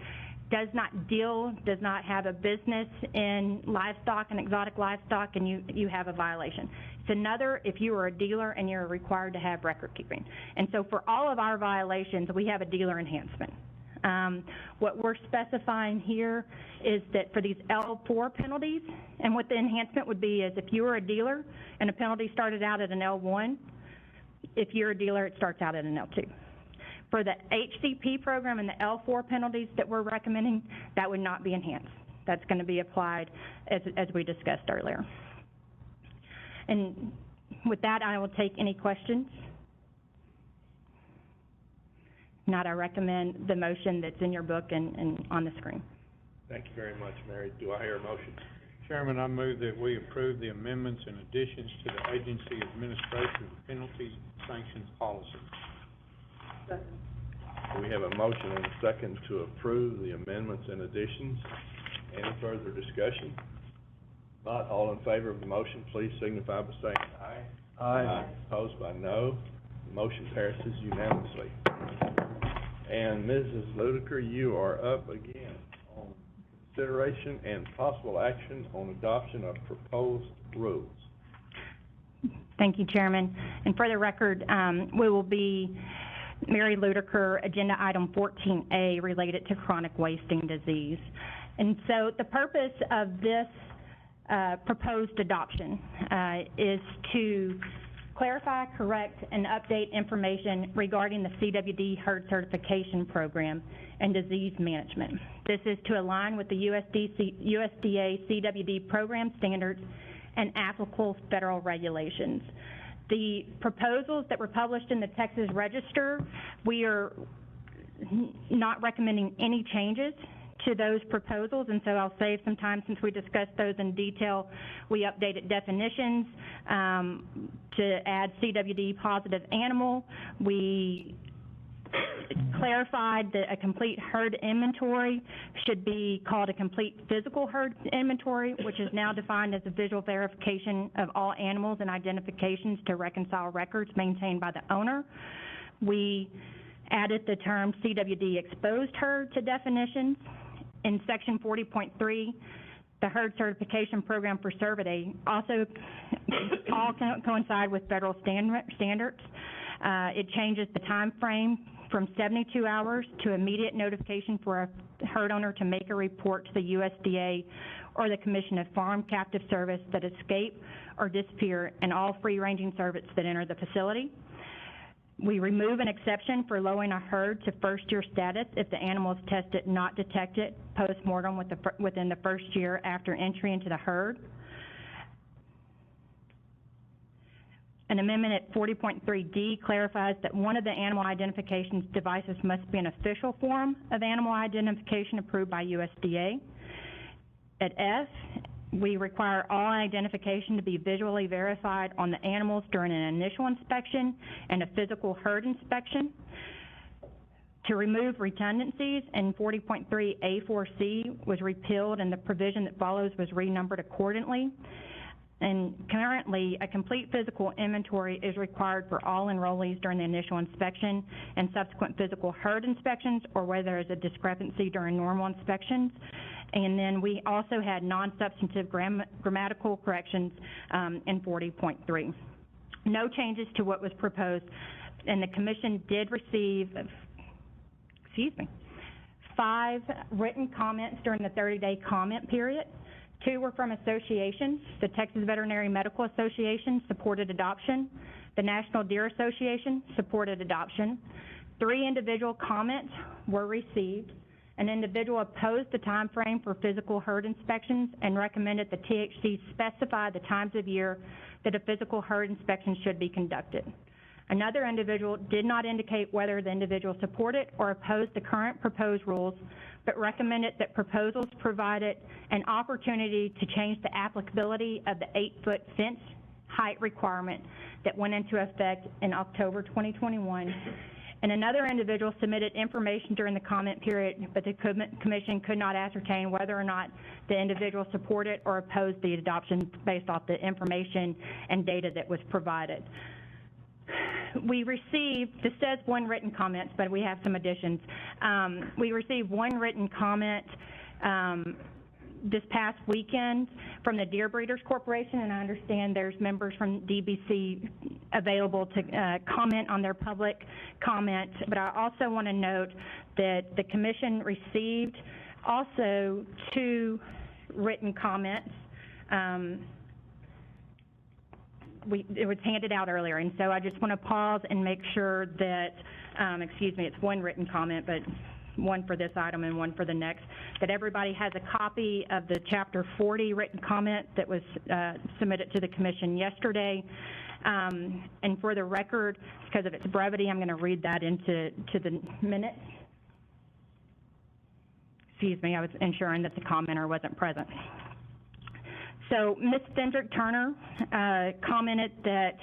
does not have a business in livestock and exotic livestock, and you have a violation. It's another if you are a dealer and you're required to have record keeping. And so for all of our violations, we have a dealer enhancement. What we're specifying here is that for these L4 penalties, and what the enhancement would be is if you were a dealer and a penalty started out at an L1, if you're a dealer, it starts out at an L2. For the HCP program and the L4 penalties that we're recommending, that would not be enhanced. That's going to be applied as we discussed earlier. And with that, I will take any questions. If not, I recommend the motion that's in your book and on the screen. Thank you very much, Mary. Do I hear a motion? Chairman, I move that we approve the amendments and additions to the agency administration penalties sanctions policy. Second. We have a motion and a second to approve the amendments and additions. Any further discussion? Not all in favor of the motion, please signify by saying aye. Aye. Opposed by no. The motion passes unanimously. And Mrs. Ludeker, you are up again on consideration and possible action on adoption of proposed rules. Thank you, Chairman. And for the record, we will be Mary Ludeker, agenda item 14A, related to chronic wasting disease. And so the purpose of this proposed adoption is to clarify, correct, and update information regarding the CWD herd certification program and disease management. This is to align with the USDA CWD program standards and applicable federal regulations. The proposals that were published in the Texas Register, we are not recommending any changes to those proposals, and so I'll save some time since we discussed those in detail. We updated definitions to add CWD positive animal. We clarified that a complete herd inventory should be called a complete physical herd inventory, which is now defined as a visual verification of all animals and identifications to reconcile records maintained by the owner. We added the term CWD exposed herd to definitions. In section 40.3, the herd certification program for Cervidae also all coincide with federal standards. It changes the time frame from 72 hours to immediate notification for a herd owner to make a report to the USDA or the Commission of Farm Captive Service that escape or disappear and all free-ranging cervids that enter the facility. We remove an exception for lowering a herd to first-year status if the animal is tested not detected post-mortem within the first year after entry into the herd. An amendment at 40.3D clarifies that one of the animal identification devices must be an official form of animal identification approved by USDA. At F, we require all identification to be visually verified on the animals during an initial inspection and a physical herd inspection. To remove redundancies, in 40.3A4C was repealed and the provision that follows was renumbered accordingly. And currently, a complete physical inventory is required for all enrollees during the initial inspection and subsequent physical herd inspections, or where there is a discrepancy during normal inspections. And then we also had non-substantive grammatical corrections in 40.3. No changes to what was proposed, and the Commission did receive, 5 written comments during the 30-day comment period. 2 were from associations. The Texas Veterinary Medical Association supported adoption. The National Deer Association supported adoption. 3 individual comments were received. An individual opposed the time frame for physical herd inspections and recommended the THC specify the times of year that a physical herd inspection should be conducted. Another individual did not indicate whether the individual supported or opposed the current proposed rules, but recommended that proposals provided an opportunity to change the applicability of the 8-foot fence height requirement that went into effect in October 2021. And another individual submitted information during the comment period, but the Commission could not ascertain whether or not the individual supported or opposed the adoption based off the information and data that was provided. We received, this says 1 written comment, but we have some additions. We received 1 written comment this past weekend from the Deer Breeders Corporation, and I understand there's members from DBC available to comment on their public comment, but I also want to note that the Commission received also 2 written comments. It was handed out earlier, and so I just want to pause and make sure that, it's 1 written comment, but 1 for this item and 1 for the next, that everybody has a copy of the Chapter 40 written comment that was submitted to the Commission yesterday. And for the record, because of its brevity, I'm going to read that into the minutes. I was ensuring that the commenter wasn't present. So Ms. Fendrick Turner commented that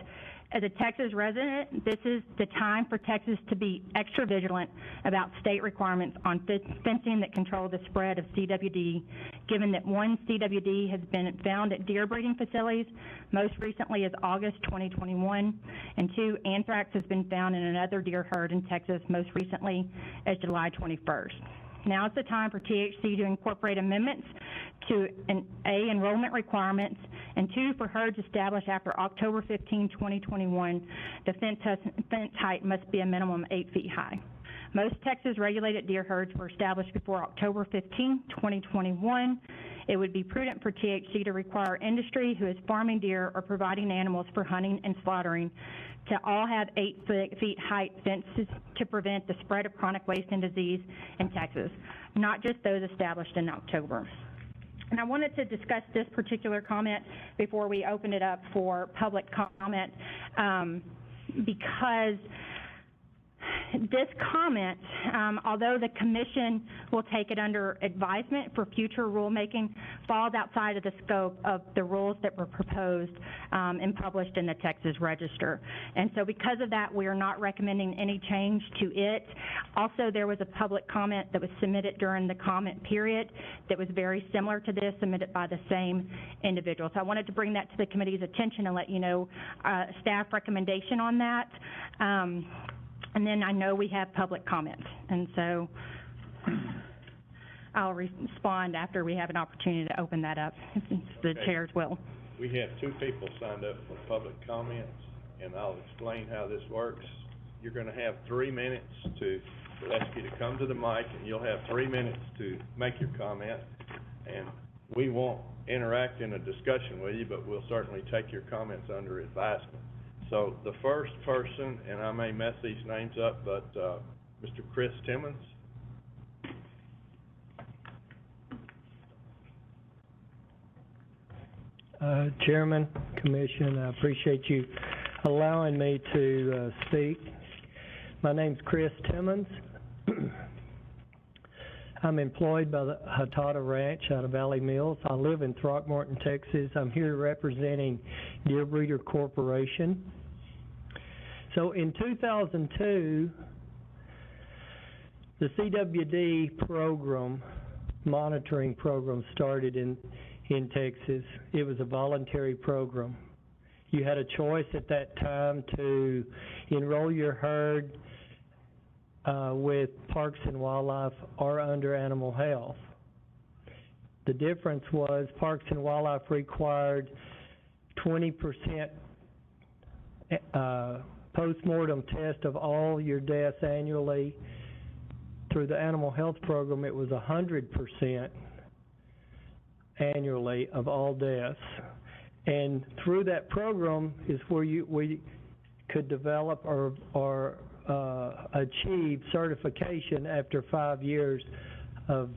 as a Texas resident, this is the time for Texas to be extra vigilant about state requirements on fencing that control the spread of CWD, given that 1 CWD has been found at deer breeding facilities, most recently as August 2021, and 2, anthrax has been found in another deer herd in Texas, most recently as July 21st. Now is the time for THC to incorporate amendments to enrollment requirements, and 2, for herds established after October 15, 2021, the fence height must be a minimum 8 feet high. Most Texas regulated deer herds were established before October 15, 2021. It would be prudent for THC to require industry who is farming deer or providing animals for hunting and slaughtering to all have 8 feet height fences to prevent the spread of chronic wasting disease in Texas, not just those established in October. And I wanted to discuss this particular comment before we open it up for public comment, because this comment, although the commission will take it under advisement for future rulemaking, falls outside of the scope of the rules that were proposed and published in the Texas Register. And so because of that, we are not recommending any change to it. Also, there was a public comment that was submitted during the comment period that was very similar to this, submitted by the same individual. So I wanted to bring that to the committee's attention and let you know staff recommendation on that. And then I know we have public comments, and so I'll respond after we have an opportunity to open that up, if the chairs will. We have 2 people signed up for public comments, and I'll explain how this works. You're gonna have 3 minutes we'll ask you to come to the mic, and you'll have 3 minutes to make your comment, and we won't interact in a discussion with you, but we'll certainly take your comments under advisement. So the first person, and I may mess these names up, but Mr. Chris Timmons. Chairman, Commission, I appreciate you allowing me to speak. My name's Chris Timmons. I'm employed by the Hatata Ranch out of Valley Mills. I live in Throckmorton, Texas. I'm here representing Deer Breeder Corporation. So in 2002, the CWD program, monitoring program, started in Texas. It was a voluntary program. You had a choice at that time to enroll your herd with Parks and Wildlife or under Animal Health. The difference was Parks and Wildlife required 20% post-mortem test of all your deaths annually. Through the Animal Health program, it was 100% annually of all deaths. And through that program is where we could develop or achieve certification after 5 years of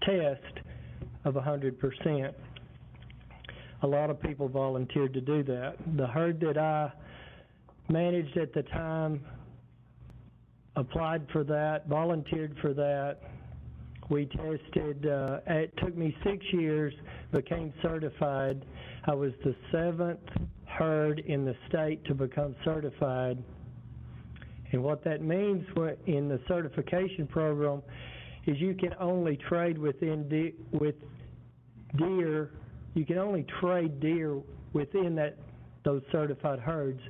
test of 100%. A lot of people volunteered to do that. The herd that I managed at the time applied for that, volunteered for that. We tested, it took me 6 years, became certified. I was the 7th herd in the state to become certified. And what that means in the certification program is you can only trade with deer. You can only trade deer within those certified herds.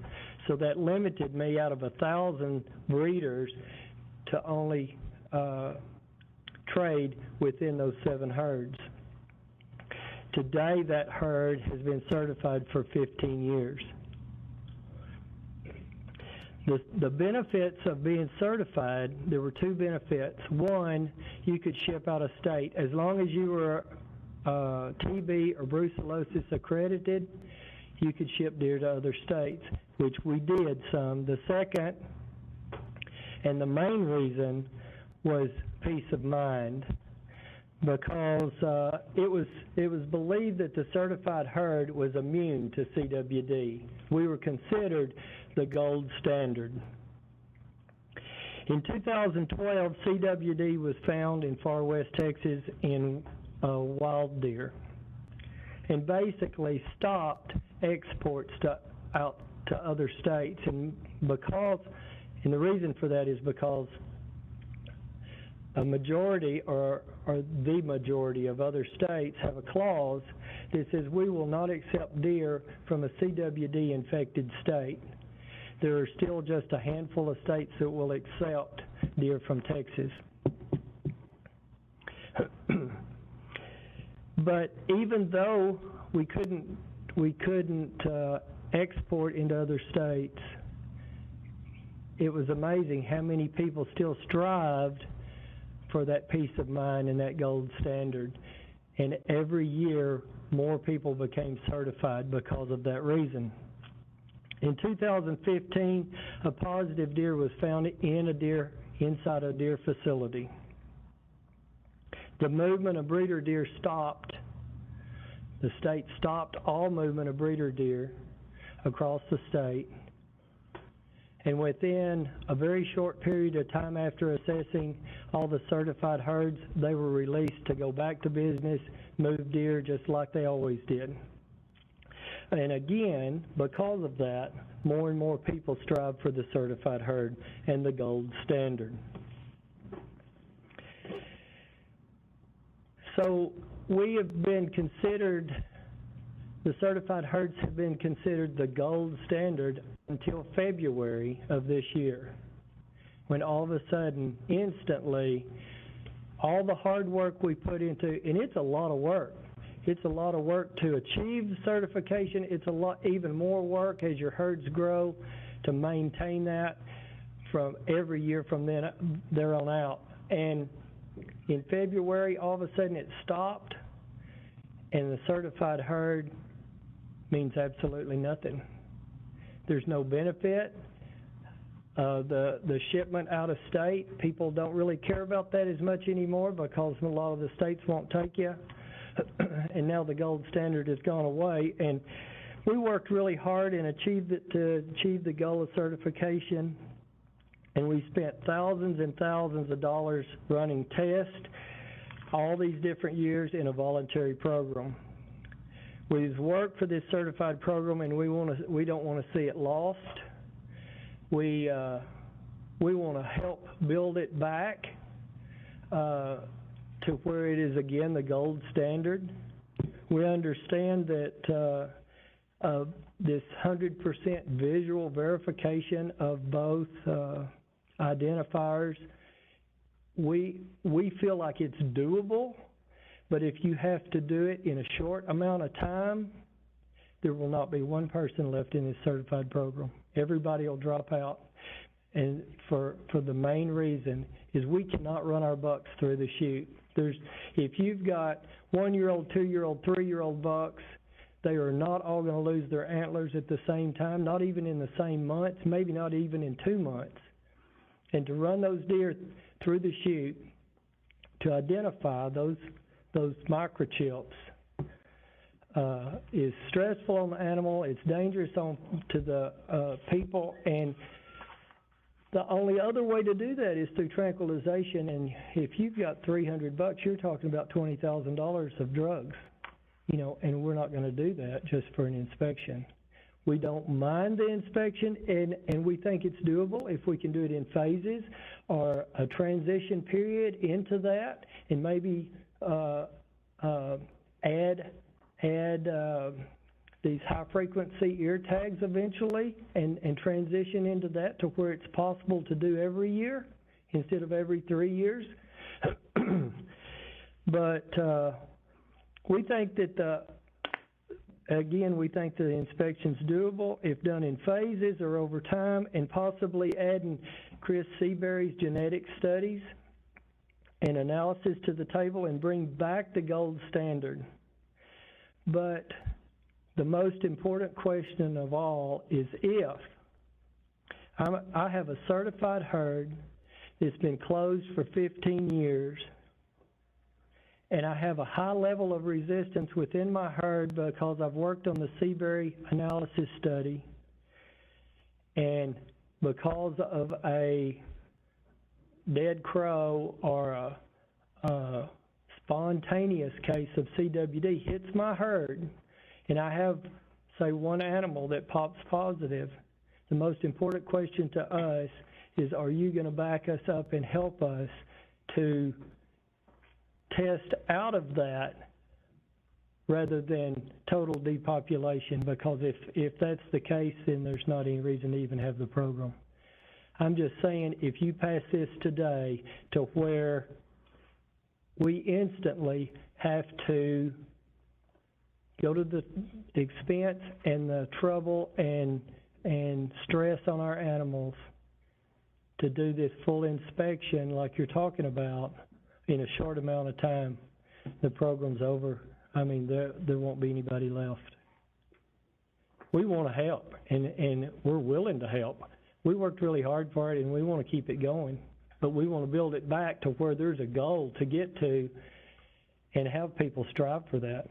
So that limited me out of 1,000 breeders to only trade within those 7 herds. Today, that herd has been certified for 15 years. The benefits of being certified, there were 2 benefits. One, you could ship out of state. As long as you were TB or brucellosis accredited, you could ship deer to other states, which we did some. The second, and the main reason, was peace of mind, because it was believed that the certified herd was immune to CWD. We were considered the gold standard. In 2012, CWD was found in far west Texas in wild deer, and basically stopped exports out to other states. And the reason for that is because a majority or the majority of other states have a clause that says we will not accept deer from a CWD infected state. There are still just a handful of states that will accept deer from Texas. But even though we couldn't export into other states, it was amazing how many people still strived for that peace of mind and that gold standard. And every year, more people became certified because of that reason. In 2015, a positive deer was found inside a deer facility. The movement of breeder deer stopped. The state stopped all movement of breeder deer across the state. And within a very short period of time after assessing all the certified herds, they were released to go back to business, move deer just like they always did. And again, because of that, more and more people strive for the certified herd and the gold standard. So we have been considered, the certified herds have been considered the gold standard until February of this year, when all of a sudden, instantly, all the hard work we put into, and it's a lot of work. It's a lot of work to achieve the certification. It's a lot, even more work as your herds grow to maintain that from every year from there on out. And in February, all of a sudden it stopped, and the certified herd means absolutely nothing. There's no benefit. The shipment out of state, people don't really care about that as much anymore because a lot of the states won't take you. And now the gold standard has gone away. And we worked really hard and achieved it to achieve the goal of certification. And we spent thousands and thousands of dollars running tests all these different years in a voluntary program. We've worked for this certified program, and we don't want to see it lost. We want to help build it back to where it is again the gold standard. We understand that this 100% visual verification of both identifiers, we feel like it's doable. But if you have to do it in a short amount of time, there will not be one person left in this certified program. Everybody will drop out. And for the main reason is we cannot run our bucks through the chute. If you've got 1-year-old, 2-year-old, 3-year-old bucks, they are not all going to lose their antlers at the same time, not even in the same months, maybe not even in 2 months. And to run those deer through the chute, to identify those microchips is stressful on the animal, it's dangerous to the people, and the only other way to do that is through tranquilization. And if you've got $300, you're talking about $20,000 of drugs, and we're not going to do that just for an inspection. We don't mind the inspection, and we think it's doable if we can do it in phases or a transition period into that, and maybe add these high-frequency ear tags eventually and transition into that to where it's possible to do every year instead of every 3 years. But we think that we think the inspection's doable if done in phases or over time, and possibly adding Chris Seabury's genetic studies and analysis to the table and bring back the gold standard. But the most important question of all is if I have a certified herd that's been closed for 15 years, and I have a high level of resistance within my herd because I've worked on the Seabury analysis study, and because of a dead crow or a spontaneous case of CWD hits my herd, and I have, say, one animal that pops positive, the most important question to us is, are you going to back us up and help us to test out of that rather than total depopulation? Because if that's the case, then there's not any reason to even have the program. I'm just saying, if you pass this today to where we instantly have to go to the expense and the trouble and stress on our animals to do this full inspection like you're talking about in a short amount of time, the program's over. I mean, there won't be anybody left. We want to help, and we're willing to help. We worked really hard for it, and we want to keep it going, but we want to build it back to where there's a goal to get to and have people strive for that.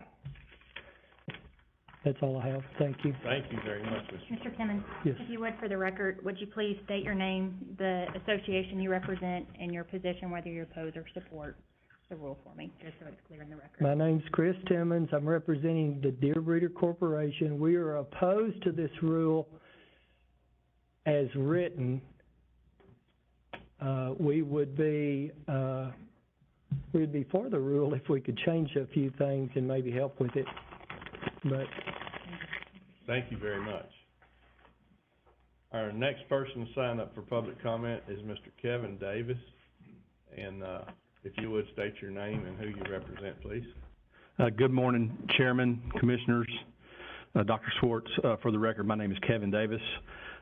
That's all I have. Thank you. Thank you very much, Mr. Mr. Timmons? Yes. If you would, for the record, would you please state your name, the association you represent, and your position, whether you oppose or support the rule for me, just so it's clear in the record? My name's Chris Timmons. I'm representing the Deer Breeder Corporation. We are opposed to this rule as written. We'd be for the rule if we could change a few things and maybe help with it, but. Thank you very much. Our next person signed up for public comment is Mr. Kevin Davis. And, if you would state your name and who you represent, please. Good morning, Chairman, Commissioners, Dr. Schwartz. For the record, my name is Kevin Davis.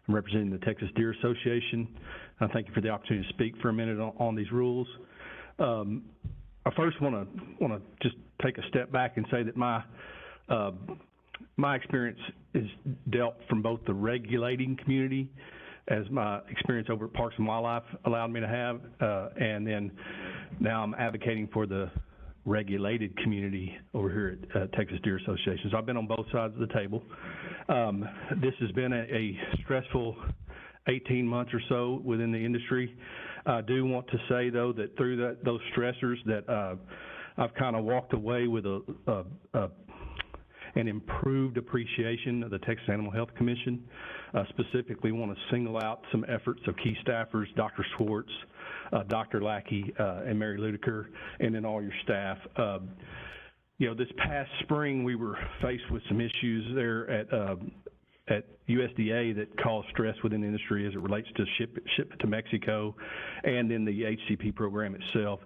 I'm representing the Texas Deer Association. Thank you for the opportunity to speak for a minute on these rules. I first want to just take a step back and say that my experience is dealt from both the regulating community, as my experience over at Parks and Wildlife allowed me to have, and then now I'm advocating for the regulated community over here at Texas Deer Association. So I've been on both sides of the table. This has been a stressful 18 months or so within the industry. I do want to say, though, that through those stressors that I've kind of walked away with an improved appreciation of the Texas Animal Health Commission. Specifically want to single out some efforts of key staffers, Dr. Schwartz, Dr. Lackey, and Mary Ludiker, and then all your staff. This past spring, we were faced with some issues there at USDA that caused stress within the industry as it relates to shipment to Mexico and in the HCP program itself.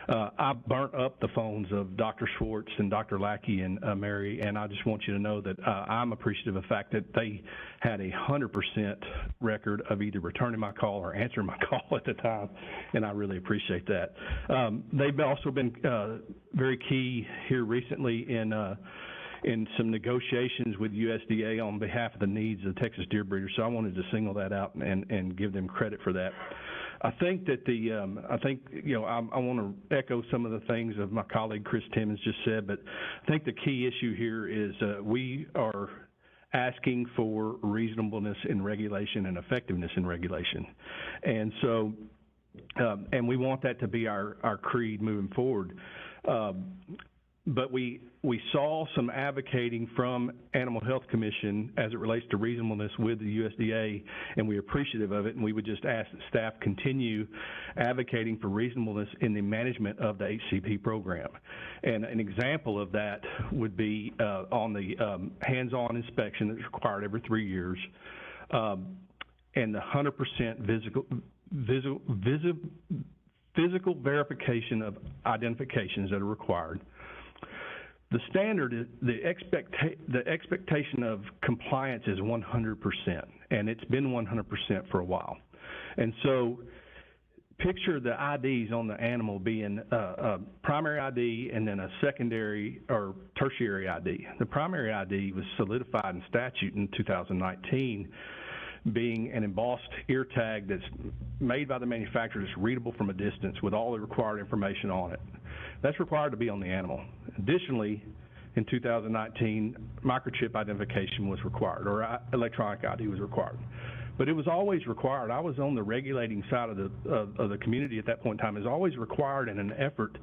I burnt up the phones of Dr. Schwartz and Dr. Lackey and Mary, and I just want you to know that I'm appreciative of the fact that they had 100% record of either returning my call or answering my call at the time, and I really appreciate that. They've also been very key here recently in some negotiations with USDA on behalf of the needs of the Texas deer breeders, so I wanted to single that out and give them credit for that. I think that I want to echo some of the things of my colleague Chris Timmons just said, but I think the key issue here is we are asking for reasonableness in regulation and effectiveness in regulation. And so, and we want that to be our creed moving forward. But we saw some advocating from Animal Health Commission as it relates to reasonableness with the USDA, and we're appreciative of it, and we would just ask that staff continue advocating for reasonableness in the management of the HCP program. And an example of that would be on the hands-on inspection that's required every 3 years, and the 100% physical verification of identifications that are required. The standard is the expectation of compliance is 100%, and it's been 100% for a while. And so, picture the IDs on the animal being a primary ID and then a secondary or tertiary ID. The primary ID was solidified in statute in 2019, being an embossed ear tag that's made by the manufacturer that's readable from a distance with all the required information on it. That's required to be on the animal. Additionally, in 2019, microchip identification was required, or electronic ID was required. But it was always required. I was on the regulating side of the community at that point in time. It was always required in an effort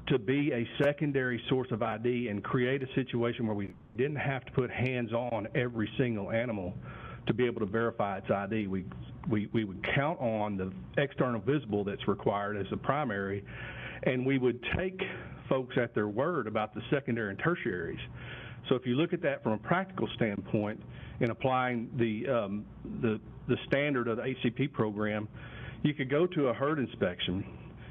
to be a secondary source of ID and create a situation where we didn't have to put hands on every single animal to be able to verify its ID. We would count on the external visible that's required as a primary, and we would take folks at their word about the secondary and tertiaries. So if you look at that from a practical standpoint in applying the standard of the HCP program, you could go to a herd inspection.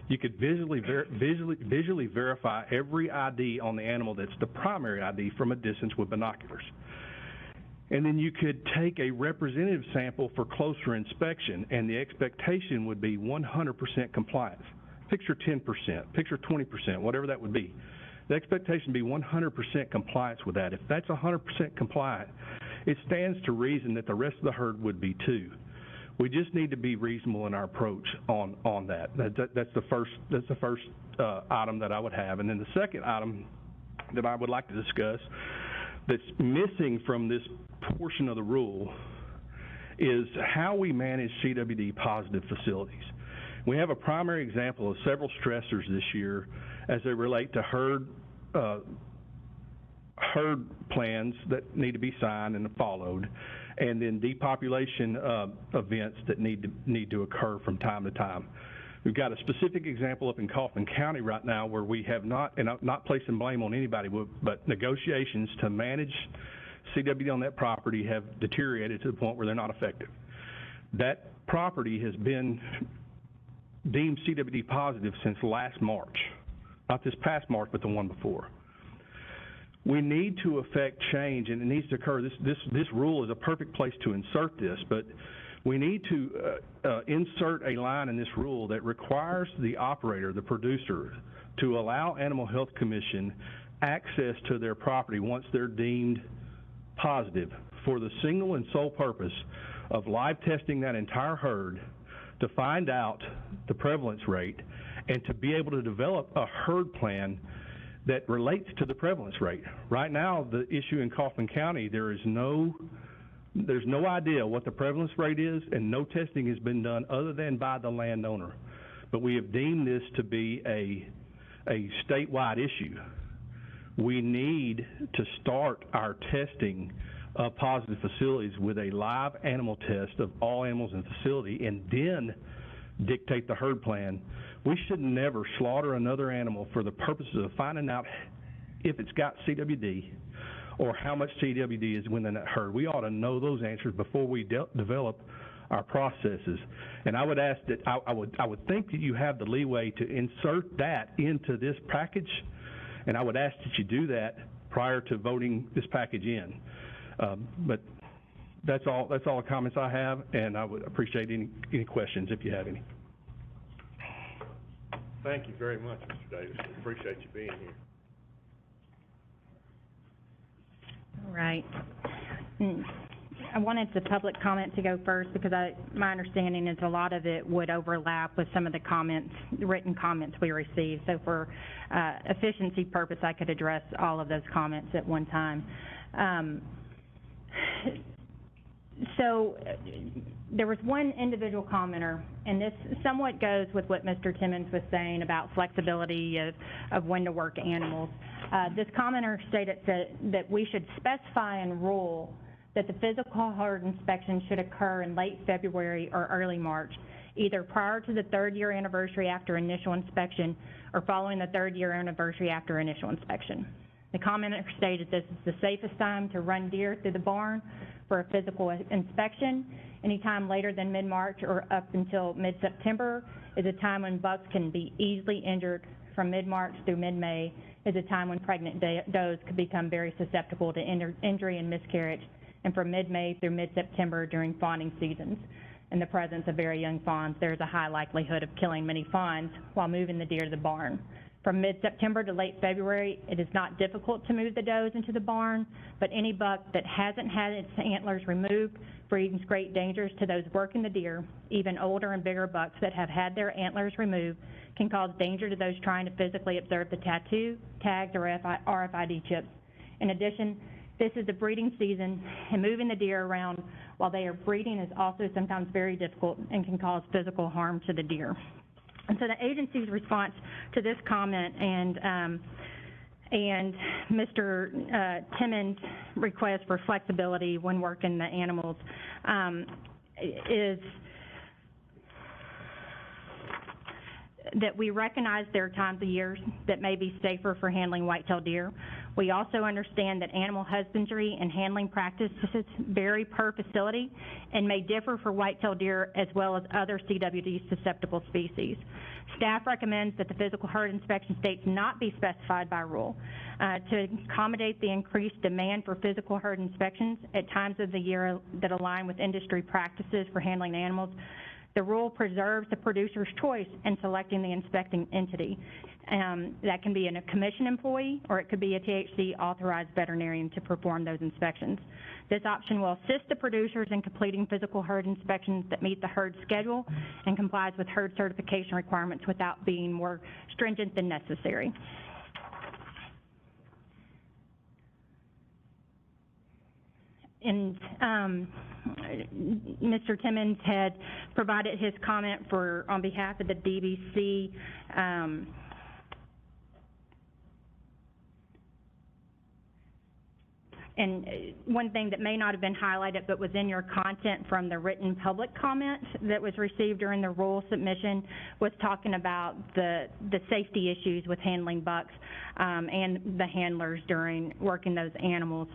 You could visually verify every ID on the animal that's the primary ID from a distance with binoculars. And then you could take a representative sample for closer inspection, and the expectation would be 100% compliance. Picture 10%, picture 20%, whatever that would be. The expectation would be 100% compliance with that. If that's 100% compliant, it stands to reason that the rest of the herd would be too. We just need to be reasonable in our approach on that. That's the first item that I would have. And then the second item that I would like to discuss that's missing from this portion of the rule is how we manage CWD positive facilities. We have a primary example of several stressors this year as they relate to herd plans that need to be signed and followed, and then depopulation events that need to occur from time to time. We've got a specific example up in Kaufman County right now where we have not, and I'm not placing blame on anybody, but negotiations to manage CWD on that property have deteriorated to the point where they're not effective. That property has been deemed CWD positive since last March. Not this past March, but the one before. We need to effect change, and it needs to occur. This rule is a perfect place to insert this, but we need to insert a line in this rule that requires the operator, the producer, to allow Animal Health Commission access to their property once they're deemed positive for the single and sole purpose of live testing that entire herd to find out the prevalence rate and to be able to develop a herd plan that relates to the prevalence rate. Right now, the issue in Kaufman County, there's no idea what the prevalence rate is, and no testing has been done other than by the landowner. But we have deemed this to be a statewide issue. We need to start our testing of positive facilities with a live animal test of all animals in the facility and then dictate the herd plan. We should never slaughter another animal for the purposes of finding out if it's got CWD or how much CWD is within that herd. We ought to know those answers before we develop our processes. And I would ask that, I would think that you have the leeway to insert that into this package, and I would ask that you do that prior to voting this package in. But that's all the comments I have, and I would appreciate any questions if you have any. Thank you very much, Mr. Davis. We appreciate you being here. All right. I wanted the public comment to go first because my understanding is a lot of it would overlap with some of the comments, written comments we received. So for efficiency purpose, I could address all of those comments at one time. So there was one individual commenter, and this somewhat goes with what Mr. Timmons was saying about flexibility of when to work animals. This commenter stated that we should specify in rule that the physical herd inspection should occur in late February or early March, either prior to the 3rd year anniversary after initial inspection or following the 3rd year anniversary after initial inspection. The commenter stated this is the safest time to run deer through the barn for a physical inspection. Anytime later than mid-March or up until mid-September is a time when bucks can be easily injured. From mid-March through mid-May is a time when pregnant does could become very susceptible to injury and miscarriage. And from mid-May through mid-September during fawning seasons. In the presence of very young fawns, there's a high likelihood of killing many fawns while moving the deer to the barn. From mid-September to late February, it is not difficult to move the does into the barn, but any buck that hasn't had its antlers removed brings great dangers to those working the deer. Even older and bigger bucks that have had their antlers removed can cause danger to those trying to physically observe the tattoo, tags, or RFID chips. In addition, this is the breeding season, and moving the deer around while they are breeding is also sometimes very difficult and can cause physical harm to the deer. And so the agency's response to this comment and Mr. Timmons' request for flexibility when working the animals is that we recognize there are times of year that may be safer for handling white-tailed deer. We also understand that animal husbandry and handling practices vary per facility and may differ for white-tailed deer as well as other CWD-susceptible species. Staff recommends that the physical herd inspection dates not be specified by rule. To accommodate the increased demand for physical herd inspections at times of the year that align with industry practices for handling animals, the rule preserves the producer's choice in selecting the inspecting entity. That can be a commission employee, or it could be a THC-authorized veterinarian to perform those inspections. This option will assist the producers in completing physical herd inspections that meet the herd schedule and complies with herd certification requirements without being more stringent than necessary. and, Mr. Timmons had provided his comment on behalf of the DBC. And one thing that may not have been highlighted but was in your content from the written public comment that was received during the rule submission was talking about the safety issues with handling bucks and the handlers during working those animals.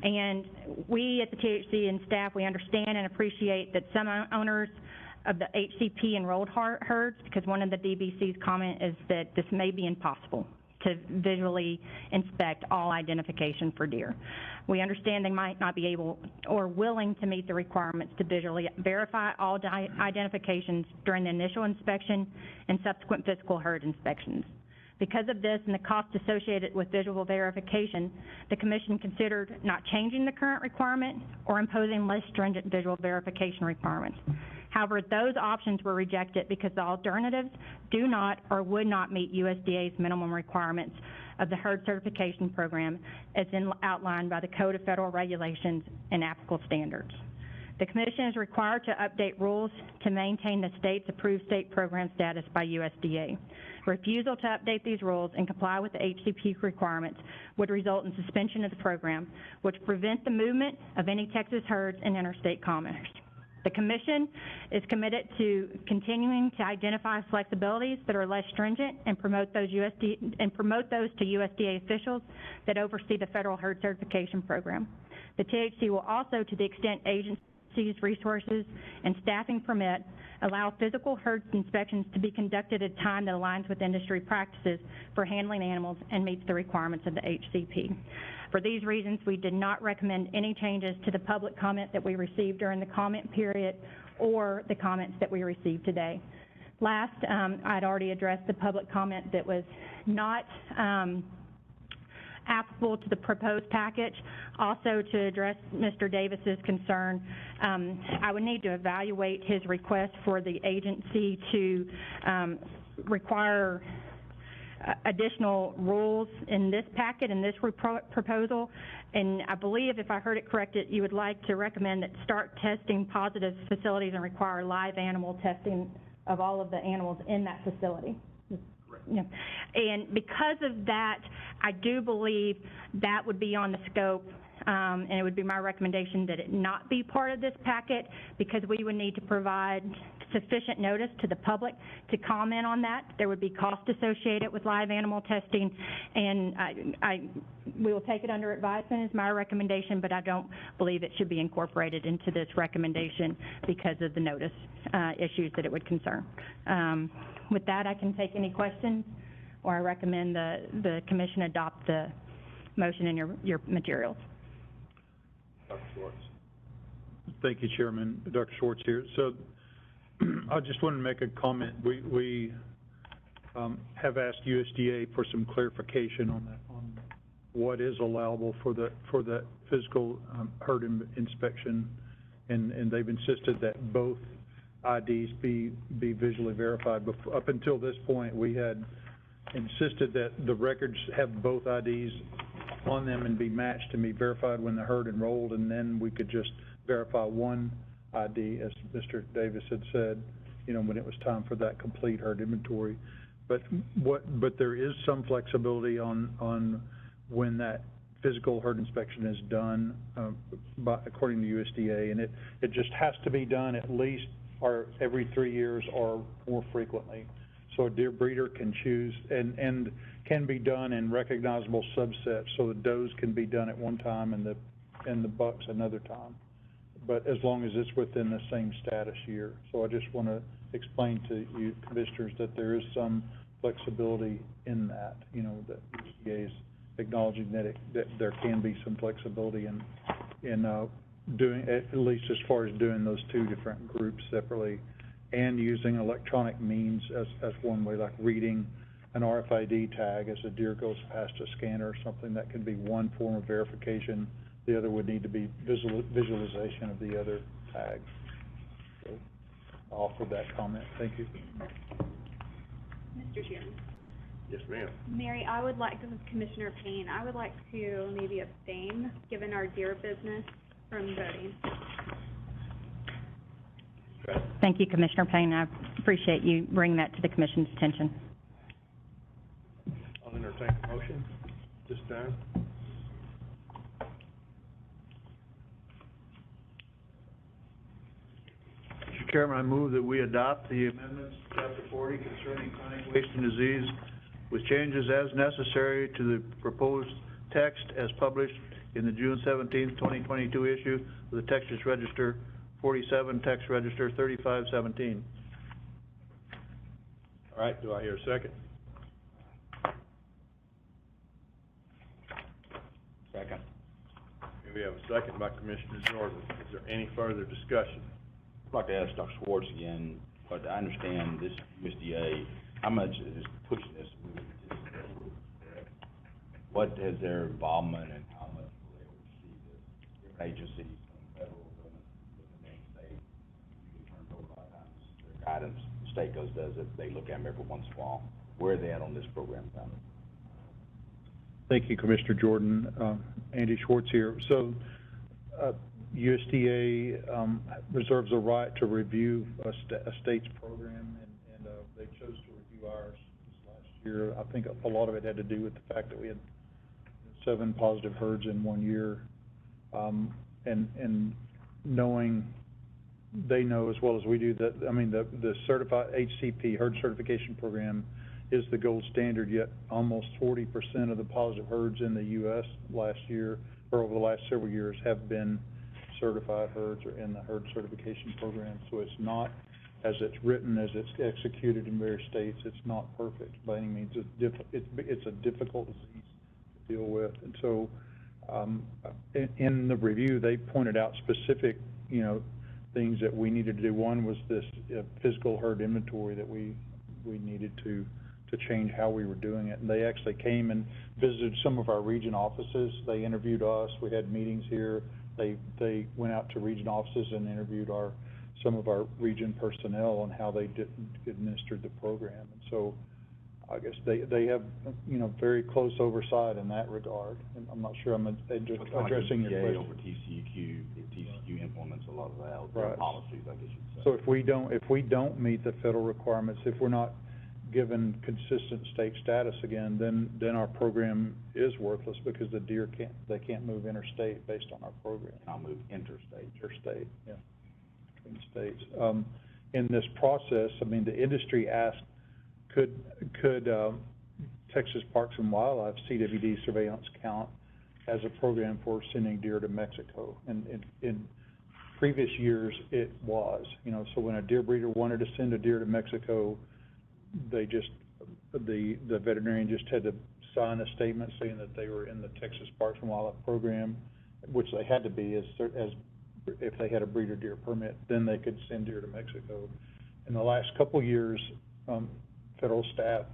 And we at the THC and staff, we understand and appreciate that some owners of the HCP enrolled herds, because one of the DBC's comment is that this may be impossible to visually inspect all identification for deer. We understand they might not be able or willing to meet the requirements to visually verify all identifications during the initial inspection and subsequent physical herd inspections. Because of this and the cost associated with visual verification, the Commission considered not changing the current requirement or imposing less stringent visual verification requirements. However, those options were rejected because the alternatives do not or would not meet USDA's minimum requirements of the herd certification program as outlined by the Code of Federal Regulations and applicable standards. The Commission is required to update rules to maintain the state's approved state program status by USDA. Refusal to update these rules and comply with the HCP requirements would result in suspension of the program, which prevent the movement of any Texas herds in interstate commerce. The Commission is committed to continuing to identify flexibilities that are less stringent and promote those to USDA officials that oversee the federal herd certification program. The THC will also, to the extent agencies' resources and staffing permit, allow physical herd inspections to be conducted at a time that aligns with industry practices for handling animals and meets the requirements of the HCP. For these reasons, we did not recommend any changes to the public comment that we received during the comment period or the comments that we received today. Last, I'd already addressed the public comment that was not applicable to the proposed package. Also, to address Mr. Davis's concern, I would need to evaluate his request for the agency to require additional rules in this packet, in this proposal, and I believe, if I heard it correct, you would like to recommend that start testing positive facilities and require live animal testing of all of the animals in that facility. Correct. Yeah. And because of that, I do believe that would be on the scope, and it would be my recommendation that it not be part of this packet, because we would need to provide sufficient notice to the public to comment on that. There would be cost associated with live animal testing, and we will take it under advisement as my recommendation, but I don't believe it should be incorporated into this recommendation because of the notice issues that it would concern. With that, I can take any questions, or I recommend the Commission adopt the motion in your materials. Dr. Schwartz. Thank you, Chairman. Dr. Schwartz here. So I just want to make a comment. We have asked USDA for some clarification on that, on what is allowable for the physical herd inspection, and they've insisted that both IDs be visually verified. But up until this point, we had insisted that the records have both IDs on them and be matched and be verified when the herd enrolled, and then we could just verify one ID, as Mr. Davis had said, when it was time for that complete herd inventory. But there is some flexibility on when that physical herd inspection is done, according to USDA, and it just has to be done at least every 3 years or more frequently. So a deer breeder can choose and can be done in recognizable subsets, so the does can be done at one time and the bucks another time, but as long as it's within the same status year. So I just want to explain to you, commissioners, that there is some flexibility in that, that USDA is acknowledging that there can be some flexibility in doing, at least as far as doing those two different groups separately, and using electronic means as one way, like reading an RFID tag as a deer goes past a scanner or something. That could be one form of verification. The other would need to be visualization of the other tag. So I'll offer that comment. Thank you. Mr. Chairman. Yes, ma'am. Mary, I would like, this is Commissioner Payne, I would like to maybe abstain, given our deer business from voting. Thank you, Commissioner Payne. I appreciate you bringing that to the Commission's attention. I'll entertain a motion this time. Mr. Chairman, I move that we adopt the amendments to Chapter 40 concerning chronic wasting disease with changes as necessary to the proposed text as published in the June 17th, 2022 issue of the Texas Register 47, Texas Register 3517. All right, do I hear a second? Second. Okay, we have a second by Commissioner Jordan. Is there any further discussion? I'd like to ask Dr. Schwartz again, but I understand this USDA, how much is pushing this? What is their involvement and how much will they receive this? Different agencies, from federal government, within the state, you can turn over a lot of times, their guidance, the state does it, they look at them every once in a while. Where are they at on this program, Tommy? Thank you, Commissioner Jordan. Andy Schwartz here. So, USDA reserves a right to review a state's program, and they chose to review ours this last year. I think a lot of it had to do with the fact that we had 7 positive herds in 1 year, and knowing, they know as well as we do that, I mean, the certified HCP, herd certification program, is the gold standard, yet almost 40% of the positive herds in the U.S. last year, or over the last several years, have been certified herds or in the herd certification program. So it's not, as it's written, as it's executed in various states, it's not perfect by any means. It's a difficult disease to deal with. And so in the review, they pointed out specific, things that we needed to do. One was this physical herd inventory that we needed to change how we were doing it. And they actually came and visited some of our region offices. They interviewed us. We had meetings here. They went out to region offices and interviewed some of our region personnel on how they administered the program. And so I guess they have, very close oversight in that regard. And I'm not sure I'm addressing your question. Over TCEQ, TCEQ implements a lot of that, their policies, I guess you'd say. So if we don't meet the federal requirements, if we're not given consistent state status again, then our program is worthless, because the deer can't move interstate based on our program. I'll move interstate. Interstate, yeah, between states. In this process, I mean, the industry asked, could Texas Parks and Wildlife CWD surveillance count as a program for sending deer to Mexico? And in previous years, it was, so when a deer breeder wanted to send a deer to Mexico, the veterinarian just had to sign a statement saying that they were in the Texas Parks and Wildlife program, which they had to be as if they had a breeder deer permit, then they could send deer to Mexico. In the last couple of years, federal staff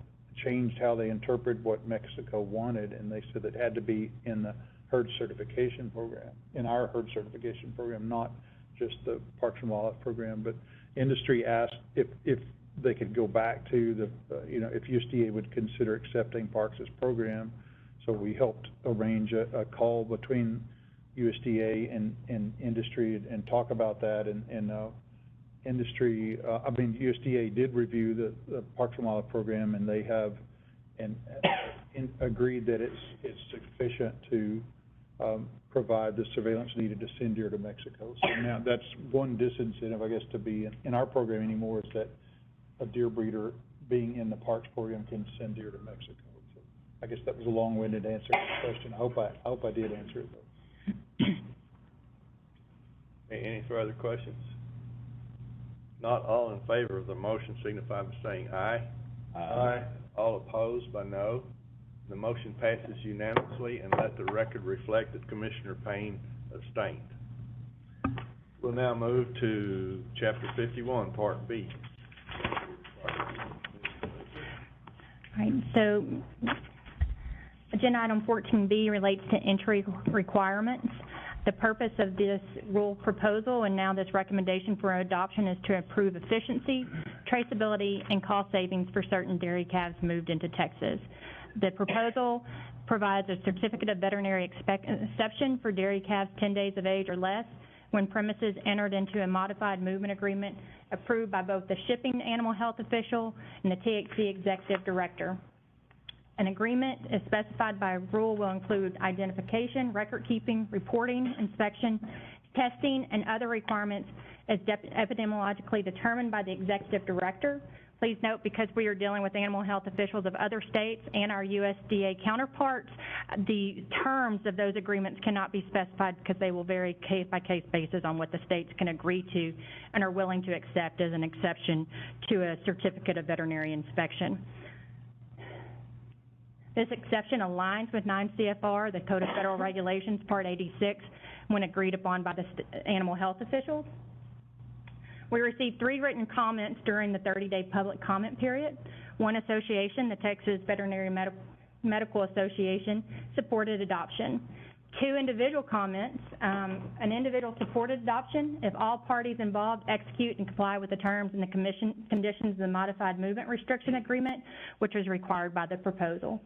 changed how they interpret what Mexico wanted, and they said it had to be in the herd certification program, in our herd certification program, not just the Parks and Wildlife program. But industry asked if they could go back to if USDA would consider accepting Parks' program. So we helped arrange a call between USDA and industry and talk about that. And industry, USDA did review the Parks and Wildlife program, and they have agreed that it's sufficient to provide the surveillance needed to send deer to Mexico. So now that's one disincentive, I guess, to be in our program anymore, is that a deer breeder being in the Parks program can send deer to Mexico. So I guess that was a long-winded answer to the question. I hope I did answer it, though. Any further questions? Not all in favor of the motion signify by saying aye. Aye. All opposed by no. The motion passes unanimously, and let the record reflect that Commissioner Payne abstained. We'll now move to Chapter 51, Part B. All right, so agenda item 14B relates to entry requirements. The purpose of this rule proposal and now this recommendation for adoption is to improve efficiency, traceability, and cost savings for certain dairy calves moved into Texas. The proposal provides a certificate of veterinary exception for dairy calves 10 days of age or less when premises entered into a modified movement agreement approved by both the shipping animal health official and the THC executive director. An agreement as specified by rule will include identification, record keeping, reporting, inspection, testing, and other requirements as epidemiologically determined by the executive director. Please note, because we are dealing with animal health officials of other states and our USDA counterparts, the terms of those agreements cannot be specified because they will vary case-by-case basis on what the states can agree to and are willing to accept as an exception to a certificate of veterinary inspection. This exception aligns with 9 CFR, the Code of Federal Regulations, Part 86, when agreed upon by the animal health officials. We received 3 written comments during the 30-day public comment period. One association, the Texas Veterinary Medical Association, supported adoption. 2 individual comments, an individual supported adoption if all parties involved execute and comply with the terms and the conditions of the Modified Movement Restriction Agreement, which was required by the proposal.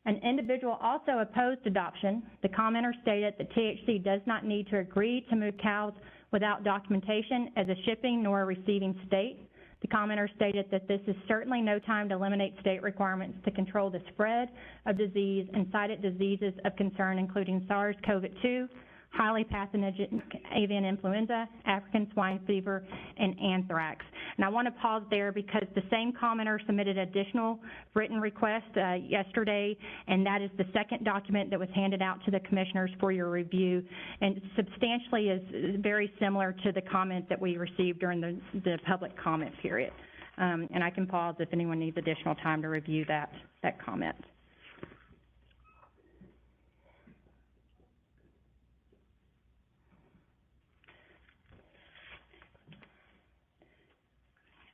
An individual also opposed adoption. The commenter stated that THC does not need to agree to move cows without documentation as a shipping nor a receiving state. The commenter stated that this is certainly no time to eliminate state requirements to control the spread of disease and cited diseases of concern including SARS-CoV-2, highly pathogenic avian influenza, African swine fever, and anthrax. And I want to pause there because the same commenter submitted additional written request yesterday, and that is the second document that was handed out to the commissioners for your review, and substantially is very similar to the comment that we received during the public comment period. And I can pause if anyone needs additional time to review that comment.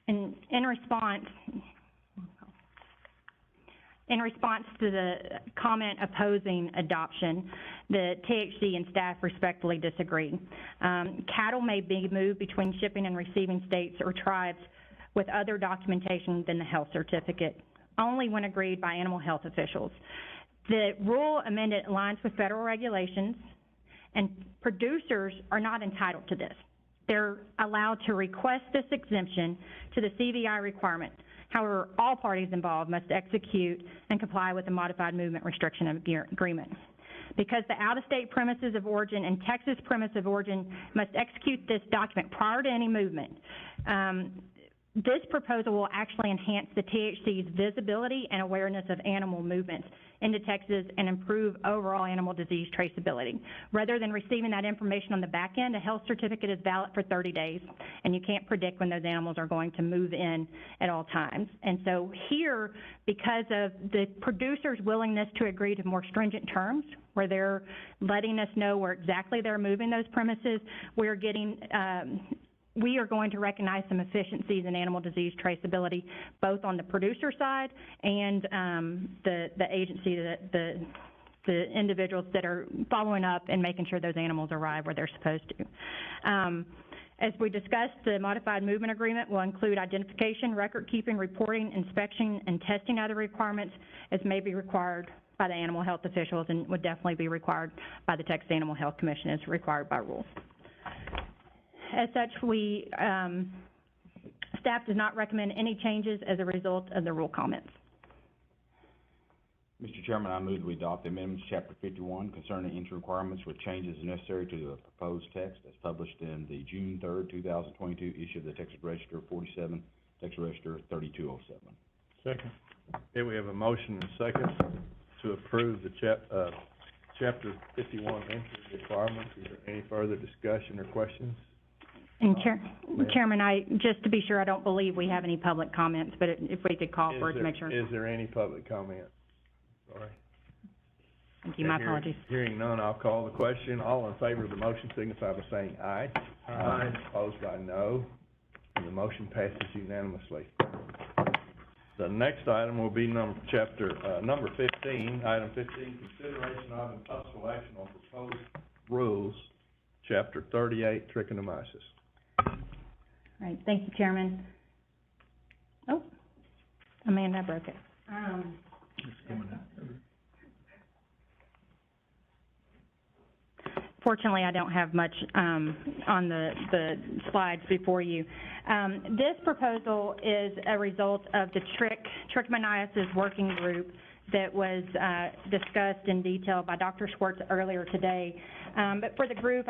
And in response to the comment opposing adoption, the THC and staff respectfully disagree. Cattle may be moved between shipping and receiving states or tribes with other documentation than the health certificate, only when agreed by animal health officials. The rule amended aligns with federal regulations, and producers are not entitled to this. They're allowed to request this exemption to the CVI requirement. However, all parties involved must execute and comply with the Modified Movement Restriction Agreement. Because the out-of-state premises of origin and Texas premise of origin must execute this document prior to any movement, this proposal will actually enhance the THC's visibility and awareness of animal movements into Texas and improve overall animal disease traceability. Rather than receiving that information on the back end, a health certificate is valid for 30 days, and you can't predict when those animals are going to move in at all times. And so here, because of the producer's willingness to agree to more stringent terms, where they're letting us know where exactly they're moving those premises, we're getting we are going to recognize some efficiencies in animal disease traceability, both on the producer side and the agency, the individuals that are following up and making sure those animals arrive where they're supposed to. As we discussed, the Modified Movement Agreement will include identification, record keeping, reporting, inspection, and testing other requirements as may be required by the animal health officials and would definitely be required by the Texas Animal Health Commission as required by rule. As such, staff does not recommend any changes as a result of the rule comments. Mr. Chairman, I move that we adopt the amendments to Chapter 51 concerning entry requirements with changes necessary to the proposed text as published in the June 3rd, 2022 issue of the Texas Register 47, Texas Register 3207. Second. Okay, we have a motion and a second to approve the Chapter 51 entry requirements. Is there any further discussion or questions? And Chairman, just to be sure, I don't believe we have any public comments, but if we could call for it to make sure. Is there any public comment? Sorry. Thank you, my apologies. Hearing none, I'll call the question. All in favor of the motion signify by saying aye. Aye. Opposed by no. And the motion passes unanimously. The next item will be number 15, item 15, consideration of and possible action on proposed rules, Chapter 38, trichomoniasis. All right, thank you, Chairman. Oh, Amanda, I broke it. Fortunately, I don't have much on the slides before you. This proposal is a result of the trichomoniasis working group that was discussed in detail by Dr. Schwartz earlier today. But for the group,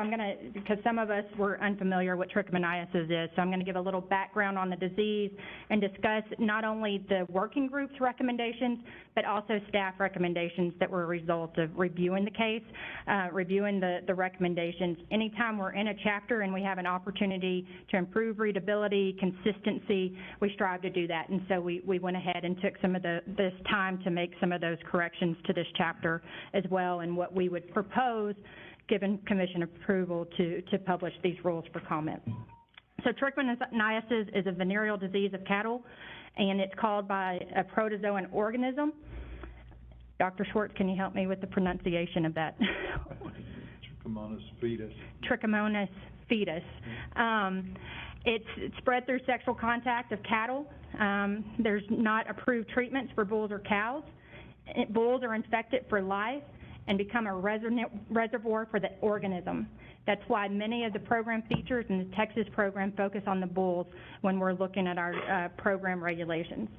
because some of us were unfamiliar what trichomoniasis is, so I'm going to give a little background on the disease and discuss not only the working group's recommendations, but also staff recommendations that were a result of reviewing the case, reviewing the recommendations. Anytime we're in a chapter and we have an opportunity to improve readability, consistency, we strive to do that. And so we went ahead and took some of this time to make some of those corrections to this chapter as well, and what we would propose, given commission approval, to publish these rules for comment. So trichomoniasis is a venereal disease of cattle, and it's caused by a protozoan organism. Dr. Schwartz, can you help me with the pronunciation of that? Trichomonas fetus. Trichomonas fetus. It's spread through sexual contact of cattle. There's not approved treatments for bulls or cows. Bulls are infected for life and become a reservoir for the organism. That's why many of the program features in the Texas program focus on the bulls when we're looking at our program regulations.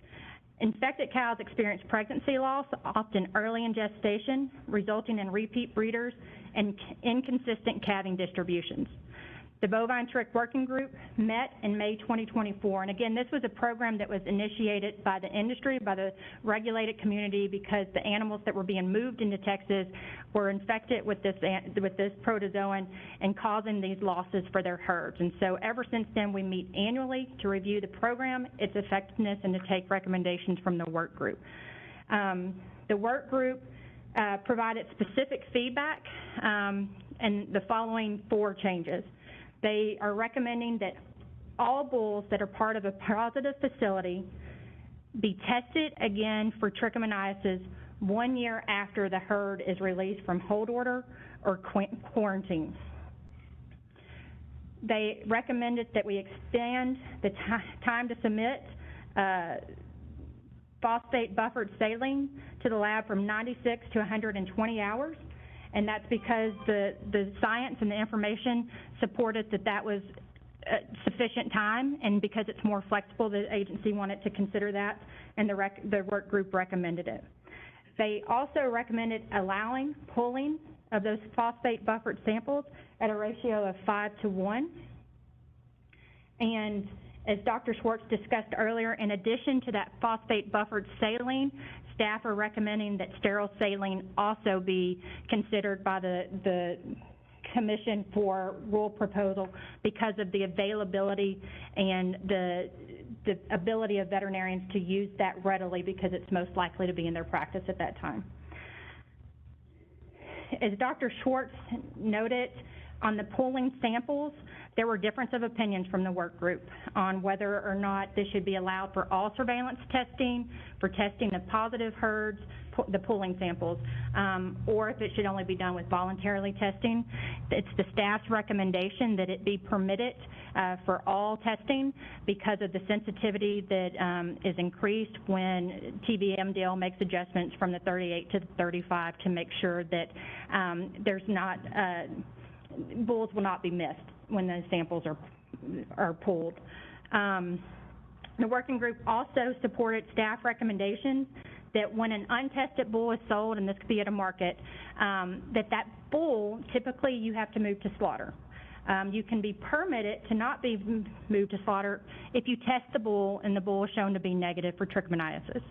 Infected cows experience pregnancy loss, often early in gestation, resulting in repeat breeders and inconsistent calving distributions. The Bovine Trich Working Group met in May 2024, and again, this was a program that was initiated by the industry, by the regulated community, because the animals that were being moved into Texas were infected with this protozoan and causing these losses for their herds. And so ever since then, we meet annually to review the program, its effectiveness, and to take recommendations from the work group. The work group provided specific feedback and the following 4 changes. They are recommending that all bulls that are part of a positive facility be tested again for trichomoniasis 1 year after the herd is released from hold order or quarantine. They recommended that we extend the time to submit phosphate buffered saline to the lab from 96 to 120 hours. And that's because the science and the information supported that was sufficient time, and because it's more flexible, the agency wanted to consider that, and the work group recommended it. They also recommended allowing pulling of those phosphate buffered samples at a ratio of 5:1. And as Dr. Schwartz discussed earlier, in addition to that phosphate buffered saline, staff are recommending that sterile saline also be considered by the commission for rule proposal because of the availability and the ability of veterinarians to use that readily, because it's most likely to be in their practice at that time. As Dr. Schwartz noted, on the pooling samples, there were difference of opinions from the work group on whether or not this should be allowed for all surveillance testing, for testing of positive herds, the pooling samples, or if it should only be done with voluntarily testing. It's the staff's recommendation that it be permitted for all testing because of the sensitivity that is increased when TBMDL makes adjustments from the 38 to the 35 to make sure that there's not, bulls will not be missed when those samples are pulled. The working group also supported staff recommendations that when an untested bull is sold, and this could be at a market, that bull, typically you have to move to slaughter. You can be permitted to not be moved to slaughter if you test the bull and the bull is shown to be negative for trichomoniasis.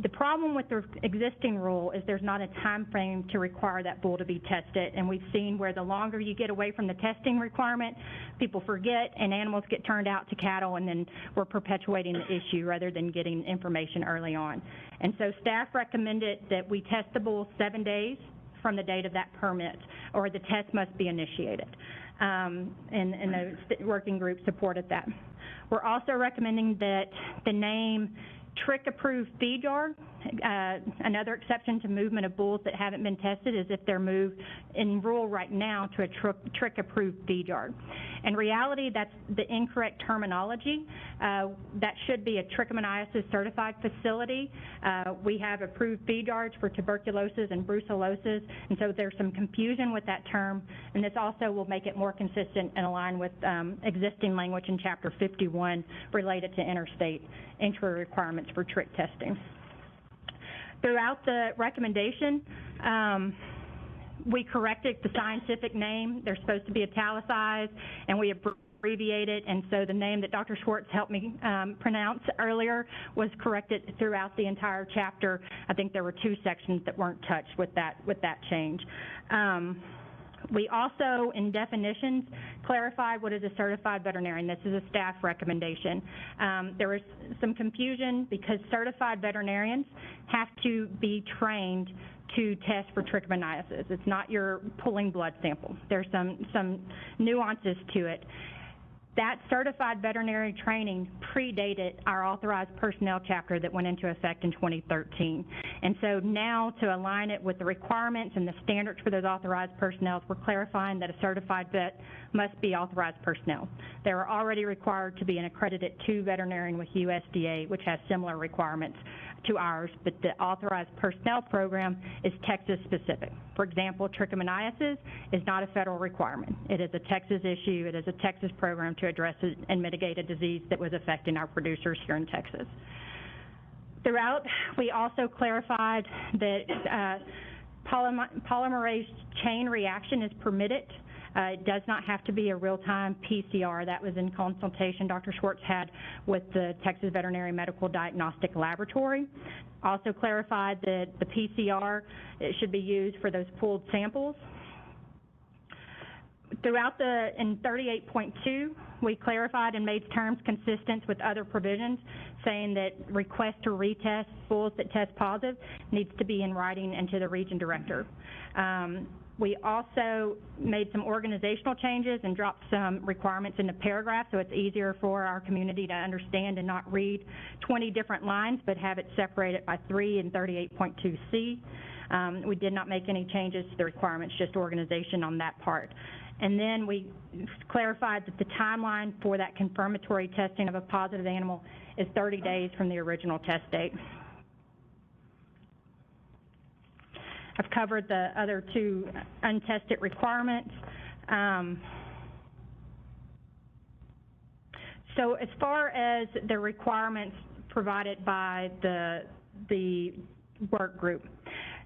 The problem with the existing rule is there's not a time frame to require that bull to be tested, and we've seen where the longer you get away from the testing requirement, people forget and animals get turned out to cattle, and then we're perpetuating the issue rather than getting information early on. And so staff recommended that we test the bull 7 days from the date of that permit, or the test must be initiated. And the working group supported that. We're also recommending that the name Trich Approved Feed Yard Another exception to movement of bulls that haven't been tested is if they're moved in rule right now to a trick-approved feed yard. In reality, that's the incorrect terminology. That should be a trichomoniasis certified facility. We have approved feed yards for tuberculosis and brucellosis, and so there's some confusion with that term, and this also will make it more consistent and align with existing language in Chapter 51 related to interstate entry requirements for trick testing. Throughout the recommendation, we corrected the scientific name. They're supposed to be italicized, and we abbreviate it, and so the name that Dr. Schwartz helped me pronounce earlier was corrected throughout the entire chapter. I think there were 2 sections that weren't touched with that change. We also, in definitions, clarified what is a certified veterinarian. This is a staff recommendation. There was some confusion because certified veterinarians have to be trained to test for trichomoniasis. It's not your pulling blood sample. There's some nuances to it. That certified veterinary training predated our authorized personnel chapter that went into effect in 2013. And so now, to align it with the requirements and the standards for those authorized personnel, we're clarifying that a certified vet must be authorized personnel. They are already required to be an accredited 2 veterinarian with USDA, which has similar requirements to ours, but the authorized personnel program is Texas specific. For example, trichomoniasis is not a federal requirement. It is a Texas issue. It is a Texas program to address and mitigate a disease that was affecting our producers here in Texas. Throughout, we also clarified that polymerase chain reaction is permitted. It does not have to be a real-time PCR. That was in consultation Dr. Schwartz had with the Texas Veterinary Medical Diagnostic Laboratory. Also clarified that the PCR should be used for those pooled samples. Throughout in 38.2, we clarified and made terms consistent with other provisions, saying that request to retest bulls that test positive needs to be in writing and to the region director. We also made some organizational changes and dropped some requirements into paragraphs so it's easier for our community to understand and not read 20 different lines, but have it separated by 3 in 38.2C. We did not make any changes to the requirements, just organization on that part. And then we clarified that the timeline for that confirmatory testing of a positive animal is 30 days from the original test date. I've covered the other 2 untested requirements. So as far as the requirements provided by the work group,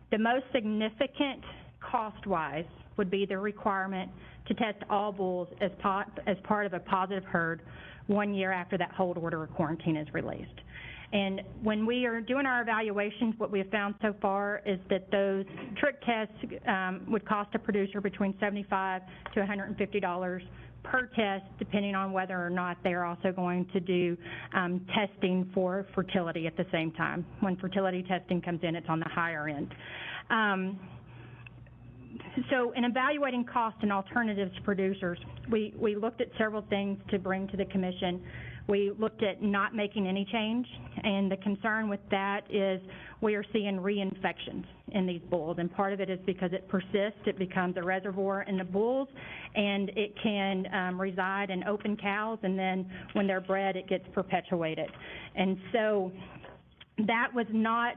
the most significant cost-wise would be the requirement to test all bulls as part of a positive herd 1 year after that hold order or quarantine is released. And when we are doing our evaluations, what we have found so far is that those trick tests would cost a producer between $75 to $150 per test, depending on whether or not they're also going to do testing for fertility at the same time. When fertility testing comes in, it's on the higher end. So in evaluating cost and alternatives to producers, we looked at several things to bring to the commission. We looked at not making any change, and the concern with that is we are seeing reinfections in these bulls, and part of it is because it persists. It becomes a reservoir in the bulls, and it can reside in open cows, and then when they're bred, it gets perpetuated. And so that was not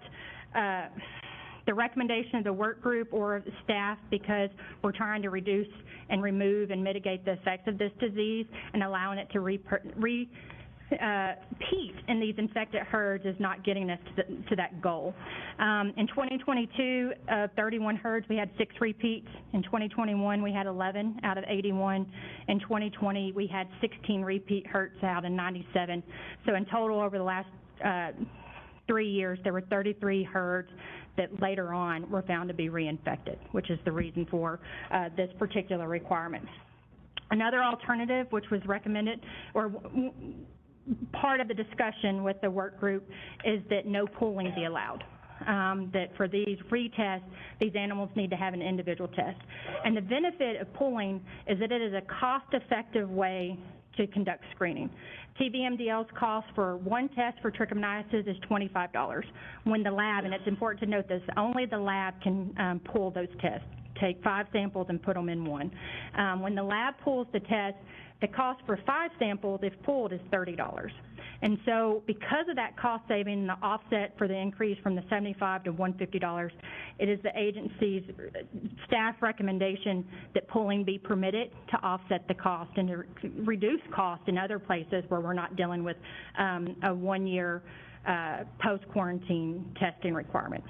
the recommendation of the work group or the staff, because we're trying to reduce and remove and mitigate the effects of this disease, and allowing it to repeat in these infected herds is not getting us to that goal. In 2022, 31 herds, we had 6 repeats. In 2021, we had 11 out of 81. In 2020, we had 16 repeat herds out of 97. So in total, over the last 3 years, there were 33 herds that later on were found to be reinfected, which is the reason for this particular requirement. Another alternative, which was recommended, or part of the discussion with the work group, is that no pooling be allowed. That for these retests, these animals need to have an individual test. And the benefit of pooling is that it is a cost-effective way to conduct screening. TVMDL's cost for one test for trichomoniasis is $25. When the lab, and it's important to note this, only the lab can pull those tests, take 5 samples and put them in one. When the lab pulls the test, the cost for 5 samples, if pulled, is $30. And so because of that cost saving, the offset for the increase from the $75 to $150, it is the agency's staff recommendation that pulling be permitted to offset the cost and to reduce cost in other places where we're not dealing with a 1-year post-quarantine testing requirement.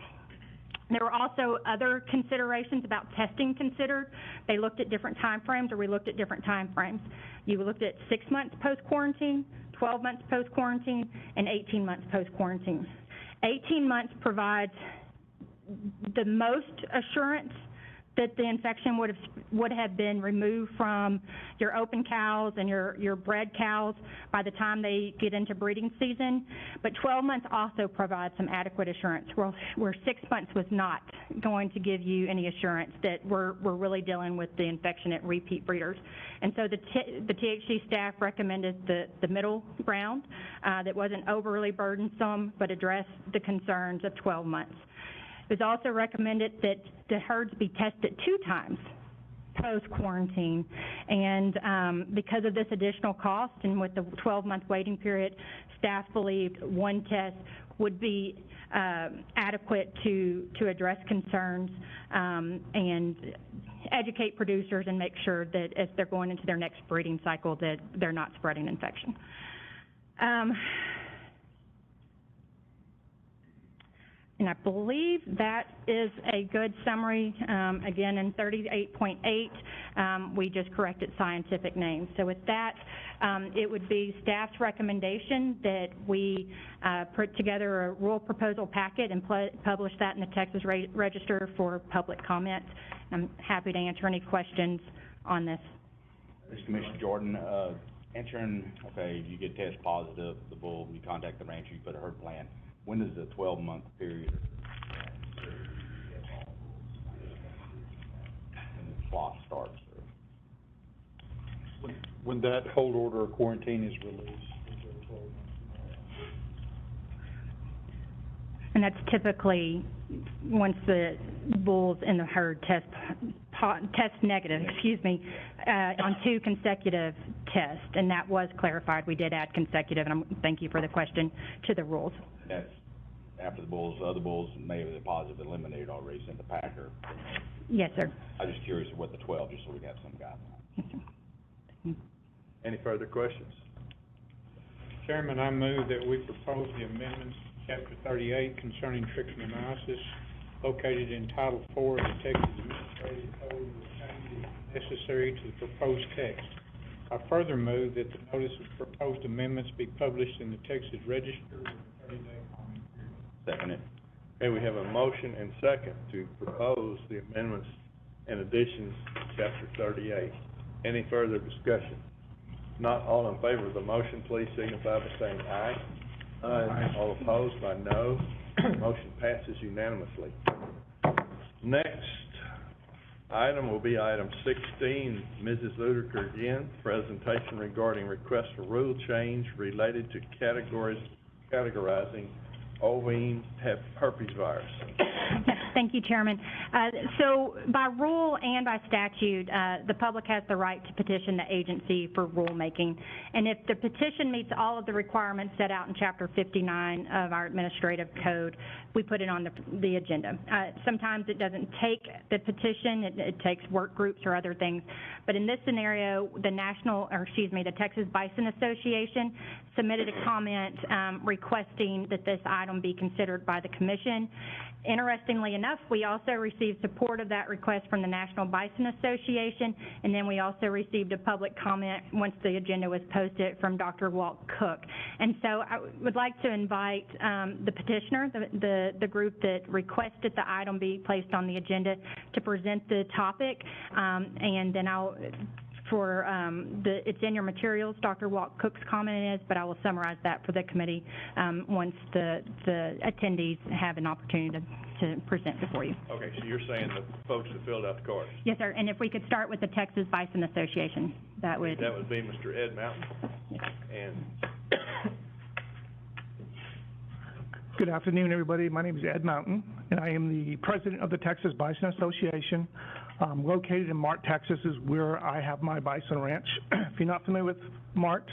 There were also other considerations about testing considered. They looked at different time frames, or we looked at different time frames. You looked at 6 months post-quarantine, 12 months post-quarantine, and 18 months post-quarantine. 18 months provides the most assurance that the infection would have been removed from your open cows and your bred cows by the time they get into breeding season. But 12 months also provides some adequate assurance, where 6 months was not going to give you any assurance that we're really dealing with the infection at repeat breeders. And so the THC staff recommended the middle ground that wasn't overly burdensome but addressed the concerns of 12 months. It was also recommended that the herds be tested 2 times post-quarantine, and because of this additional cost and with the 12-month waiting period, staff believed 1 test would be adequate to address concerns and educate producers and make sure that as they're going into their next breeding cycle that they're not spreading infection. And I believe that is a good summary. Again, in 38.8, we just corrected scientific names. So with that, it would be staff's recommendation that we put together a rule proposal packet and publish that in the Texas Register for public comment. I'm happy to answer any questions on this. This is Commissioner Jordan. Answering, okay, you get test positive, the bull, you contact the rancher, you put a herd plan. When is the 12-month period when the clock starts? When that hold order of quarantine is released. And that's typically once the bulls in the herd test negative, on 2 consecutive tests, and that was clarified. We did add consecutive, and thank you for the question, to the rules. That's after the bulls, other bulls may have been positive eliminated already, sent the packer. Yes, sir. I'm just curious what the 12, just so we have some guidelines. Yes, sir. Any further questions? Chairman, I move that we propose the amendments to Chapter 38 concerning trichomoniasis located in Title 4 of the Texas Administrative Code with changes necessary to the proposed text. I further move that the notice of proposed amendments be published in the Texas Register with a 30-day comment period. Second it. Okay, we have a motion and second to propose the amendments and additions to Chapter 38. Any further discussion? Not all in favor of the motion, please signify by saying aye. Aye. All opposed by no. Motion passes unanimously. Next item will be item 16, Mrs. Ludeker again, presentation regarding request for rule change related to categorizing ovine herpes virus. Thank you, Chairman. So by rule and by statute, the public has the right to petition the agency for rulemaking. And if the petition meets all of the requirements set out in Chapter 59 of our administrative code, we put it on the agenda. Sometimes it doesn't take the petition, it takes work groups or other things. But in this scenario, the Texas Bison Association submitted a comment requesting that this item be considered by the Commission. Interestingly enough, we also received support of that request from the National Bison Association, and then we also received a public comment once the agenda was posted from Dr. Walt Cook. And so I would like to invite the petitioner, the group that requested the item be placed on the agenda, to present the topic, and then it's in your materials, Dr. Walt Cook's comment is, but I will summarize that for the committee once the attendees have an opportunity to present before you. Okay, so you're saying the folks that filled out the cards? Yes, sir, and if we could start with the Texas Bison Association, that would... That would be Mr. Ed Mountain. And good afternoon, everybody. My name is Ed Mountain, and I am the president of the Texas Bison Association. Located in Mart, Texas is where I have my bison ranch. If you're not familiar with Mart,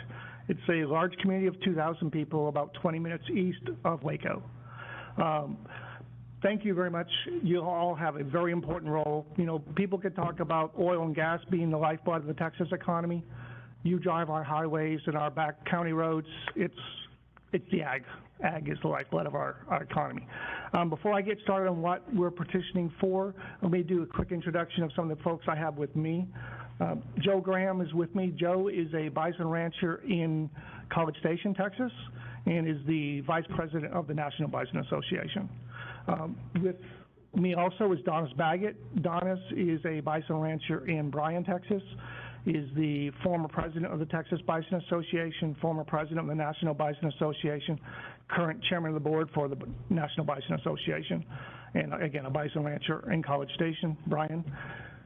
it's a large community of 2,000 people about 20 minutes east of Waco. Thank you very much. You all have a very important role. You know, people can talk about oil and gas being the lifeblood of the Texas economy. You drive our highways and our back county roads. It's the ag. Ag is the lifeblood of our economy. Before I get started on what we're petitioning for, let me do a quick introduction of some of the folks I have with me. Joe Graham is with me. Joe is a bison rancher in College Station, Texas, and is the vice president of the National Bison Association. With me also is Donis Baggett. Donis is a bison rancher in Bryan, Texas, is the former president of the Texas Bison Association, former president of the National Bison Association, current chairman of the board for the National Bison Association, and again, a bison rancher in College Station, Bryan.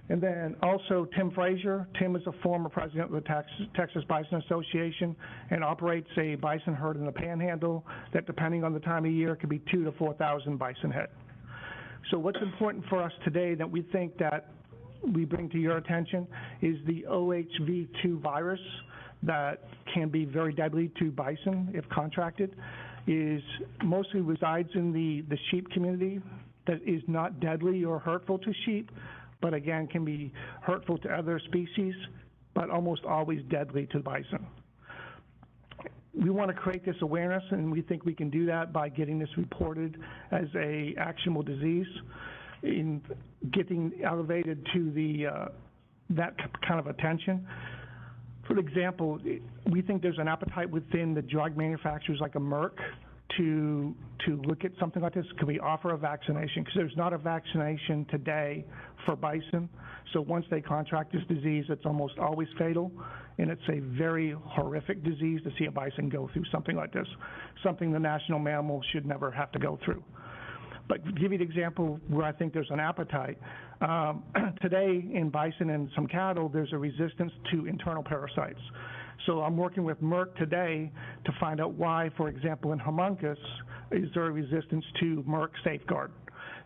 And then also Tim Frazier. Tim is a former president of the Texas Bison Association and operates a bison herd in the Panhandle that, depending on the time of year, could be 2,000 to 4,000 bison head. So what's important for us today that we think that we bring to your attention is the OHV2 virus that can be very deadly to bison if contracted, is mostly resides in the sheep community, that is not deadly or hurtful to sheep, but again can be hurtful to other species, but almost always deadly to bison. We want to create this awareness, and we think we can do that by getting this reported as a actionable disease, in getting elevated to the that kind of attention. For example, we think there's an appetite within the drug manufacturers like a Merck to look at something like this. Could we offer a vaccination? Because there's not a vaccination today for bison. So once they contract this disease, it's almost always fatal, and it's a very horrific disease to see a bison go through something like this, something the national mammal should never have to go through. But to give you an example where I think there's an appetite, today in bison and some cattle, there's a resistance to internal parasites. So I'm working with Merck today to find out why, for example, in homunculus, is there a resistance to Merck Safeguard.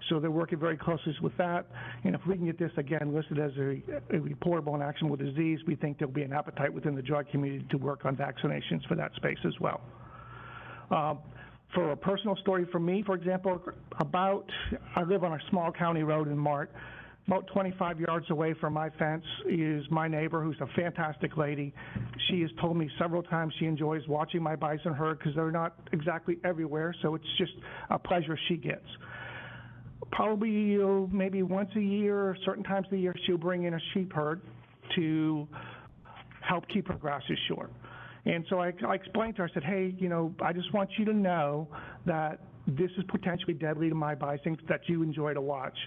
So they're working very closely with that, and if we can get this, again, listed as a reportable and actionable disease, we think there'll be an appetite within the drug community to work on vaccinations for that space as well. For a personal story from me, for example, I live on a small county road in Mart. About 25 yards away from my fence is my neighbor, who's a fantastic lady. She has told me several times she enjoys watching my bison herd because they're not exactly everywhere, so it's just a pleasure she gets. Probably maybe once a year, certain times of the year, she'll bring in a sheep herd to help keep her grasses short. And so I explained to her, I said, hey, you know, I just want you to know that this is potentially deadly to my bison that you enjoy to watch.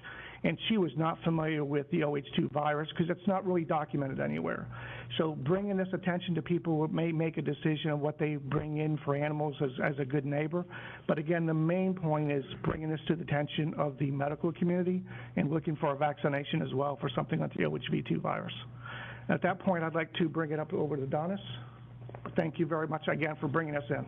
And she was not familiar with the OH2 virus because it's not really documented anywhere. So bringing this attention to people may make a decision of what they bring in for animals as a good neighbor. But again, the main point is bringing this to the attention of the medical community and looking for a vaccination as well for something like the OHV2 virus. At that point, I'd like to bring it up over to Donis. Thank you very much again for bringing us in.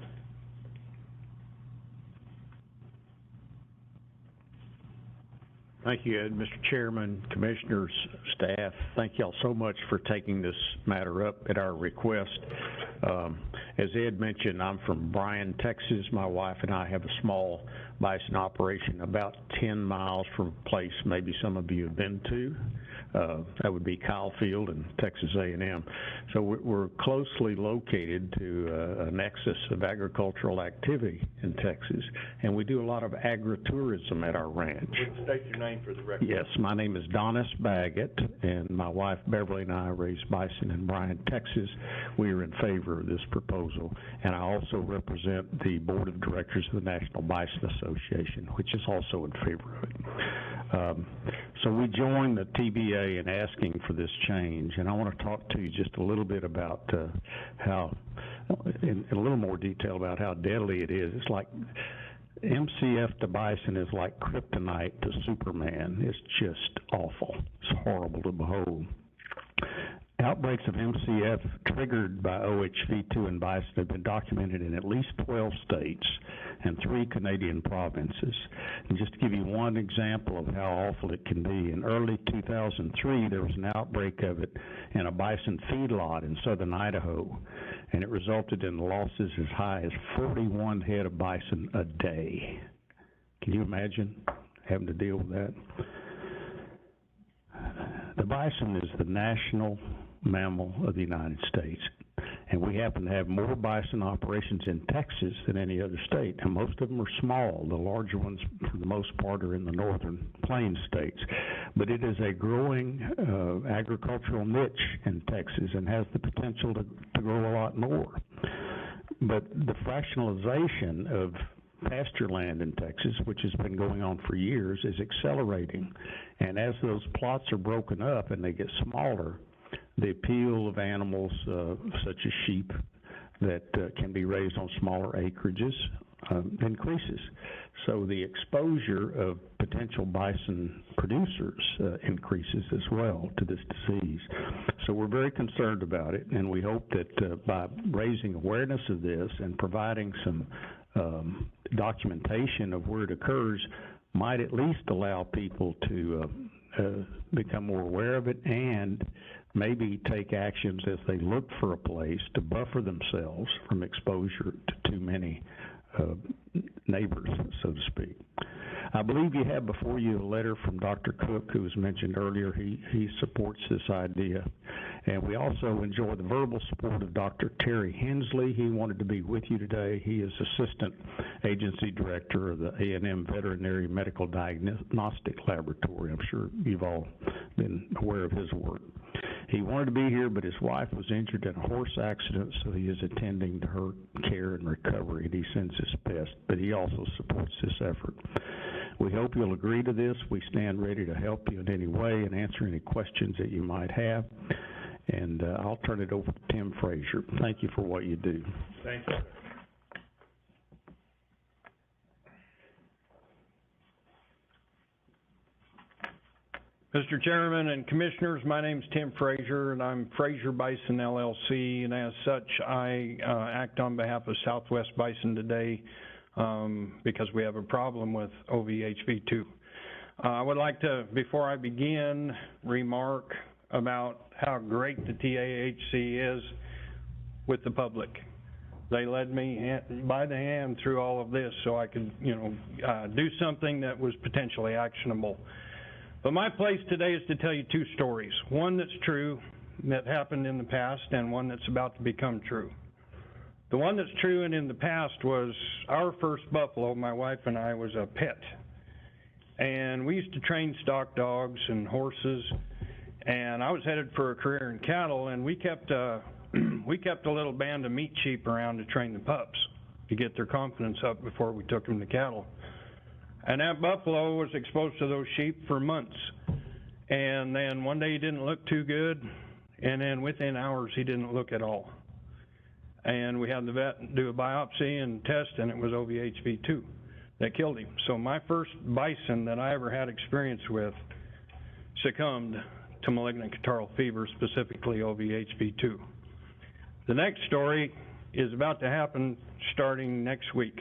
Thank you, Ed. Mr. Chairman, Commissioners, staff, thank y'all so much for taking this matter up at our request. As Ed mentioned, I'm from Bryan, Texas. My wife and I have a small bison operation about 10 miles from a place maybe some of you have been to. That would be Kyle Field and Texas A&M. So we're closely located to a nexus of agricultural activity in Texas, and we do a lot of agritourism at our ranch. State your name for the record. Yes, my name is Donis Baggett, and my wife Beverly and I raise bison in Bryan, Texas. We are in favor of this proposal, and I also represent the Board of Directors of the National Bison Association, which is also in favor of it. So we joined the TBA in asking for this change, and I want to talk to you just a little bit about how, in a little more detail about how deadly it is. It's like MCF to bison is like kryptonite to Superman. It's just awful. It's horrible to behold. Outbreaks of MCF triggered by OHV2 in bison have been documented in at least 12 states and 3 Canadian provinces. And just to give you one example of how awful it can be, in early 2003 there was an outbreak of it in a bison feedlot in southern Idaho, and it resulted in losses as high as 41 head of bison a day. Can you imagine having to deal with that? The bison is the national mammal of the United States, and we happen to have more bison operations in Texas than any other state, and most of them are small. The larger ones, for the most part, are in the northern plains states. But it is a growing agricultural niche in Texas and has the potential to grow a lot more. But the fractionalization of pasture land in Texas, which has been going on for years, is accelerating. And as those plots are broken up and they get smaller, the appeal of animals such as sheep that can be raised on smaller acreages increases. So the exposure of potential bison producers increases as well to this disease. So we're very concerned about it, and we hope that by raising awareness of this and providing some documentation of where it occurs might at least allow people to become more aware of it and maybe take actions as they look for a place to buffer themselves from exposure to too many neighbors, so to speak. I believe you have before you a letter from Dr. Cook, who was mentioned earlier. He supports this idea. And we also enjoy the verbal support of Dr. Terry Hensley. He wanted to be with you today. He is Assistant Agency Director of the A&M Veterinary Medical Diagnostic Laboratory. I'm sure you've all been aware of his work. He wanted to be here, but his wife was injured in a horse accident, so he is attending to her care and recovery, and he sends his best, but he also supports this effort. We hope you'll agree to this. We stand ready to help you in any way and answer any questions that you might have. And I'll turn it over to Tim Frazier. Thank you for what you do. Thank you. Mr. Chairman and Commissioners, my name's Tim Frazier, and I'm Frazier Bison LLC, and as such, I act on behalf of Southwest Bison today because we have a problem with OVHV2. I would like to, before I begin, remark about how great the TAHC is with the public. They led me by the hand through all of this so I could, do something that was potentially actionable. But my place today is to tell you 2 stories. One that's true, that happened in the past, and one that's about to become true. The one that's true and in the past was our first buffalo, my wife and I, was a pet. And we used to train stock dogs and horses, and I was headed for a career in cattle, and we kept a little band of meat sheep around to train the pups to get their confidence up before we took them to cattle. And that buffalo was exposed to those sheep for months. And then one day he didn't look too good, and then within hours he didn't look at all. And we had the vet do a biopsy and test, and it was OVHV2 that killed him. So my first bison that I ever had experience with succumbed to malignant catarrhal fever, specifically OVHV2. The next story is about to happen starting next week,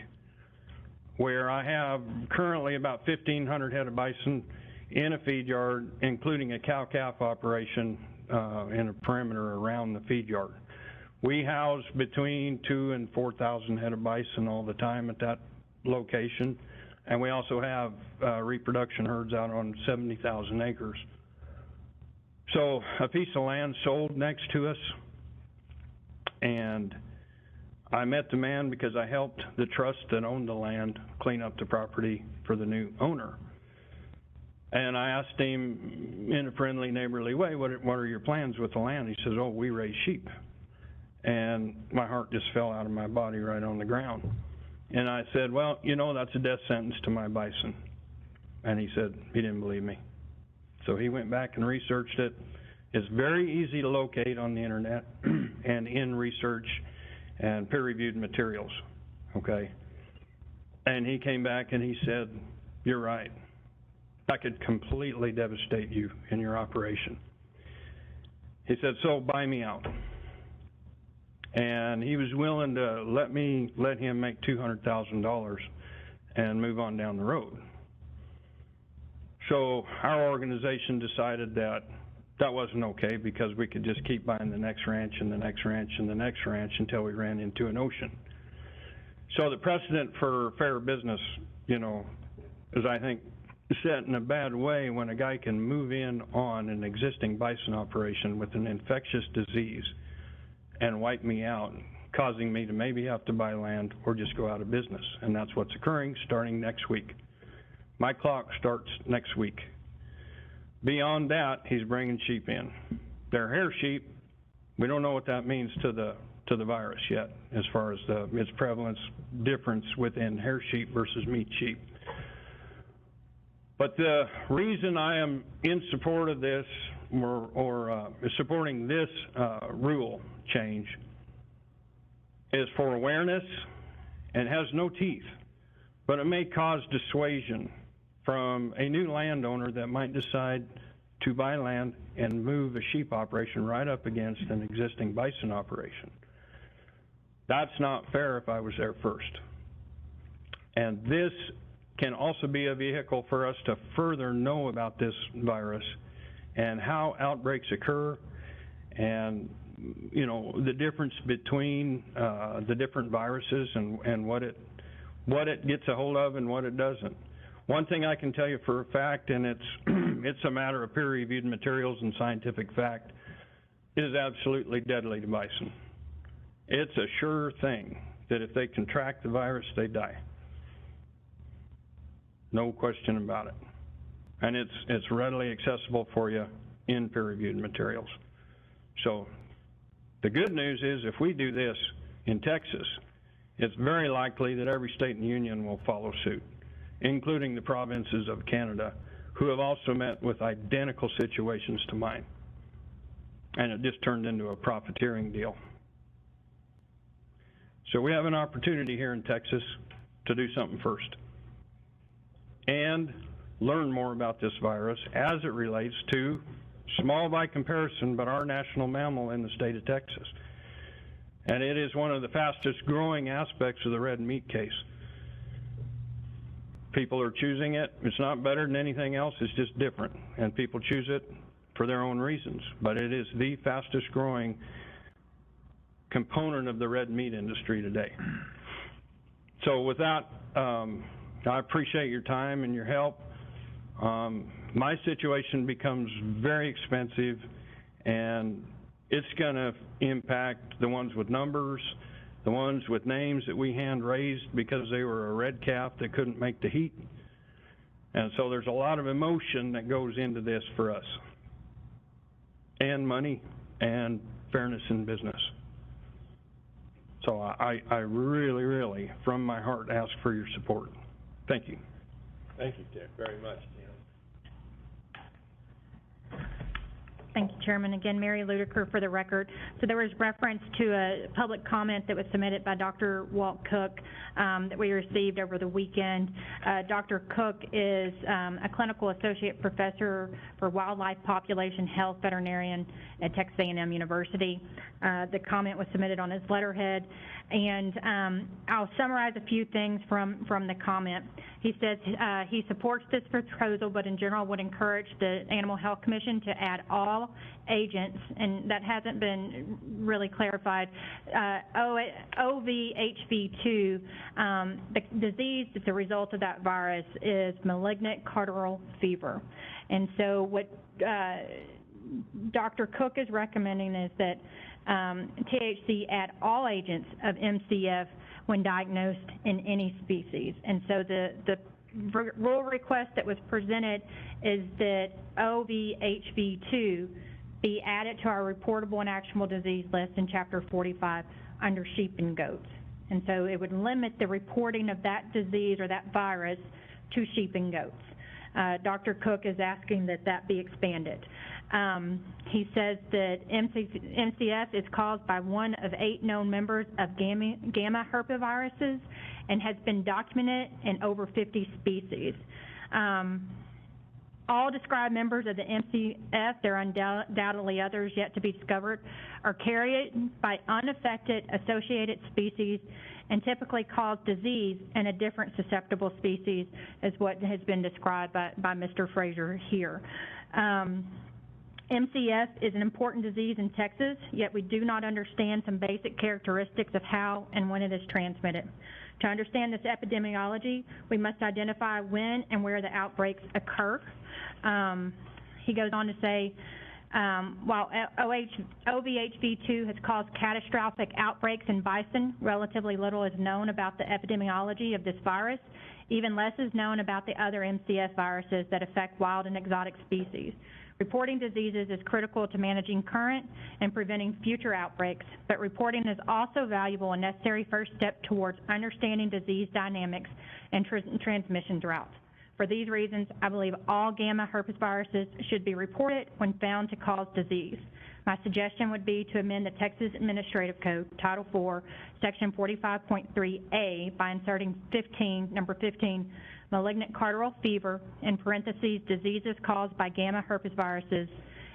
where I have currently about 1,500 head of bison in a feed yard, including a cow-calf operation in a perimeter around the feed yard. We house between 2,000 and 4,000 head of bison all the time at that location, and we also have reproduction herds out on 70,000 acres. So a piece of land sold next to us, and I met the man because I helped the trust that owned the land clean up the property for the new owner. And I asked him in a friendly, neighborly way, what are your plans with the land? He says, oh, we raise sheep. And my heart just fell out of my body right on the ground. And I said, well, that's a death sentence to my bison. And he said he didn't believe me. So he went back and researched it. It's very easy to locate on the internet and in research and peer-reviewed materials, okay? And he came back and he said, "You're right. That could completely devastate you in your operation." He said, "So buy me out." And he was willing to let him make $200,000 and move on down the road. So our organization decided that that wasn't okay, because we could just keep buying the next ranch and the next ranch and the next ranch until we ran into an ocean. So the precedent for fair business, is, I think, set in a bad way when a guy can move in on an existing bison operation with an infectious disease and wipe me out, causing me to maybe have to buy land or just go out of business. And that's what's occurring starting next week. My clock starts next week. Beyond that, he's bringing sheep in. They're hair sheep. We don't know what that means to the virus yet, as far as its prevalence difference within hair sheep versus meat sheep. But the reason I am in support of this, or supporting this rule change, is for awareness, and has no teeth, but it may cause dissuasion from a new landowner that might decide to buy land and move a sheep operation right up against an existing bison operation. That's not fair if I was there first. And this can also be a vehicle for us to further know about this virus and how outbreaks occur, and the difference between the different viruses and what it gets a hold of and what it doesn't. One thing I can tell you for a fact, and it's a matter of peer-reviewed materials and scientific fact, it is absolutely deadly to bison. It's a sure thing that if they contract the virus, they die. No question about it. And it's readily accessible for you in peer-reviewed materials. So the good news is, if we do this in Texas, it's very likely that every state in the union will follow suit, including the provinces of Canada, who have also met with identical situations to mine. And it just turned into a profiteering deal. So we have an opportunity here in Texas to do something first and learn more about this virus as it relates to, small by comparison, but our national mammal in the state of Texas. And it is one of the fastest growing aspects of the red meat case. People are choosing it. It's not better than anything else, it's just different. And people choose it for their own reasons. But it is the fastest growing component of the red meat industry today. So with that, I appreciate your time and your help. My situation becomes very expensive, and it's going to impact the ones with numbers, the ones with names that we hand raised because they were a red calf that couldn't make the heat. And so there's a lot of emotion that goes into this for us, and money and fairness in business. So I really, really, from my heart, ask for your support. Thank you. Thank you, Dick, very much, Tim. Thank you, Chairman. Again, Mary Ludeker for the record. So there was reference to a public comment that was submitted by Dr. Walt Cook that we received over the weekend. Dr. Cook is a clinical associate professor for wildlife population health veterinarian at Texas A&M University. The comment was submitted on his letterhead, and I'll summarize a few things from the comment. He says he supports this proposal, but in general would encourage the Animal Health Commission to add all agents, and that hasn't been really clarified, OVHV2. The disease that's a result of that virus is malignant catarrhal fever. And so what Dr. Cook is recommending is that THC add all agents of MCF when diagnosed in any species. And so the rule request that was presented is that OVHV2 be added to our reportable and actionable disease list in Chapter 45 under sheep and goats. And so it would limit the reporting of that disease or that virus to sheep and goats. Dr. Cook is asking that that be expanded. He says that MCF is caused by one of 8 known members of gamma herpesviruses and has been documented in over 50 species. All described members of the MCF, there are undoubtedly others yet to be discovered, are carried by unaffected associated species and typically cause disease in a different susceptible species, as what has been described by Mr. Fraser here. MCF is an important disease in Texas, yet we do not understand some basic characteristics of how and when it is transmitted. To understand this epidemiology, we must identify when and where the outbreaks occur. He goes on to say, while OVHV2 has caused catastrophic outbreaks in bison, relatively little is known about the epidemiology of this virus. Even less is known about the other MCF viruses that affect wild and exotic species. Reporting diseases is critical to managing current and preventing future outbreaks, but reporting is also valuable and necessary first step towards understanding disease dynamics and transmission routes. For these reasons, I believe all gamma herpesviruses should be reported when found to cause disease. My suggestion would be to amend the Texas Administrative Code, Title IV, Section 45.3A, by inserting number 15, malignant cardiac fever, in parentheses, diseases caused by gamma herpesviruses,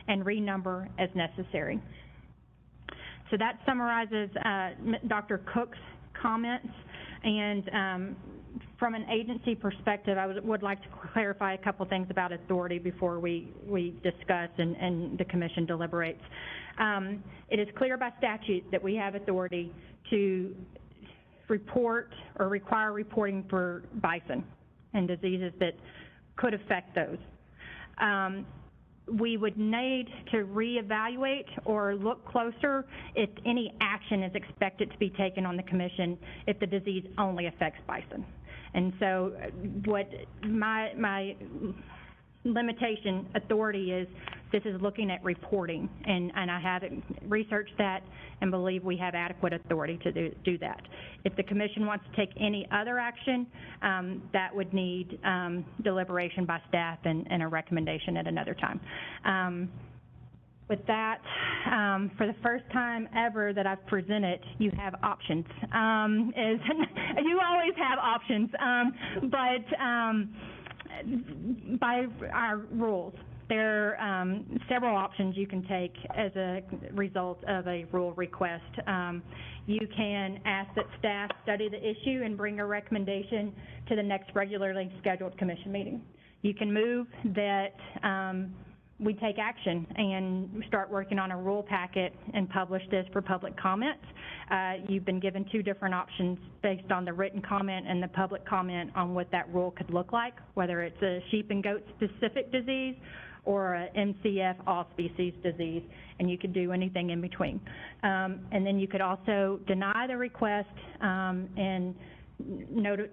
and renumber as necessary. So that summarizes Dr. Cook's comments, and from an agency perspective, I would like to clarify a couple things about authority before we discuss and the commission deliberates. It is clear by statute that we have authority to report or require reporting for bison and diseases that could affect those. We would need to reevaluate or look closer if any action is expected to be taken on the commission if the disease only affects bison. And so what my limitation authority is, this is looking at reporting, and I have researched that and believe we have adequate authority to do that. If the commission wants to take any other action, that would need deliberation by staff and a recommendation at another time. With that, for the first time ever that I've presented, you have options. You always have options, but by our rules, there are several options you can take as a result of a rule request. You can ask that staff study the issue and bring a recommendation to the next regularly scheduled commission meeting. You can move that we take action and start working on a rule packet and publish this for public comment. You've been given 2 different options based on the written comment and the public comment on what that rule could look like, whether it's a sheep and goat specific disease or a MCF all species disease, and you could do anything in between. And then you could also deny the request and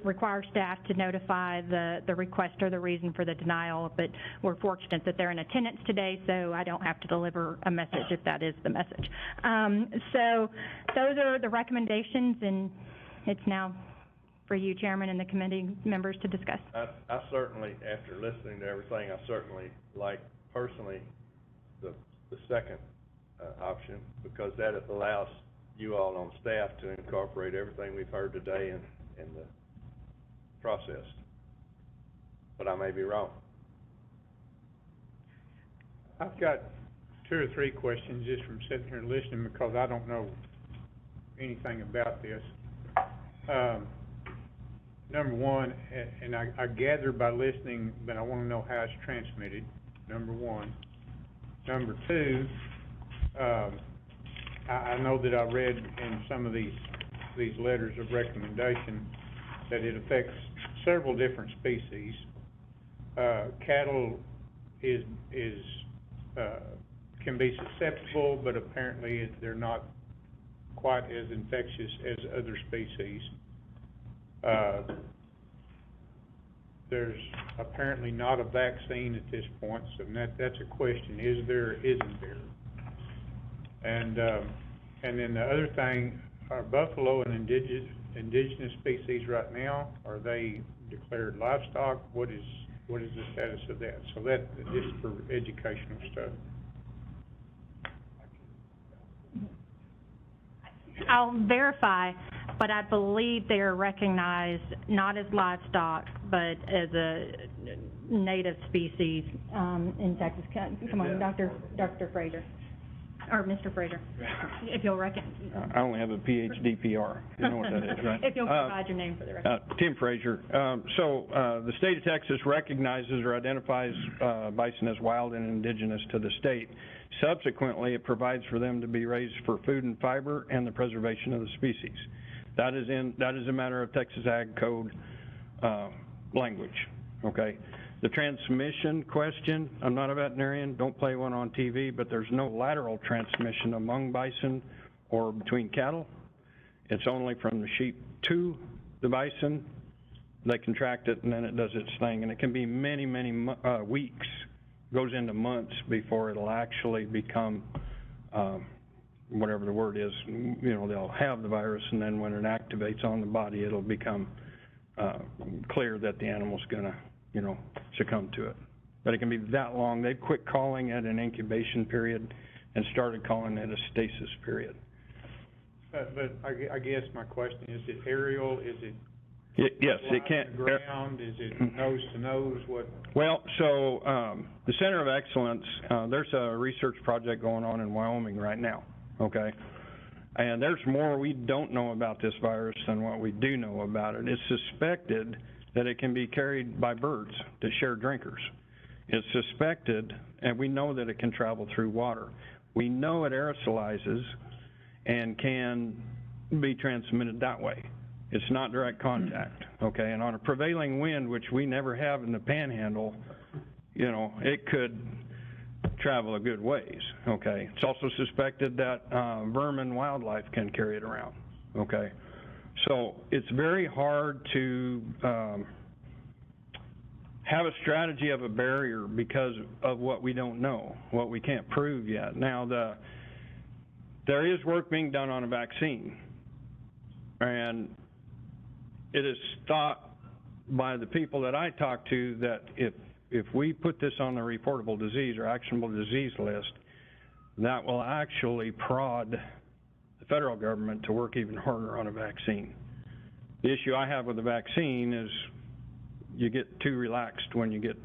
require staff to notify the requester the reason for the denial, but we're fortunate that they're in attendance today, so I don't have to deliver a message if that is the message. So those are the recommendations, and it's now for you, Chairman, and the committee members to discuss. I certainly, after listening to everything, I certainly like personally the second option, because that allows you all on staff to incorporate everything we've heard today in the process. But I may be wrong. I've got 2 or 3 questions just from sitting here listening, because I don't know anything about this. Number one, and I gather by listening, but I want to know how it's transmitted, number one. Number 2, I know that I read in some of these letters of recommendation that it affects several different species. Cattle can be susceptible, but apparently they're not quite as infectious as other species. There's apparently not a vaccine at this point, so that's a question. Is there or isn't there? And then the other thing, are buffalo an indigenous species right now? Are they declared livestock? What is what is the status of that? So that, just for educational stuff. I'll verify, but I believe they are recognized not as livestock, but as a native species, in Texas. Come on, Dr. Fraser, or Mr. Fraser, if you'll I only have a PhD PR. You know what that is, right? If you'll provide your name for the record. Tim Fraser. The state of Texas recognizes or identifies bison as wild and indigenous to the state. Subsequently, it provides for them to be raised for food and fiber and the preservation of the species. That is a matter of Texas Ag Code language, okay? The transmission question, I'm not a veterinarian, don't play one on TV, but there's no lateral transmission among bison or between cattle. It's only from the sheep to the bison. They contract it and then it does its thing, and it can be many, many weeks, goes into months before it'll actually become whatever the word is. You know, they'll have the virus, and then when it activates on the body, it'll become clear that the animal's gonna, you know, succumb to it. But it can be that long. They've quit calling it an incubation period and started calling it a stasis period. But I guess my question, is it aerial, is it? Yes, it can't. On the ground, is it nose to nose, what? Well, so, the Center of Excellence, there's a research project going on in Wyoming right now, okay? And there's more we don't know about this virus than what we do know about it. It's suspected that it can be carried by birds to share drinkers. It's suspected, and we know that it can travel through water. We know it aerosolizes and can be transmitted that way. It's not direct contact, okay? And on a prevailing wind, which we never have in the Panhandle, you know, it could travel a good ways, okay? It's also suspected that vermin wildlife can carry it around, okay? So it's very hard to have a strategy of a barrier because of what we don't know, what we can't prove yet. Now, there is work being done on a vaccine, and it is thought by the people that I talk to that if we put this on the reportable disease or actionable disease list, that will actually prod the federal government to work even harder on a vaccine. The issue I have with the vaccine is you get too relaxed when you get,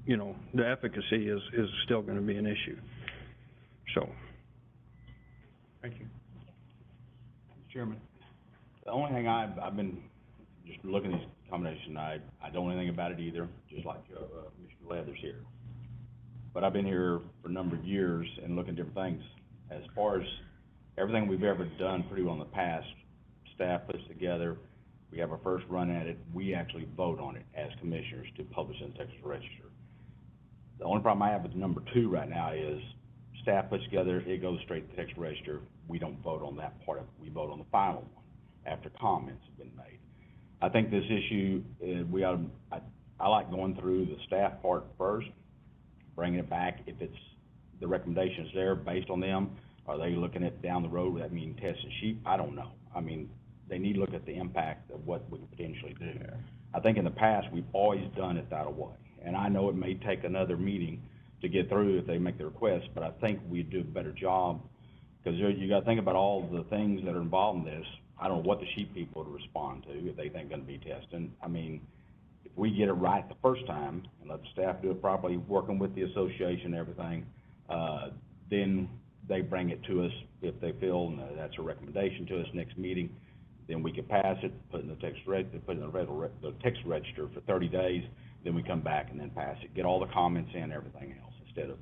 you know, the efficacy is still going to be an issue. So. Thank you. Mr. Chairman. The only thing I've been just looking at these combinations, I don't know anything about it either, just like Mr. Leathers here. But I've been here for a number of years and looking at different things. As far as everything we've ever done pretty well in the past, staff puts together, we have our first run at it, we actually vote on it as commissioners to publish in the Texas Register. The only problem I have with number 2 right now is staff puts together, it goes straight to the Texas Register. We don't vote on that part of it. We vote on the final one after comments have been made. I think this issue, I like going through the staff part first, bringing it back. If it's the recommendations there based on them, are they looking at down the road, that mean testing sheep? I don't know. I mean, they need to look at the impact of what we could potentially do. Yeah. I think in the past, we've always done it that way. And I know it may take another meeting to get through if they make the request, but I think we'd do a better job, because you got to think about all the things that are involved in this. I don't know what the sheep people would respond to if they think going to be testing. I mean, if we get it right the first time and let the staff do it properly, working with the association and everything, then they bring it to us if they feel that's a recommendation to us next meeting. Then we can pass it, put it in the Texas Register for 30 days. Then we come back and then pass it, get all the comments in, everything else instead of.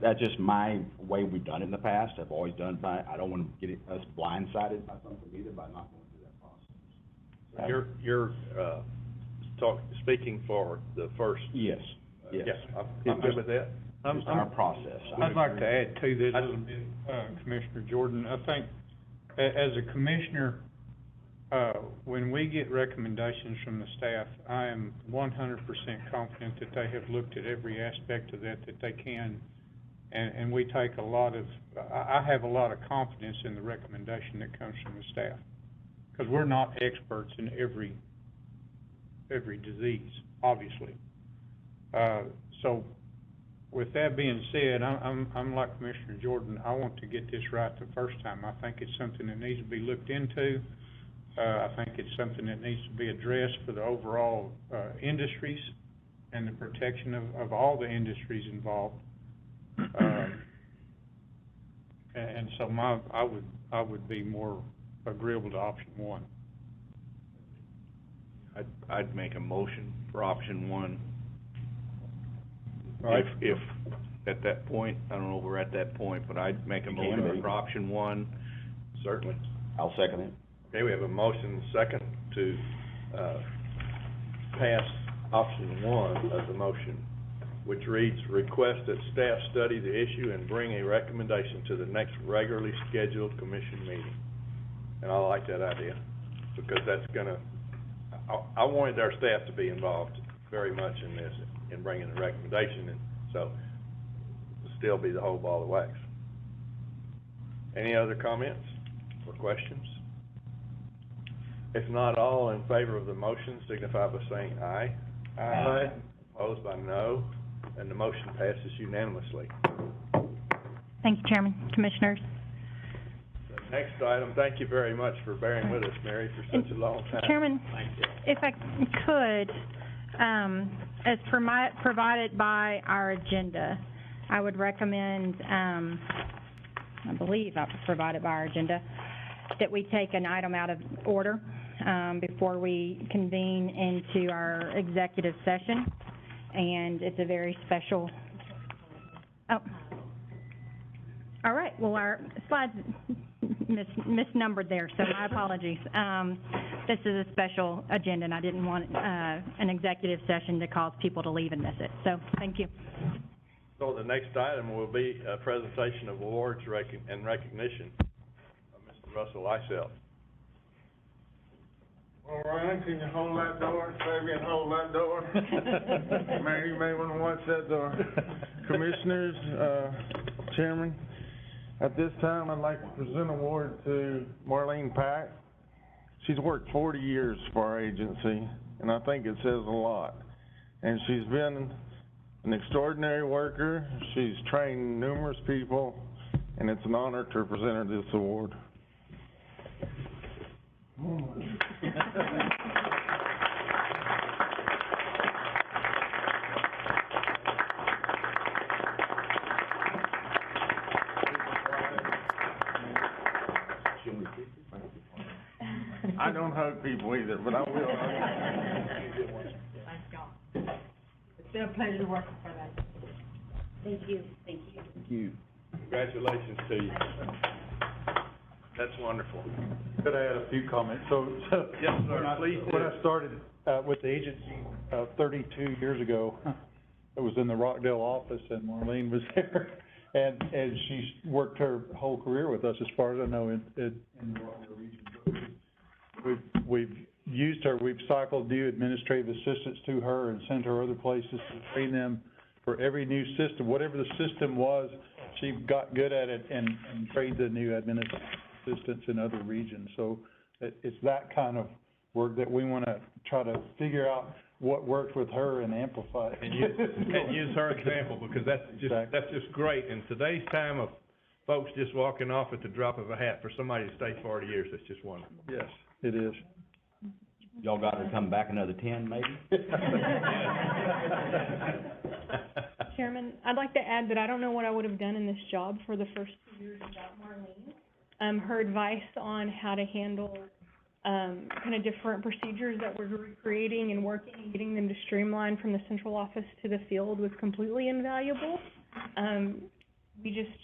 That's just my way we've done it in the past. I've always done it I don't want to get us blindsided by something either by not going through that process. You're speaking for the first. Yes. Yes. Yeah, I'm good with that. It's our process. I'd like to add to this a little bit, Commissioner Jordan. I think as a commissioner, when we get recommendations from the staff, I am 100% confident that they have looked at every aspect of that they can. And we take a lot of, I have a lot of confidence in the recommendation that comes from the staff. Because we're not experts in every disease. obviously. So with that being said, I'm like Commissioner Jordan, I want to get this right the first time. I think it's something that needs to be looked into. I think it's something that needs to be addressed for the overall, industries and the protection of all the industries involved. And so I would be more agreeable to option one. I'd make a motion for option one. All right. If at that point, I don't know if we're at that point, but I'd make a motion for option one, certainly. I'll second it. Okay, we have a motion and a second to, pass option one of the motion, which reads, request that staff study the issue and bring a recommendation to the next regularly scheduled commission meeting. And I like that idea, because that's gonna, I wanted our staff to be involved very much in this, in bringing a recommendation, and so it'll still be the whole ball of wax. Any other comments or questions? If not, all in favor of the motion signify by saying aye. Aye. Opposed by no, and the motion passes unanimously. Thank you, Chairman, Commissioners. The next item, thank you very much for bearing with us, Mary, for such a long time. Chairman, Thank you. if I could, as provided by our agenda, I would recommend, I believe I provided by our agenda, that we take an item out of order before we convene into our executive session. And it's a very special, all right, well, our slides misnumbered there, so my apologies. This is a special agenda, and I didn't want an executive session to cause people to leave and miss it, so thank you. So the next item will be a presentation of awards and recognition of Mr. Russell Iselt. All right, can you hold that door? Fabian, hold that door. Man, you may want to watch that door. Commissioners, Chairman, at this time, I'd like to present an award to Marlene Pack. She's worked 40 years for our agency, and I think it says a lot. And she's been an extraordinary worker. She's trained numerous people, and it's an honor to present her this award. I don't hug people either, but I will. Thank God. It's been a pleasure working for that. Thank you. Thank you. Thank you. Congratulations to you. That's wonderful. Could I add a few comments? So Yes, sir, please do. when I started, with the agency, 32 years ago, I was in the Rockdale office and Marlene was there. And she's worked her whole career with us, as far as I know, in the Rockdale region. We've used her, we've cycled new administrative assistants to her and sent her other places to train them for every new system. Whatever the system was, she got good at it and trained the new administrative assistants in other regions. So it's that kind of work that we want to try to figure out what worked with her and amplify it. And use her example, because that's just great. In today's time of folks just walking off at the drop of a hat, for somebody to stay 40 years, that's just wonderful. Yes, it is. Y'all got her to come back another 10, maybe? Chairman, I'd like to add that I don't know what I would have done in this job for the first 2 years without Marlene. Her advice on how to handle kind of different procedures that we're creating and working and getting them to streamline from the central office to the field was completely invaluable.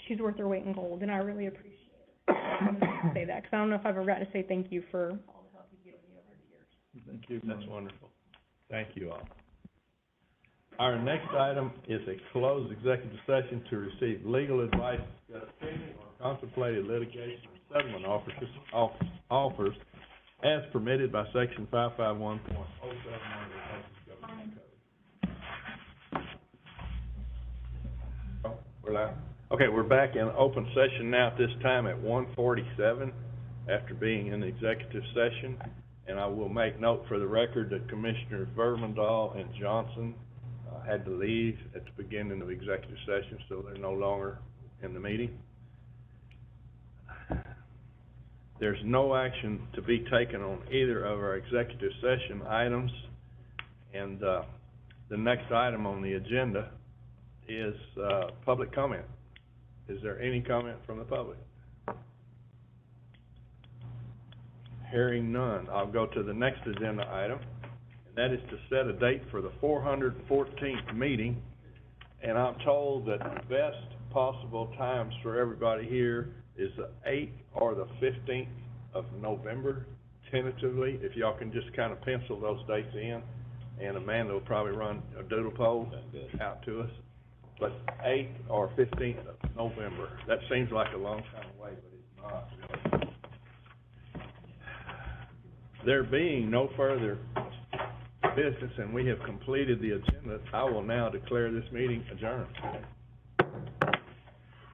She's worth her weight in gold, and I really appreciate it. I wanted to say that, because I don't know if I've ever got to say thank you for all the help you've given me over the years. Thank you. That's wonderful. Thank you all. Our next item is a closed executive session to receive legal advice, opinion, or contemplated litigation or settlement offers as permitted by section 551.071 of the Texas Government Code. Oh, we're live? Okay, we're back in open session now at this time at 1:47 after being in the executive session. And I will make note for the record that Commissioners Vermandahl and Johnson had to leave at the beginning of executive session, so they're no longer in the meeting. There's no action to be taken on either of our executive session items. And the next item on the agenda is public comment. Is there any comment from the public? Hearing none, I'll go to the next agenda item, and that is to set a date for the 414th meeting. And I'm told that the best possible times for everybody here is the 8th or the 15th of November, tentatively, if y'all can just kind of pencil those dates in. And Amanda will probably run a doodle poll out to us. But 8th or 15th of November, that seems like a long time away, but it's not really. There being no further business and we have completed the agenda, I will now declare this meeting adjourned.